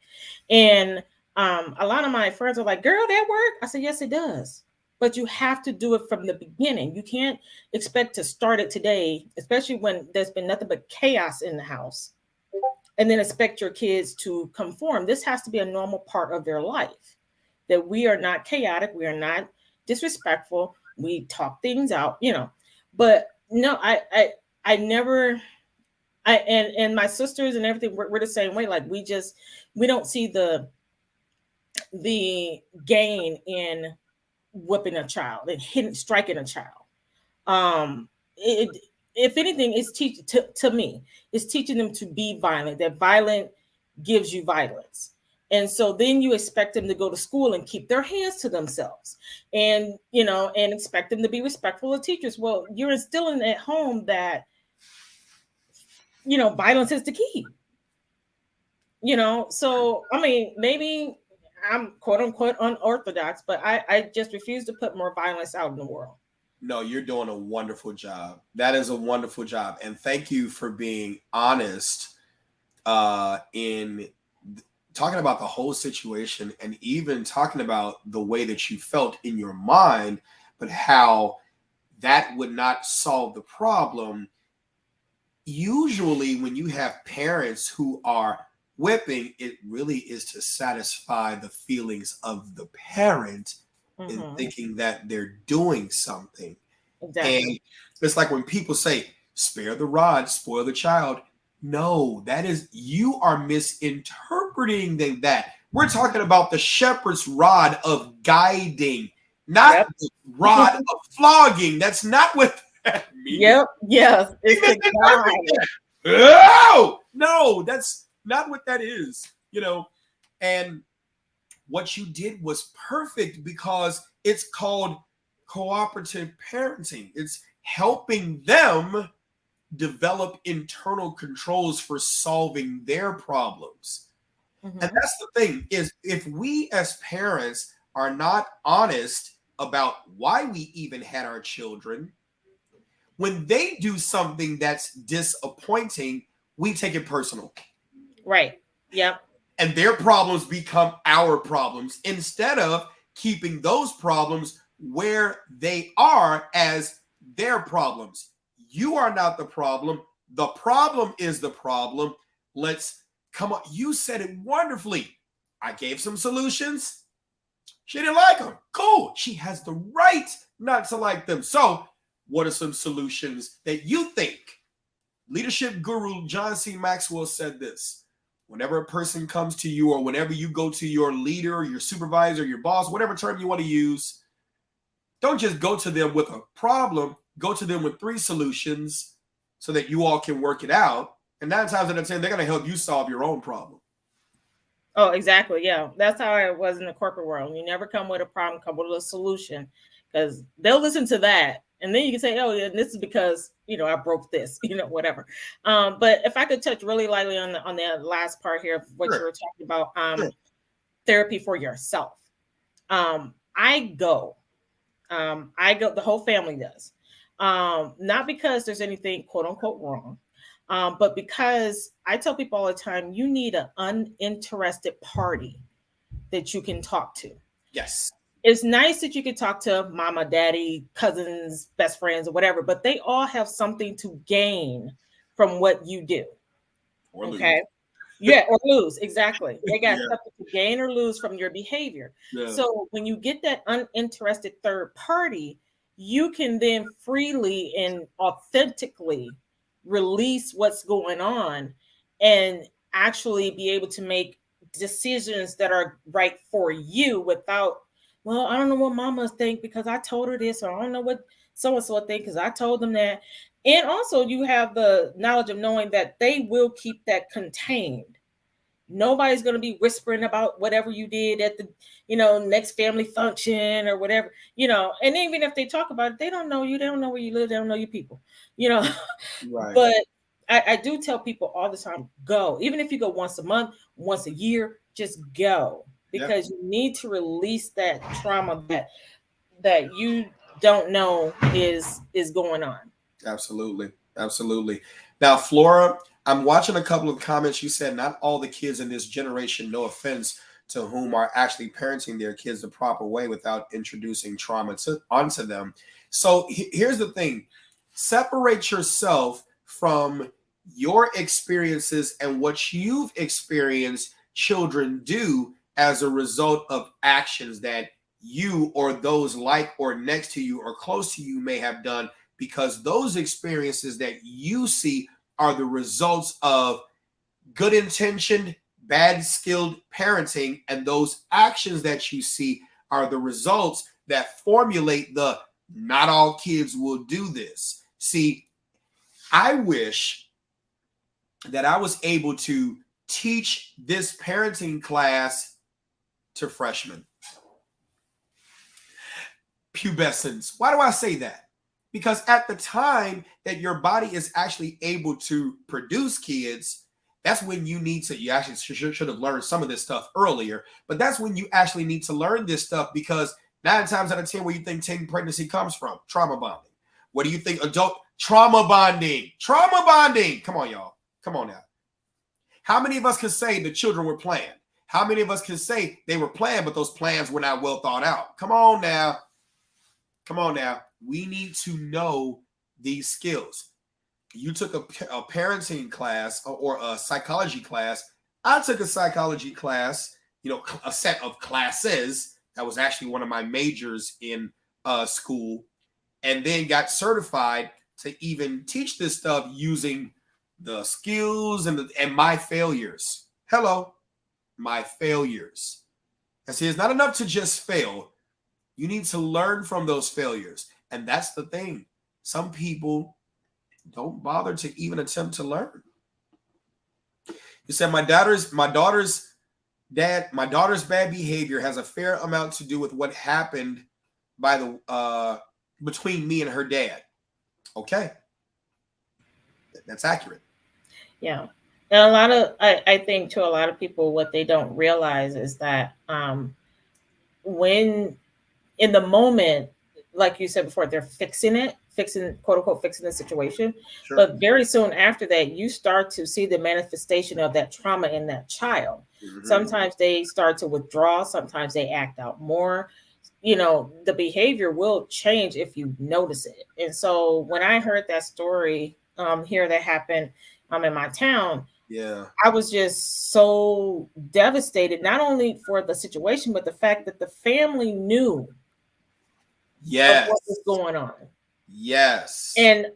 And a lot of my friends are like, girl, that work? I said, yes, it does. But you have to do it from the beginning. You can't expect to start it today, especially when there's been nothing but chaos in the house, and then expect your kids to conform. This has to be a normal part of their life, that we are not chaotic. We are not disrespectful. We talk things out, But no, I never, and my sisters and everything, we're the same way. Like we don't see the gain in whipping a child and striking a child. If anything, it's to me, it's teaching them to be violent. That violent gives you violence. And so then you expect them to go to school and keep their hands to themselves and, and expect them to be respectful of teachers. Well, you're instilling at home that, violence is the key, so, I mean, maybe I'm quote unquote unorthodox, but I just refuse to put more violence out in the world. No, you're doing a wonderful job. That is a wonderful job. And thank you for being honest in talking about the whole situation and even talking about the way that you felt in your mind, but how that would not solve the problem. Usually when you have parents who are whipping, it really is to satisfy the feelings of the parent in thinking that they're doing something. Exactly. And it's like when people say, spare the rod, spoil the child. No, that is, you are misinterpreting that. We're talking about the shepherd's rod of guiding, not the rod of flogging. That's not what that means. Yes. It's to guide. No, that's not what that is, you know. And what you did was perfect because it's called cooperative parenting. It's helping them develop internal controls for solving their problems. And that's the thing, is if we as parents are not honest about why we even had our children, when they do something that's disappointing, we take it personal. Right. Yep. And their problems become our problems instead of keeping those problems where they are as their problems. You are not the problem. The problem is the problem. Let's come on. You said it wonderfully. I gave some solutions. She didn't like them. Cool. She has the right not to like them. So what are some solutions that you think? Leadership guru John C. Maxwell said this: whenever a person comes to you, or whenever you go to your leader, your supervisor, your boss, whatever term you want to use, don't just go to them with a problem. Go to them with 3 solutions so that you all can work it out. And 9 times out of 10, they're going to help you solve your own problem. Oh, exactly. Yeah. That's how it was in the corporate world. You never come with a problem, come with a solution, because they'll listen to that. And then you can say, oh, yeah, this is because, I broke this, whatever. But if I could touch really lightly on the last part here of what you were talking about, therapy for yourself. I go, the whole family does. Not because there's anything quote unquote wrong, but because I tell people all the time, you need an uninterested party that you can talk to. Yes. It's nice that you can talk to mama, daddy, cousins, best friends, or whatever, but they all have something to gain from what you do. Or okay. Lose. Yeah, or lose. Exactly. They got something to gain or lose from your behavior. Yeah. So when you get that uninterested third party, you can then freely and authentically release what's going on and actually be able to make decisions that are right for you without, well, I don't know what mama think because I told her this, or I don't know what so-and-so think because I told them that. And also you have the knowledge of knowing that they will keep that contained. Nobody's going to be whispering about whatever you did at the, next family function or whatever, and even if they talk about it, they don't know you. They don't know where you live. They don't know you people, Right. But I do tell people all the time, go. Even if you go once a month, once a year, just go. Because you need to release that trauma that you don't know is going on. Absolutely. Now, Flora, I'm watching a couple of comments. You said not all the kids in this generation, no offense to whom, are actually parenting their kids the proper way without introducing trauma onto them. So here's the thing. Separate yourself from your experiences and what you've experienced children do as a result of actions that you or those like or next to you or close to you may have done, because those experiences that you see are the results of good intentioned, bad skilled parenting, and those actions that you see are the results that formulate the not all kids will do this. See, I wish that I was able to teach this parenting class to freshmen, pubescents. Why do I say that? Because at the time that your body is actually able to produce kids, that's when you actually should have learned some of this stuff earlier, but that's when you actually need to learn this stuff, because 9 times out of 10, where you think teen pregnancy comes from? Trauma bonding. What do you think adult trauma bonding? Trauma bonding. Come on, y'all. Come on now. How many of us can say the children were planned? How many of us can say they were planned, but those plans were not well thought out? Come on now. Come on now. We need to know these skills. You took a parenting class or a psychology class. I took a psychology class, a set of classes. That was actually one of my majors in school, and then got certified to even teach this stuff using the skills and my failures. Hello, my failures. And see, it's not enough to just fail. You need to learn from those failures. And that's the thing. Some people don't bother to even attempt to learn. You said my daughter's bad behavior has a fair amount to do with what happened by the between me and her dad. Okay. That's accurate. Yeah. And I think to a lot of people, what they don't realize is that when in the moment, like you said before, they're quote unquote, fixing the situation. Sure. But very soon after that, you start to see the manifestation of that trauma in that child. Mhm. Sometimes they start to withdraw. Sometimes they act out more. The behavior will change if you notice it. And so when I heard that story here that happened in my town, yeah, I was just so devastated, not only for the situation, but the fact that the family knew yes, of what was going on. Yes. And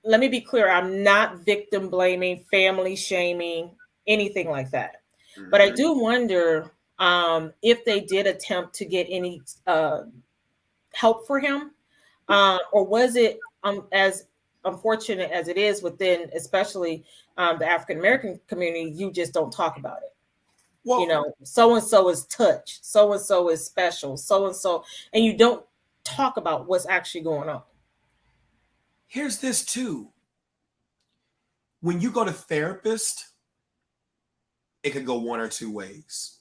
let me be clear, I'm not victim blaming, family shaming, anything like that. Mm-hmm. But I do wonder if they did attempt to get any help for him, or was it as unfortunate as it is within, especially the African American community, you just don't talk about it. Well, so and so is touched, so and so is special, so and so, and you don't talk about what's actually going on. Here's this too. When you go to therapist, it could go one or two ways.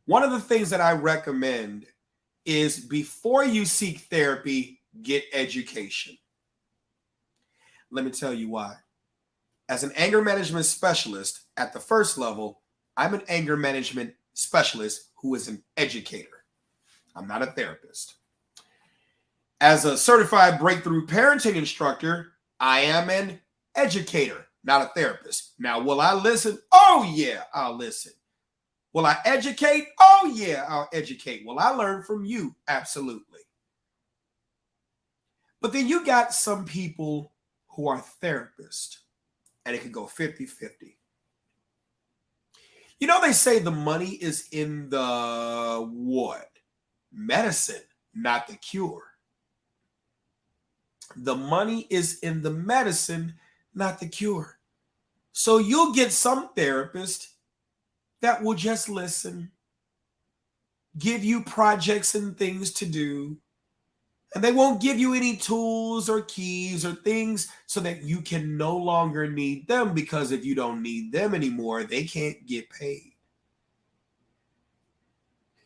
One of the things that I recommend is before you seek therapy, get education. Let me tell you why. As an anger management specialist at the first level, I'm an anger management specialist who is an educator. I'm not a therapist. As a certified breakthrough parenting instructor, I am an educator, not a therapist. Now, will I listen? Oh, yeah, I'll listen. Will I educate? Oh, yeah, I'll educate. Will I learn from you? Absolutely. But then you got some people who are therapists, and it could go 50-50. They say the money is in the what? Medicine, not the cure. The money is in the medicine, not the cure. So you'll get some therapist that will just listen, give you projects and things to do, and they won't give you any tools or keys or things so that you can no longer need them, because if you don't need them anymore, they can't get paid.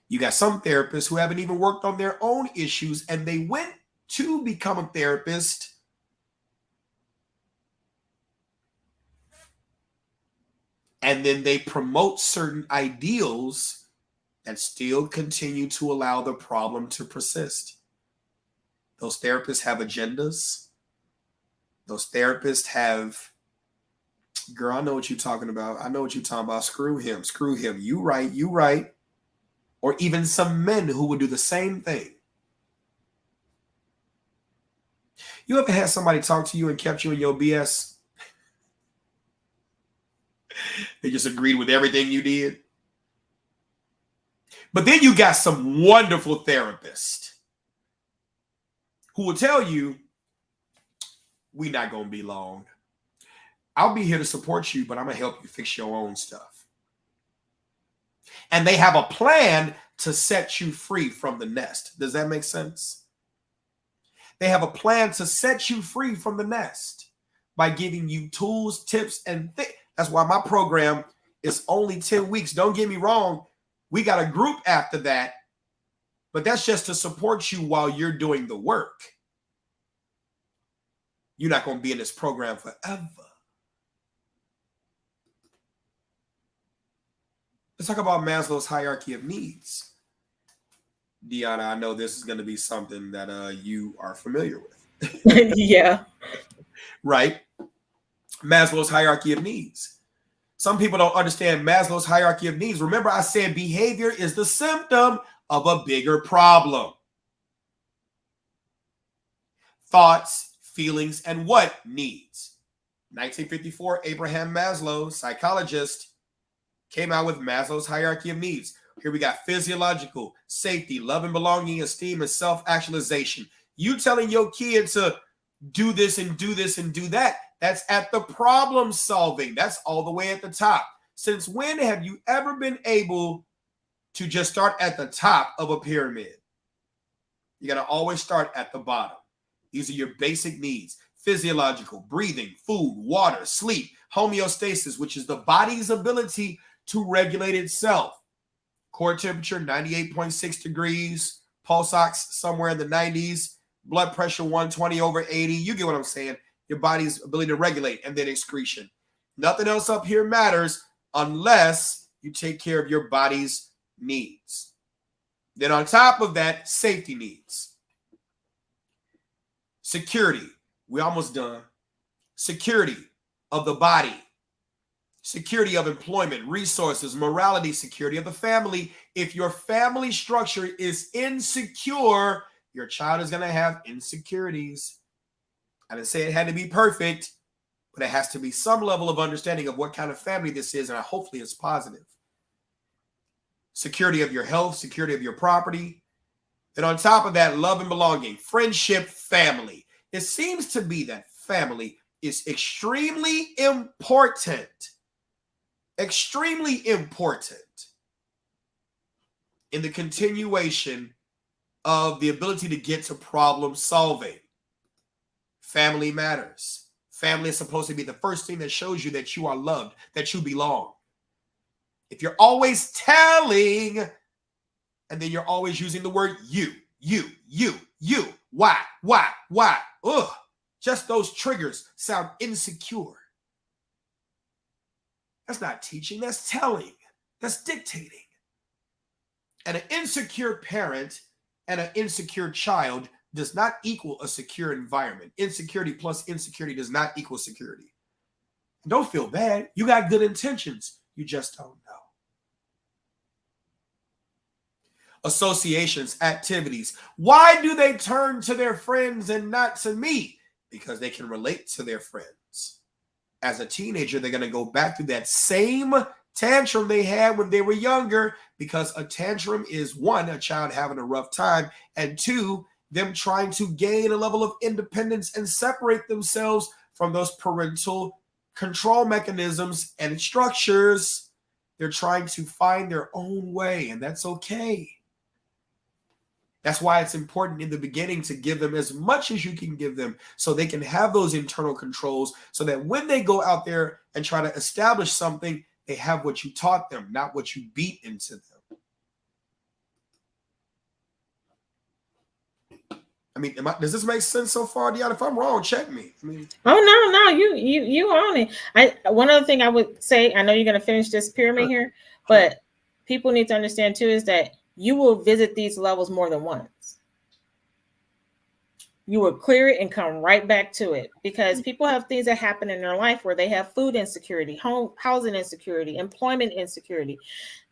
You got some therapists who haven't even worked on their own issues, and they went to become a therapist and then they promote certain ideals that still continue to allow the problem to persist. Those therapists have agendas. Those therapists have, girl, I know what you're talking about. I know what you're talking about. Screw him. You right. Or even some men who would do the same thing. You ever had somebody talk to you and kept you in your BS? They just agreed with everything you did. But then you got some wonderful therapists who will tell you, we're not going to be long. I'll be here to support you, but I'm going to help you fix your own stuff. And they have a plan to set you free from the nest. Does that make sense? They have a plan to set you free from the nest by giving you tools, tips, and things. That's why my program is only 10 weeks. Don't get me wrong. We got a group after that, but that's just to support you while you're doing the work. You're not going to be in this program forever. Let's talk about Maslow's hierarchy of needs. Deanna, I know this is going to be something that you are familiar with. Yeah. Right? Maslow's hierarchy of needs. Some people don't understand Maslow's hierarchy of needs. Remember, I said behavior is the symptom of a bigger problem. Thoughts, feelings, and what needs? 1954, Abraham Maslow, psychologist, came out with Maslow's hierarchy of needs. Here we got physiological, safety, love and belonging, esteem, and self-actualization. You telling your kid to do this and do this and do that, that's at the problem solving. That's all the way at the top. Since when have you ever been able to just start at the top of a pyramid? You got to always start at the bottom. These are your basic needs: physiological, breathing, food, water, sleep, homeostasis, which is the body's ability to regulate itself. Core temperature, 98.6 degrees, pulse ox somewhere in the 90s, blood pressure 120 over 80. You get what I'm saying? Your body's ability to regulate, and then excretion. Nothing else up here matters unless you take care of your body's needs. Then on top of that, safety needs. Security. We're almost done. Security of the body. Security of employment, resources, morality, security of the family. If your family structure is insecure, your child is going to have insecurities. I didn't say it had to be perfect, but it has to be some level of understanding of what kind of family this is, and hopefully it's positive. Security of your health, security of your property. Then on top of that, love and belonging, friendship, family. It seems to be that family is extremely important. Extremely important in the continuation of the ability to get to problem solving. Family matters. Family is supposed to be the first thing that shows you that you are loved, that you belong. If you're always telling, and then you're always using the word you, why, ugh, just those triggers sound insecure. That's not teaching, that's telling, that's dictating. And an insecure parent and an insecure child does not equal a secure environment. Insecurity plus insecurity does not equal security. Don't feel bad. You got good intentions. You just don't know. Associations, activities. Why do they turn to their friends and not to me? Because they can relate to their friends. As a teenager, they're going to go back to that same tantrum they had when they were younger, because a tantrum is, one, a child having a rough time, and two, them trying to gain a level of independence and separate themselves from those parental control mechanisms and structures. They're trying to find their own way, and that's okay. That's why it's important in the beginning to give them as much as you can give them so they can have those internal controls, so that when they go out there and try to establish something, they have what you taught them, not what you beat into them. I mean, does this make sense so far, Deanna? If I'm wrong, check me. Oh no, you own it. One other thing I would say, I know you're going to finish this pyramid here, but people need to understand too is that you will visit these levels more than once. You will clear it and come right back to it, because people have things that happen in their life where they have food insecurity, housing insecurity, employment insecurity.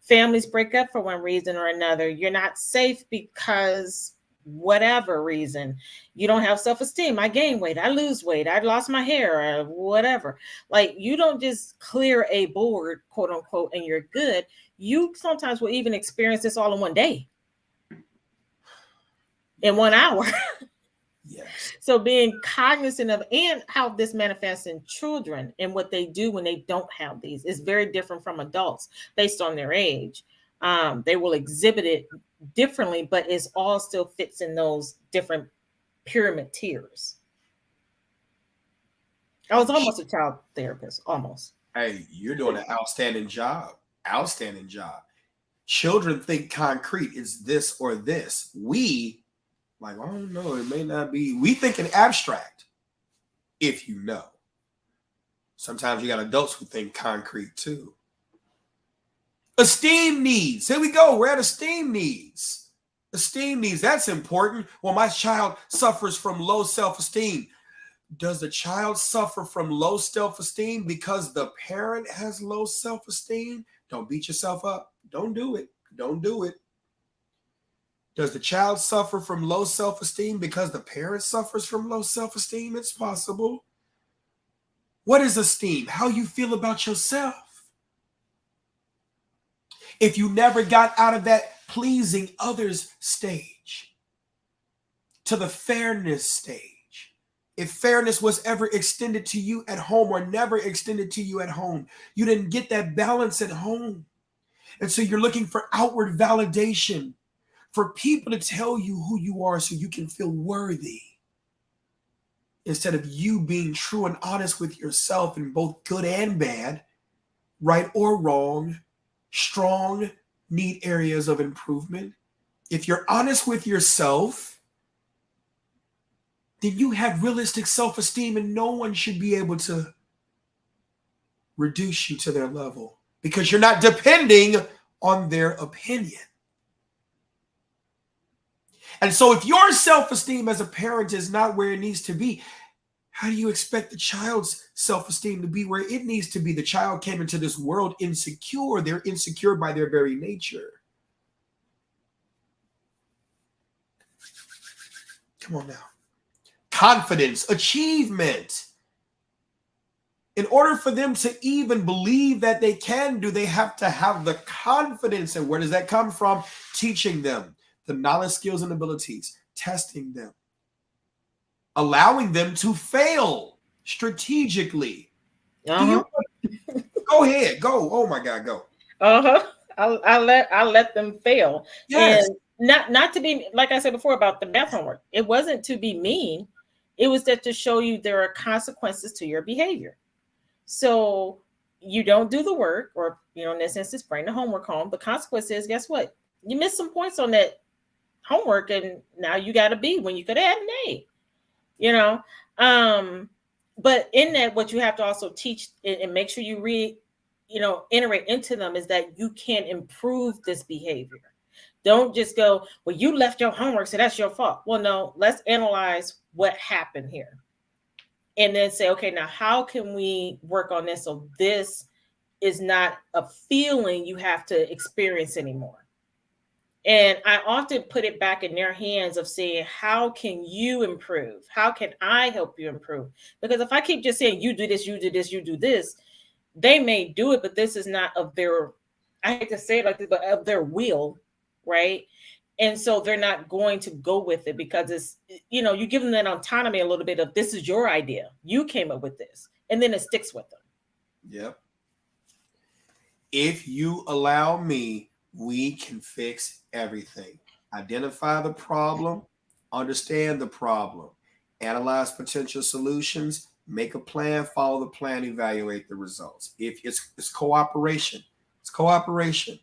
Families break up for one reason or another. You're not safe because whatever reason. You don't have self-esteem. I gain weight, I lose weight, I lost my hair, or whatever. Like, you don't just clear a board, quote unquote, and you're good. You sometimes will even experience this all in one day, in 1 hour. Yes. So being cognizant of, and how this manifests in children and what they do when they don't have these is very different from adults based on their age. They will exhibit it differently, but it all still fits in those different pyramid tiers. I was almost a child therapist, almost. Hey, you're doing an outstanding job. Outstanding job. Children think concrete is this or this. We, like, I don't know, it may not be. We think in abstract, if you know. Sometimes you got adults who think concrete too. Esteem needs. Here we go. We're at esteem needs. Esteem needs, that's important. Well, my child suffers from low self-esteem. Does the child suffer from low self-esteem because the parent has low self-esteem? Don't beat yourself up. Don't do it. Don't do it. Does the child suffer from low self-esteem because the parent suffers from low self-esteem? It's possible. What is esteem? How you feel about yourself. If you never got out of that pleasing others stage to the fairness stage, if fairness was ever extended to you at home or never extended to you at home, you didn't get that balance at home. And so you're looking for outward validation, for people to tell you who you are so you can feel worthy, instead of you being true and honest with yourself in both good and bad, right or wrong, strong, need areas of improvement. If you're honest with yourself, then you have realistic self-esteem, and no one should be able to reduce you to their level because you're not depending on their opinion. And so if your self-esteem as a parent is not where it needs to be, how do you expect the child's self-esteem to be where it needs to be? The child came into this world insecure. They're insecure by their very nature. Come on now. Confidence, achievement. In order for them to even believe that they can do, they have to have the confidence. And where does that come from? Teaching them the knowledge, skills, and abilities, testing them, allowing them to fail strategically. Uh-huh. Go ahead, go. Oh my God, go. Uh-huh. I'll let them fail. Yes. And not to be, like I said before about the math homework, it wasn't to be mean. It was that to show you there are consequences to your behavior. So you don't do the work, or in this instance, bring the homework home. The consequence is, guess what? You missed some points on that homework, and now you got a B when you could have had an A. But in that, what you have to also teach and make sure you iterate into them is that you can improve this behavior. Don't just go, well, you left your homework, so that's your fault. Well, no, let's analyze what happened here. And then say, okay, now how can we work on this so this is not a feeling you have to experience anymore? And I often put it back in their hands of saying, how can you improve? How can I help you improve? Because if I keep just saying, you do this, you do this, you do this, they may do it, but this is not of their, I hate to say it like this, but of their will, right? And so they're not going to go with it because it's, you give them that autonomy a little bit of, this is your idea. You came up with this. And then it sticks with them. Yep. If you allow me, we can fix everything. Identify the problem, understand the problem, analyze potential solutions, make a plan, follow the plan, evaluate the results. If it's cooperation, it's cooperation.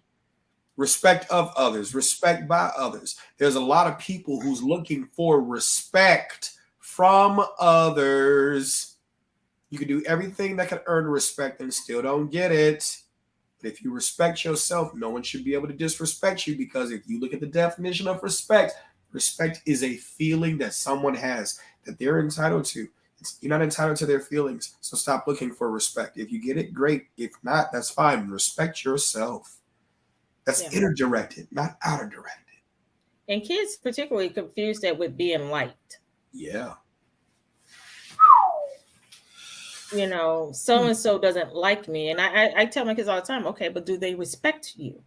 Respect of others, respect by others. There's a lot of people who's looking for respect from others. You can do everything that can earn respect and still don't get it. But if you respect yourself, no one should be able to disrespect you, because if you look at the definition of respect, respect is a feeling that someone has that they're entitled to. You're not entitled to their feelings, so stop looking for respect. If you get it, great. If not, that's fine. Respect yourself. That's inner directed, not outer directed. And kids particularly confuse that with being liked. Yeah. So-and-so doesn't like me. And I tell my kids all the time, okay, but do they respect you?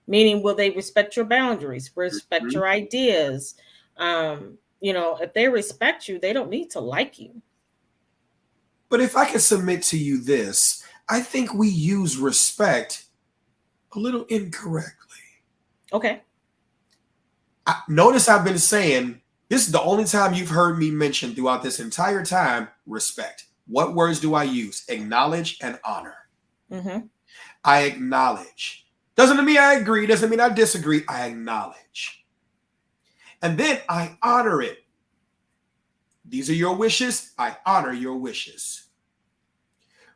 Meaning, will they respect your boundaries, respect your ideas? If they respect you, they don't need to like you. But if I can submit to you this, I think we use respect a little incorrectly. Okay. Notice I've been saying, this is the only time you've heard me mention throughout this entire time, respect. What words do I use? Acknowledge and honor. Mm-hmm. I acknowledge. Doesn't mean I agree. Doesn't mean I disagree. I acknowledge. And then I honor it. These are your wishes. I honor your wishes.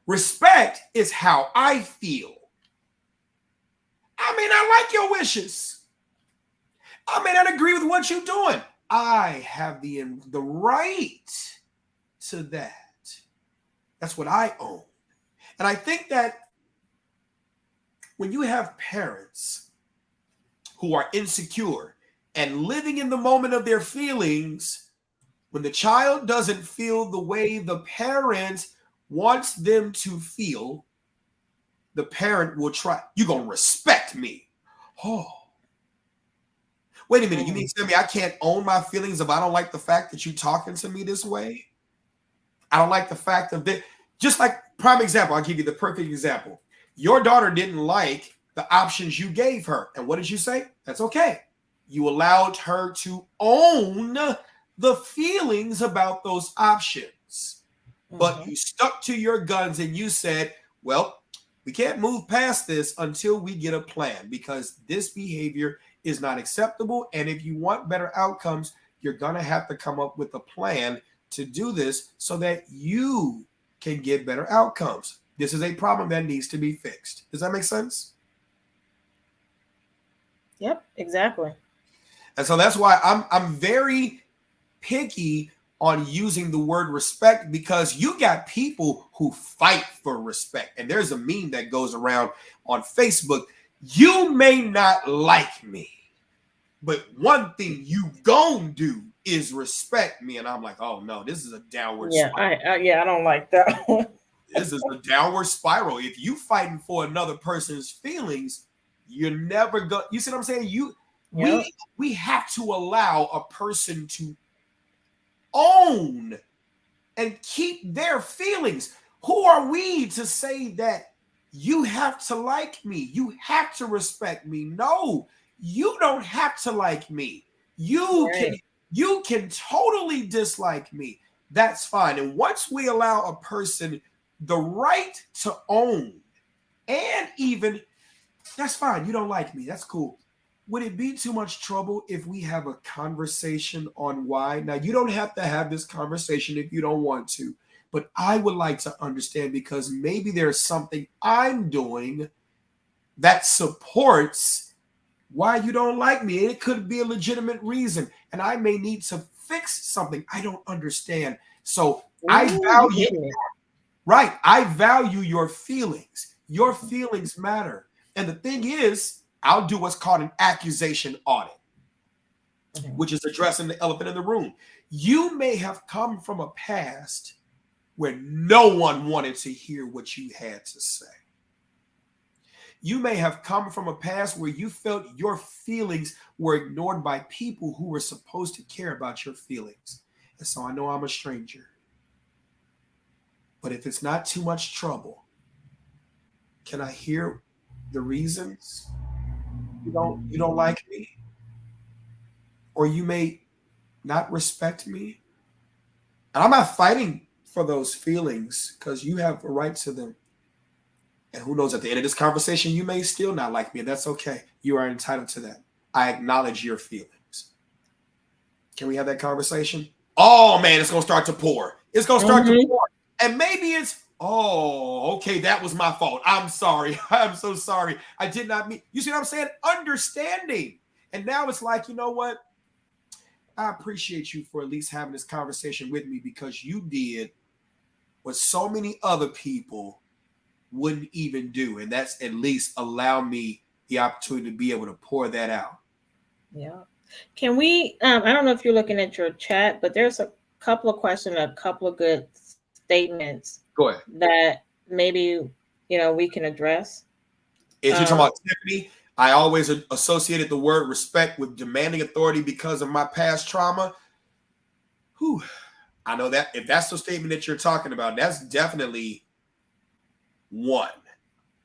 Respect is how I feel. I mean, I like your wishes. I may not agree with what you're doing. I have the right to that. That's what I own. And I think that when you have parents who are insecure and living in the moment of their feelings, when the child doesn't feel the way the parent wants them to feel, the parent will try, you're going to respect me. Oh. Wait a minute, you mean to tell me I can't own my feelings if I don't like the fact that you're talking to me this way? I don't like the fact of that. Just like prime example, I'll give you the perfect example. Your daughter didn't like the options you gave her. And what did you say? That's okay. You allowed her to own the feelings about those options. But you stuck to your guns and you said, well, we can't move past this until we get a plan because this behavior is not acceptable. And if you want better outcomes, you're going to have to come up with a plan to do this so that you can get better outcomes. This is a problem that needs to be fixed. Does that make sense? Yep, exactly. And so that's why I'm very picky on using the word respect, because you got people who fight for respect. And there's a meme that goes around on Facebook. You may not like me, but one thing you gonna do is respect me. And I'm like, oh no, this is a downward spiral. I don't like that one. This is a downward spiral. If you fighting for another person's feelings, you're never going. You see what I'm saying? We have to allow a person to own and keep their feelings. Who are we to say that you have to like me? You have to respect me. No, you don't have to like me. You can totally dislike me. That's fine. And once we allow a person the right to own, and even that's fine, you don't like me, that's cool. Would it be too much trouble if we have a conversation on why? Now, you don't have to have this conversation if you don't want to, but I would like to understand, because maybe there's something I'm doing that supports why you don't like me. It could be a legitimate reason, and I may need to fix something I don't understand. So I value your feelings. Your feelings matter. And the thing is, I'll do what's called an accusation audit, which is addressing the elephant in the room. You may have come from a past where no one wanted to hear what you had to say. You may have come from a past where you felt your feelings were ignored by people who were supposed to care about your feelings. And so I know I'm a stranger. But if it's not too much trouble, can I hear the reasons you don't like me? Or you may not respect me? And I'm not fighting for those feelings, because you have a right to them. And who knows, at the end of this conversation, you may still not like me, and that's okay. You are entitled to that. I acknowledge your feelings. Can we have that conversation? Oh, man, it's going to start to pour. It's going to start to pour. And maybe it's, oh, okay, that was my fault. I'm sorry. I'm so sorry. I did not mean. You see what I'm saying? Understanding. And now it's like, you know what? I appreciate you for at least having this conversation with me, because you did what so many other people wouldn't even do. And that's at least allow me the opportunity to be able to pour that out. Yeah. Can we, I don't know if you're looking at your chat, but there's a couple of questions, a couple of good statements. Go ahead. That maybe, we can address. If you're talking about Tiffany, I always associated the word respect with demanding authority because of my past trauma. Whew. I know that if that's the statement that you're talking about, that's definitely one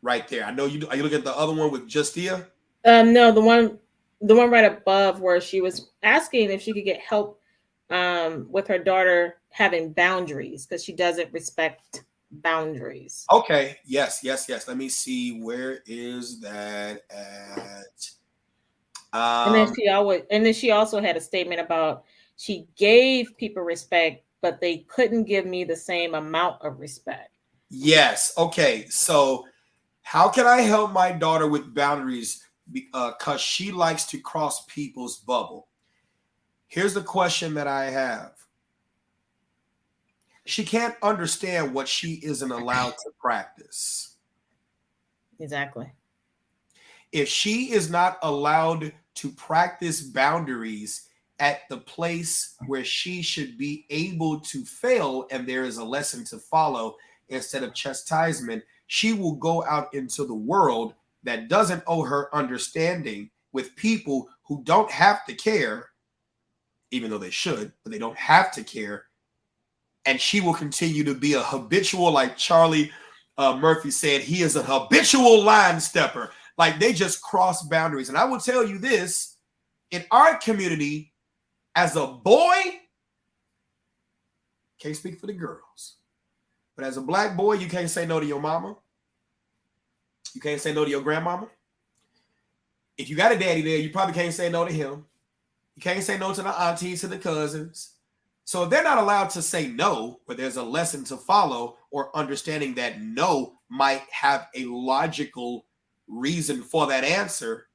right there. I know you. Are you looking at the other one with Justia? No, the one right above, where she was asking if she could get help with her daughter having boundaries, because she doesn't respect boundaries. Okay. Yes. Let me see. Where is that at? And then she also had a statement about she gave people respect, but they couldn't give me the same amount of respect. Yes. Okay. So how can I help my daughter with boundaries? because she likes to cross people's bubble. Here's the question that I have. She can't understand what she isn't allowed to practice. Exactly. If she is not allowed to practice boundaries at the place where she should be able to fail and there is a lesson to follow instead of chastisement, she will go out into the world that doesn't owe her understanding with people who don't have to care, even though they should, but they don't have to care. And she will continue to be a habitual, like Charlie Murphy said, he is a habitual line stepper. Like they just cross boundaries. And I will tell you this, in our community, as a boy, can't speak for the girls, but as a black boy, you can't say no to your mama. You can't say no to your grandmama. If you got a daddy there, you probably can't say no to him. You can't say no to the aunties, to the cousins. So if they're not allowed to say no, but there's a lesson to follow or understanding that no might have a logical reason for that answer,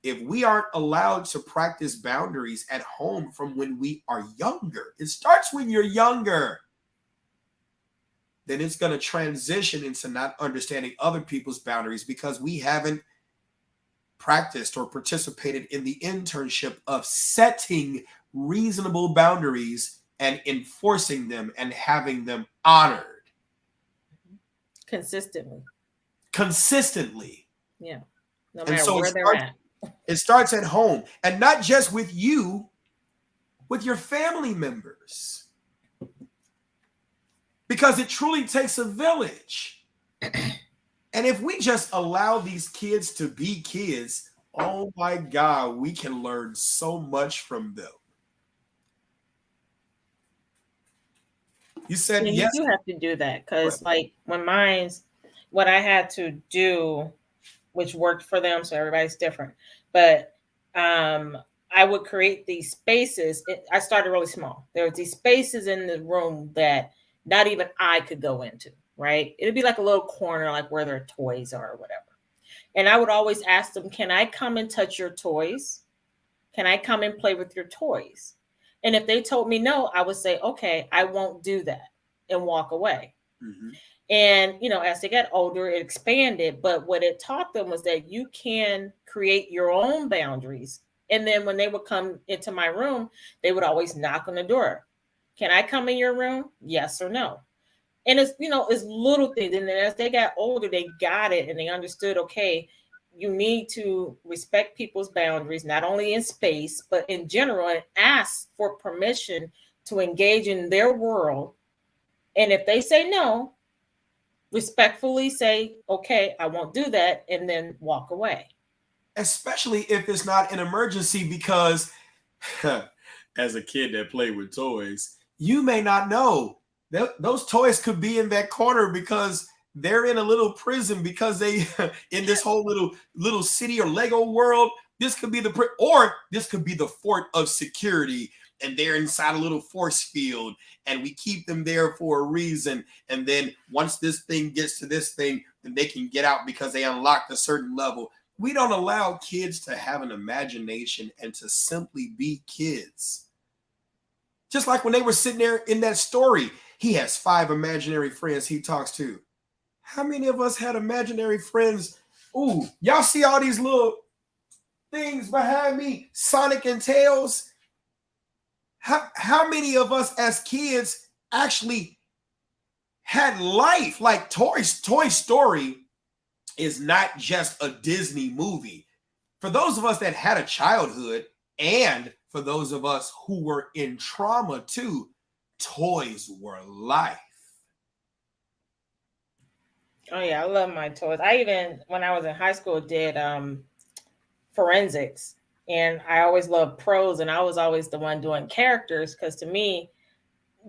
if we aren't allowed to practice boundaries at home from when we are younger, it starts when you're younger, then it's going to transition into not understanding other people's boundaries because we haven't practiced or participated in the internship of setting reasonable boundaries and enforcing them and having them honored consistently. Yeah. No matter so where they're at. It starts at home, and not just with you, with your family members, because it truly takes a village. And if we just allow these kids to be kids, oh my God, we can learn so much from them. You said and yes. You do have to do that because, like, what I had to do, which worked for them, so everybody's different. But I would create these spaces. I started really small. There were these spaces in the room that not even I could go into, right? It'd be like a little corner, like where their toys are or whatever. And I would always ask them, can I come and touch your toys? Can I come and play with your toys? And if they told me no, I would say, okay, I won't do that, and walk away. Mm-hmm. And, as they got older, it expanded. But what it taught them was that you can create your own boundaries. And then when they would come into my room, they would always knock on the door. Can I come in your room? Yes or no. And it's, it's little things. And then as they got older, they got it and they understood, okay, you need to respect people's boundaries, not only in space, but in general, and ask for permission to engage in their world. And if they say no, respectfully say, okay, I won't do that, and then walk away. Especially if it's not an emergency, because as a kid that played with toys, you may not know that those toys could be in that corner because they're in a little prison, because they in this whole little city or Lego world. This could be or this could be the fort of security, and they're inside a little force field, and we keep them there for a reason. And then once this thing gets to this thing, then they can get out because they unlocked a certain level. We don't allow kids to have an imagination and to simply be kids. Just like when they were sitting there in that story, he has 5 imaginary friends he talks to. How many of us had imaginary friends? Ooh, y'all see all these little things behind me, Sonic and Tails? How many of us as kids actually had life? Like Toy Story is not just a Disney movie. For those of us that had a childhood, and for those of us who were in trauma too, toys were life. Oh yeah, I love my toys. I even, when I was in high school, did forensics. And I always loved prose, and I was always the one doing characters, because to me,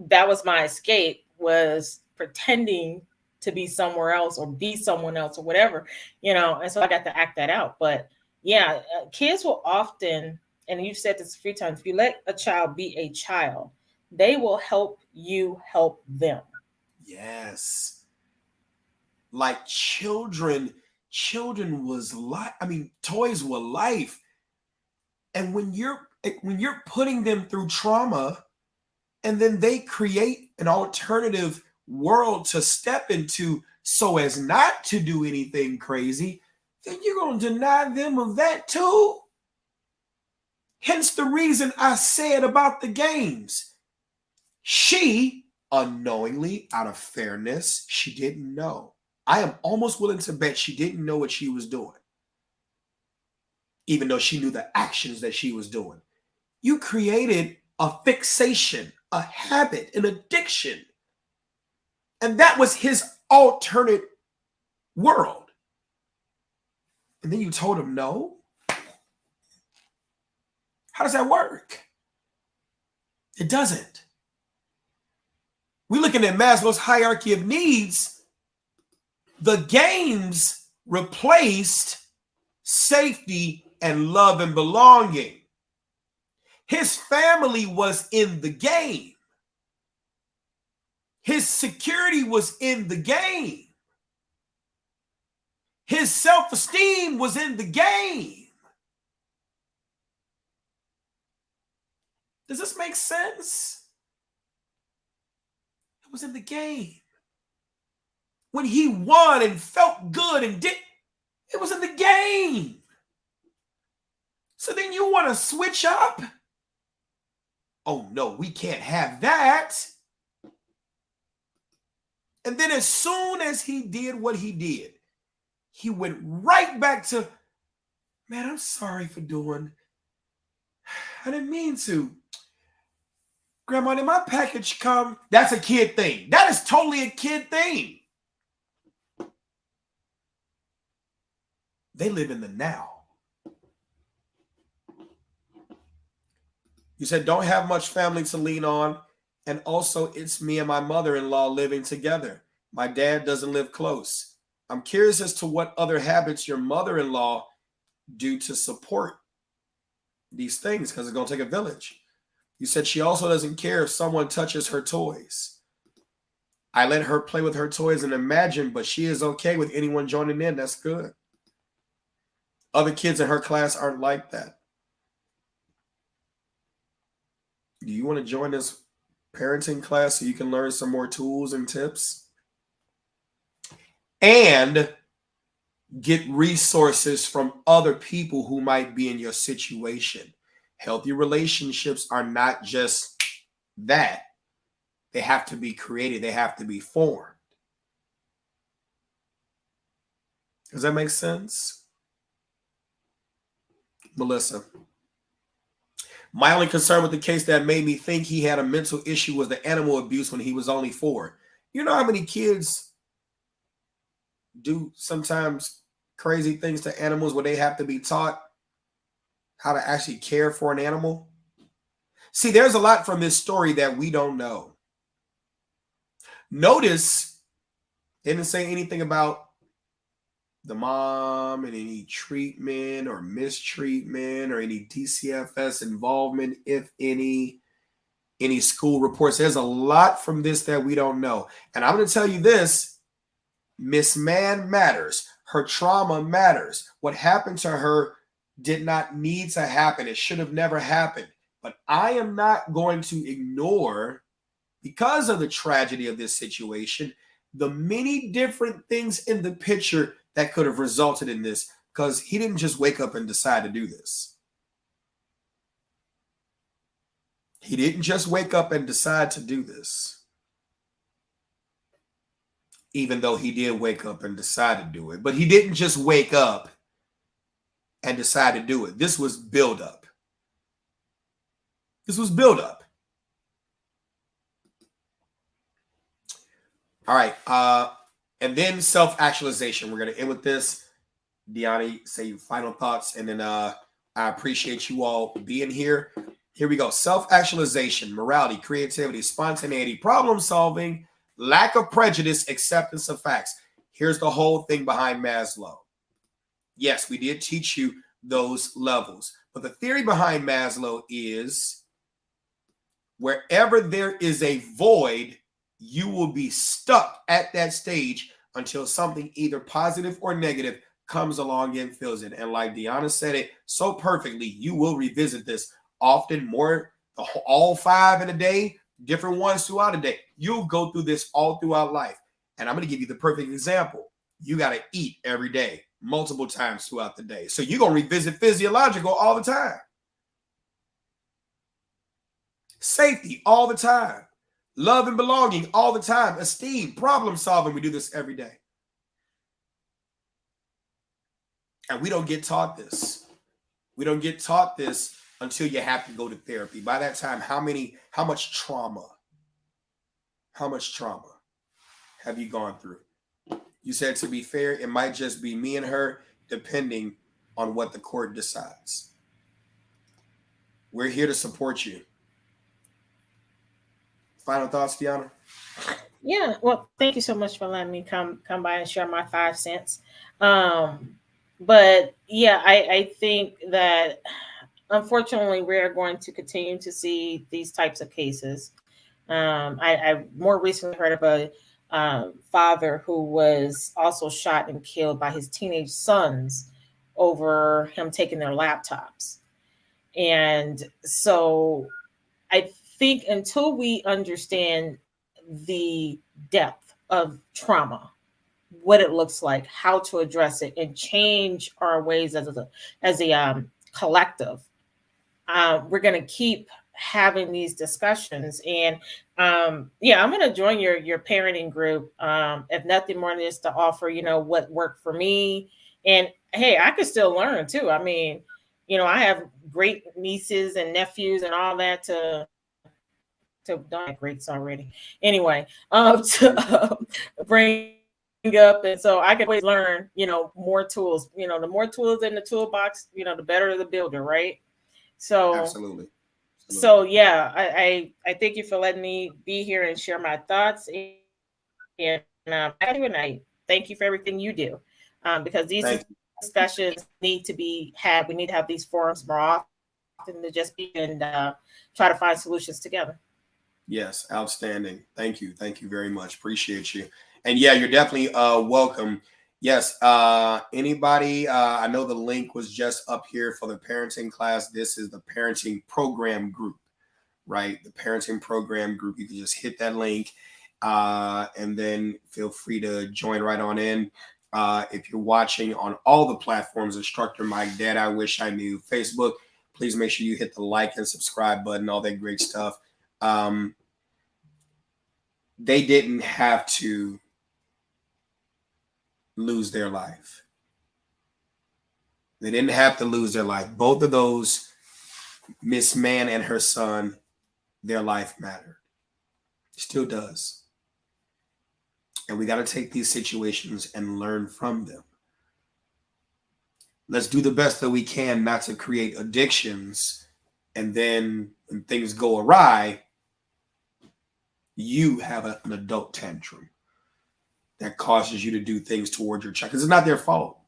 that was my escape, was pretending to be somewhere else or be someone else or whatever, and so I got to act that out. But yeah, kids will often, and you've said this a few times, if you let a child be a child, they will help you help them. Yes. Like children children was life. I mean, toys were life. And when you're putting them through trauma, and then they create an alternative world to step into so as not to do anything crazy, then you're going to deny them of that too. Hence the reason I said about the games. She, unknowingly, out of fairness, she didn't know. I am almost willing to bet she didn't know what she was doing, even though she knew the actions that she was doing. You created a fixation, a habit, an addiction. And that was his alternate world. And then you told him no? How does that work? It doesn't. We're looking at Maslow's hierarchy of needs. The games replaced safety and love and belonging. His family was in the game. His security was in the game. His self-esteem was in the game. Does this make sense? It was in the game. When he won and felt good and did, it was in the game. So then you want to switch up? Oh no, we can't have that. And then as soon as he did what he did, he went right back to, man, I'm sorry for doing. I didn't mean to. Grandma, did my package come? That's a kid thing. That is totally a kid thing. They live in the now. You said don't have much family to lean on. And also, it's me and my mother-in-law living together. My dad doesn't live close. I'm curious as to what other habits your mother-in-law do to support these things, because it's going to take a village. You said she also doesn't care if someone touches her toys. I let her play with her toys and imagine, but she is okay with anyone joining in. That's good. Other kids in her class aren't like that. Do you want to join this parenting class so you can learn some more tools and tips? And get resources from other people who might be in your situation. Healthy relationships are not just that. They have to be created. They have to be formed. Does that make sense? Melissa. My only concern with the case that made me think he had a mental issue was the animal abuse when he was only 4. You know how many kids do sometimes crazy things to animals where they have to be taught how to actually care for an animal? See, there's a lot from this story that we don't know. Notice they didn't say anything about the mom and any treatment or mistreatment or any DCFS involvement, if any school reports. There's a lot from this that we don't know. And I'm going to tell you this, Miss Mann matters. Her trauma matters. What happened to her did not need to happen. It should have never happened. But I am not going to ignore, because of the tragedy of this situation, the many different things in the picture that could have resulted in this, because he didn't just wake up and decide to do this. He didn't just wake up and decide to do this. Even though he did wake up and decide to do it. But he didn't just wake up and decide to do it. This was build-up. This was build-up. All right. And then self-actualization. We're going to end with this. Deani, say your final thoughts. And then I appreciate you all being here. Here we go. Self-actualization, morality, creativity, spontaneity, problem-solving, lack of prejudice, acceptance of facts. Here's the whole thing behind Maslow. Yes, we did teach you those levels. But the theory behind Maslow is wherever there is a void, you will be stuck at that stage until something either positive or negative comes along and feels it. And like Deanna said it so perfectly, you will revisit this often, more, all 5 in a day, different ones throughout a day. You'll go through this all throughout life. And I'm going to give you the perfect example. You got to eat every day, multiple times throughout the day. So you're going to revisit physiological all the time. Safety all the time. Love and belonging all the time. Esteem, problem solving. We do this every day. And we don't get taught this. We don't get taught this until you have to go to therapy. By that time, how much trauma have you gone through? You said, to be fair, it might just be me and her, depending on what the court decides. We're here to support you. Final thoughts, Deanna? Yeah, well, thank you so much for letting me come by and share my 5 cents. But yeah, I think that unfortunately we're going to continue to see these types of cases. I more recently heard of a father who was also shot and killed by his teenage sons over him taking their laptops. And so I think until we understand the depth of trauma, what it looks like, how to address it, and change our ways as a collective, we're going to keep having these discussions. And yeah, I'm going to join your parenting group, if nothing more than this, to offer, what worked for me. And hey, I could still learn too. I mean, I have great nieces and nephews and all that to don't have greats already. Anyway, to bring up, and so I can always learn, more tools. The more tools in the toolbox, the better the builder, right? So Absolutely. So yeah, I thank you for letting me be here and share my thoughts. And I thank you for everything you do, because these discussions need to be had. We need to have these forums more often to just be and try to find solutions together. Yes, outstanding. Thank you very much. Appreciate you. And yeah, you're definitely welcome. Yes, anybody, I know the link was just up here for the parenting class. This is the parenting program group, right? The parenting program group. You can just hit that link and then feel free to join right on in. If you're watching on all the platforms, Instructor Mike, Dad, I Wish I Knew, Facebook, please make sure you hit the like and subscribe button, all that great stuff. They didn't have to lose their life. They didn't have to lose their life. Both of those, Miss Mann and her son, their life mattered. Still does. And we got to take these situations and learn from them. Let's do the best that we can not to create addictions. And then when things go awry, you have an adult tantrum that causes you to do things toward your child. Because it's not their fault.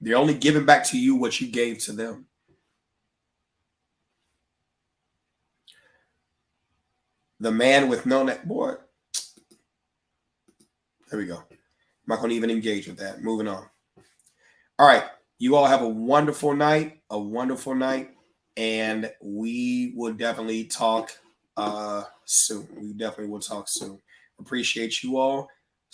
They're only giving back to you what you gave to them. The man with no net, boy. There we go. I'm not going to even engage with that. Moving on. All right. You all have a wonderful night. And we will definitely talk soon. We definitely will talk soon. Appreciate you all.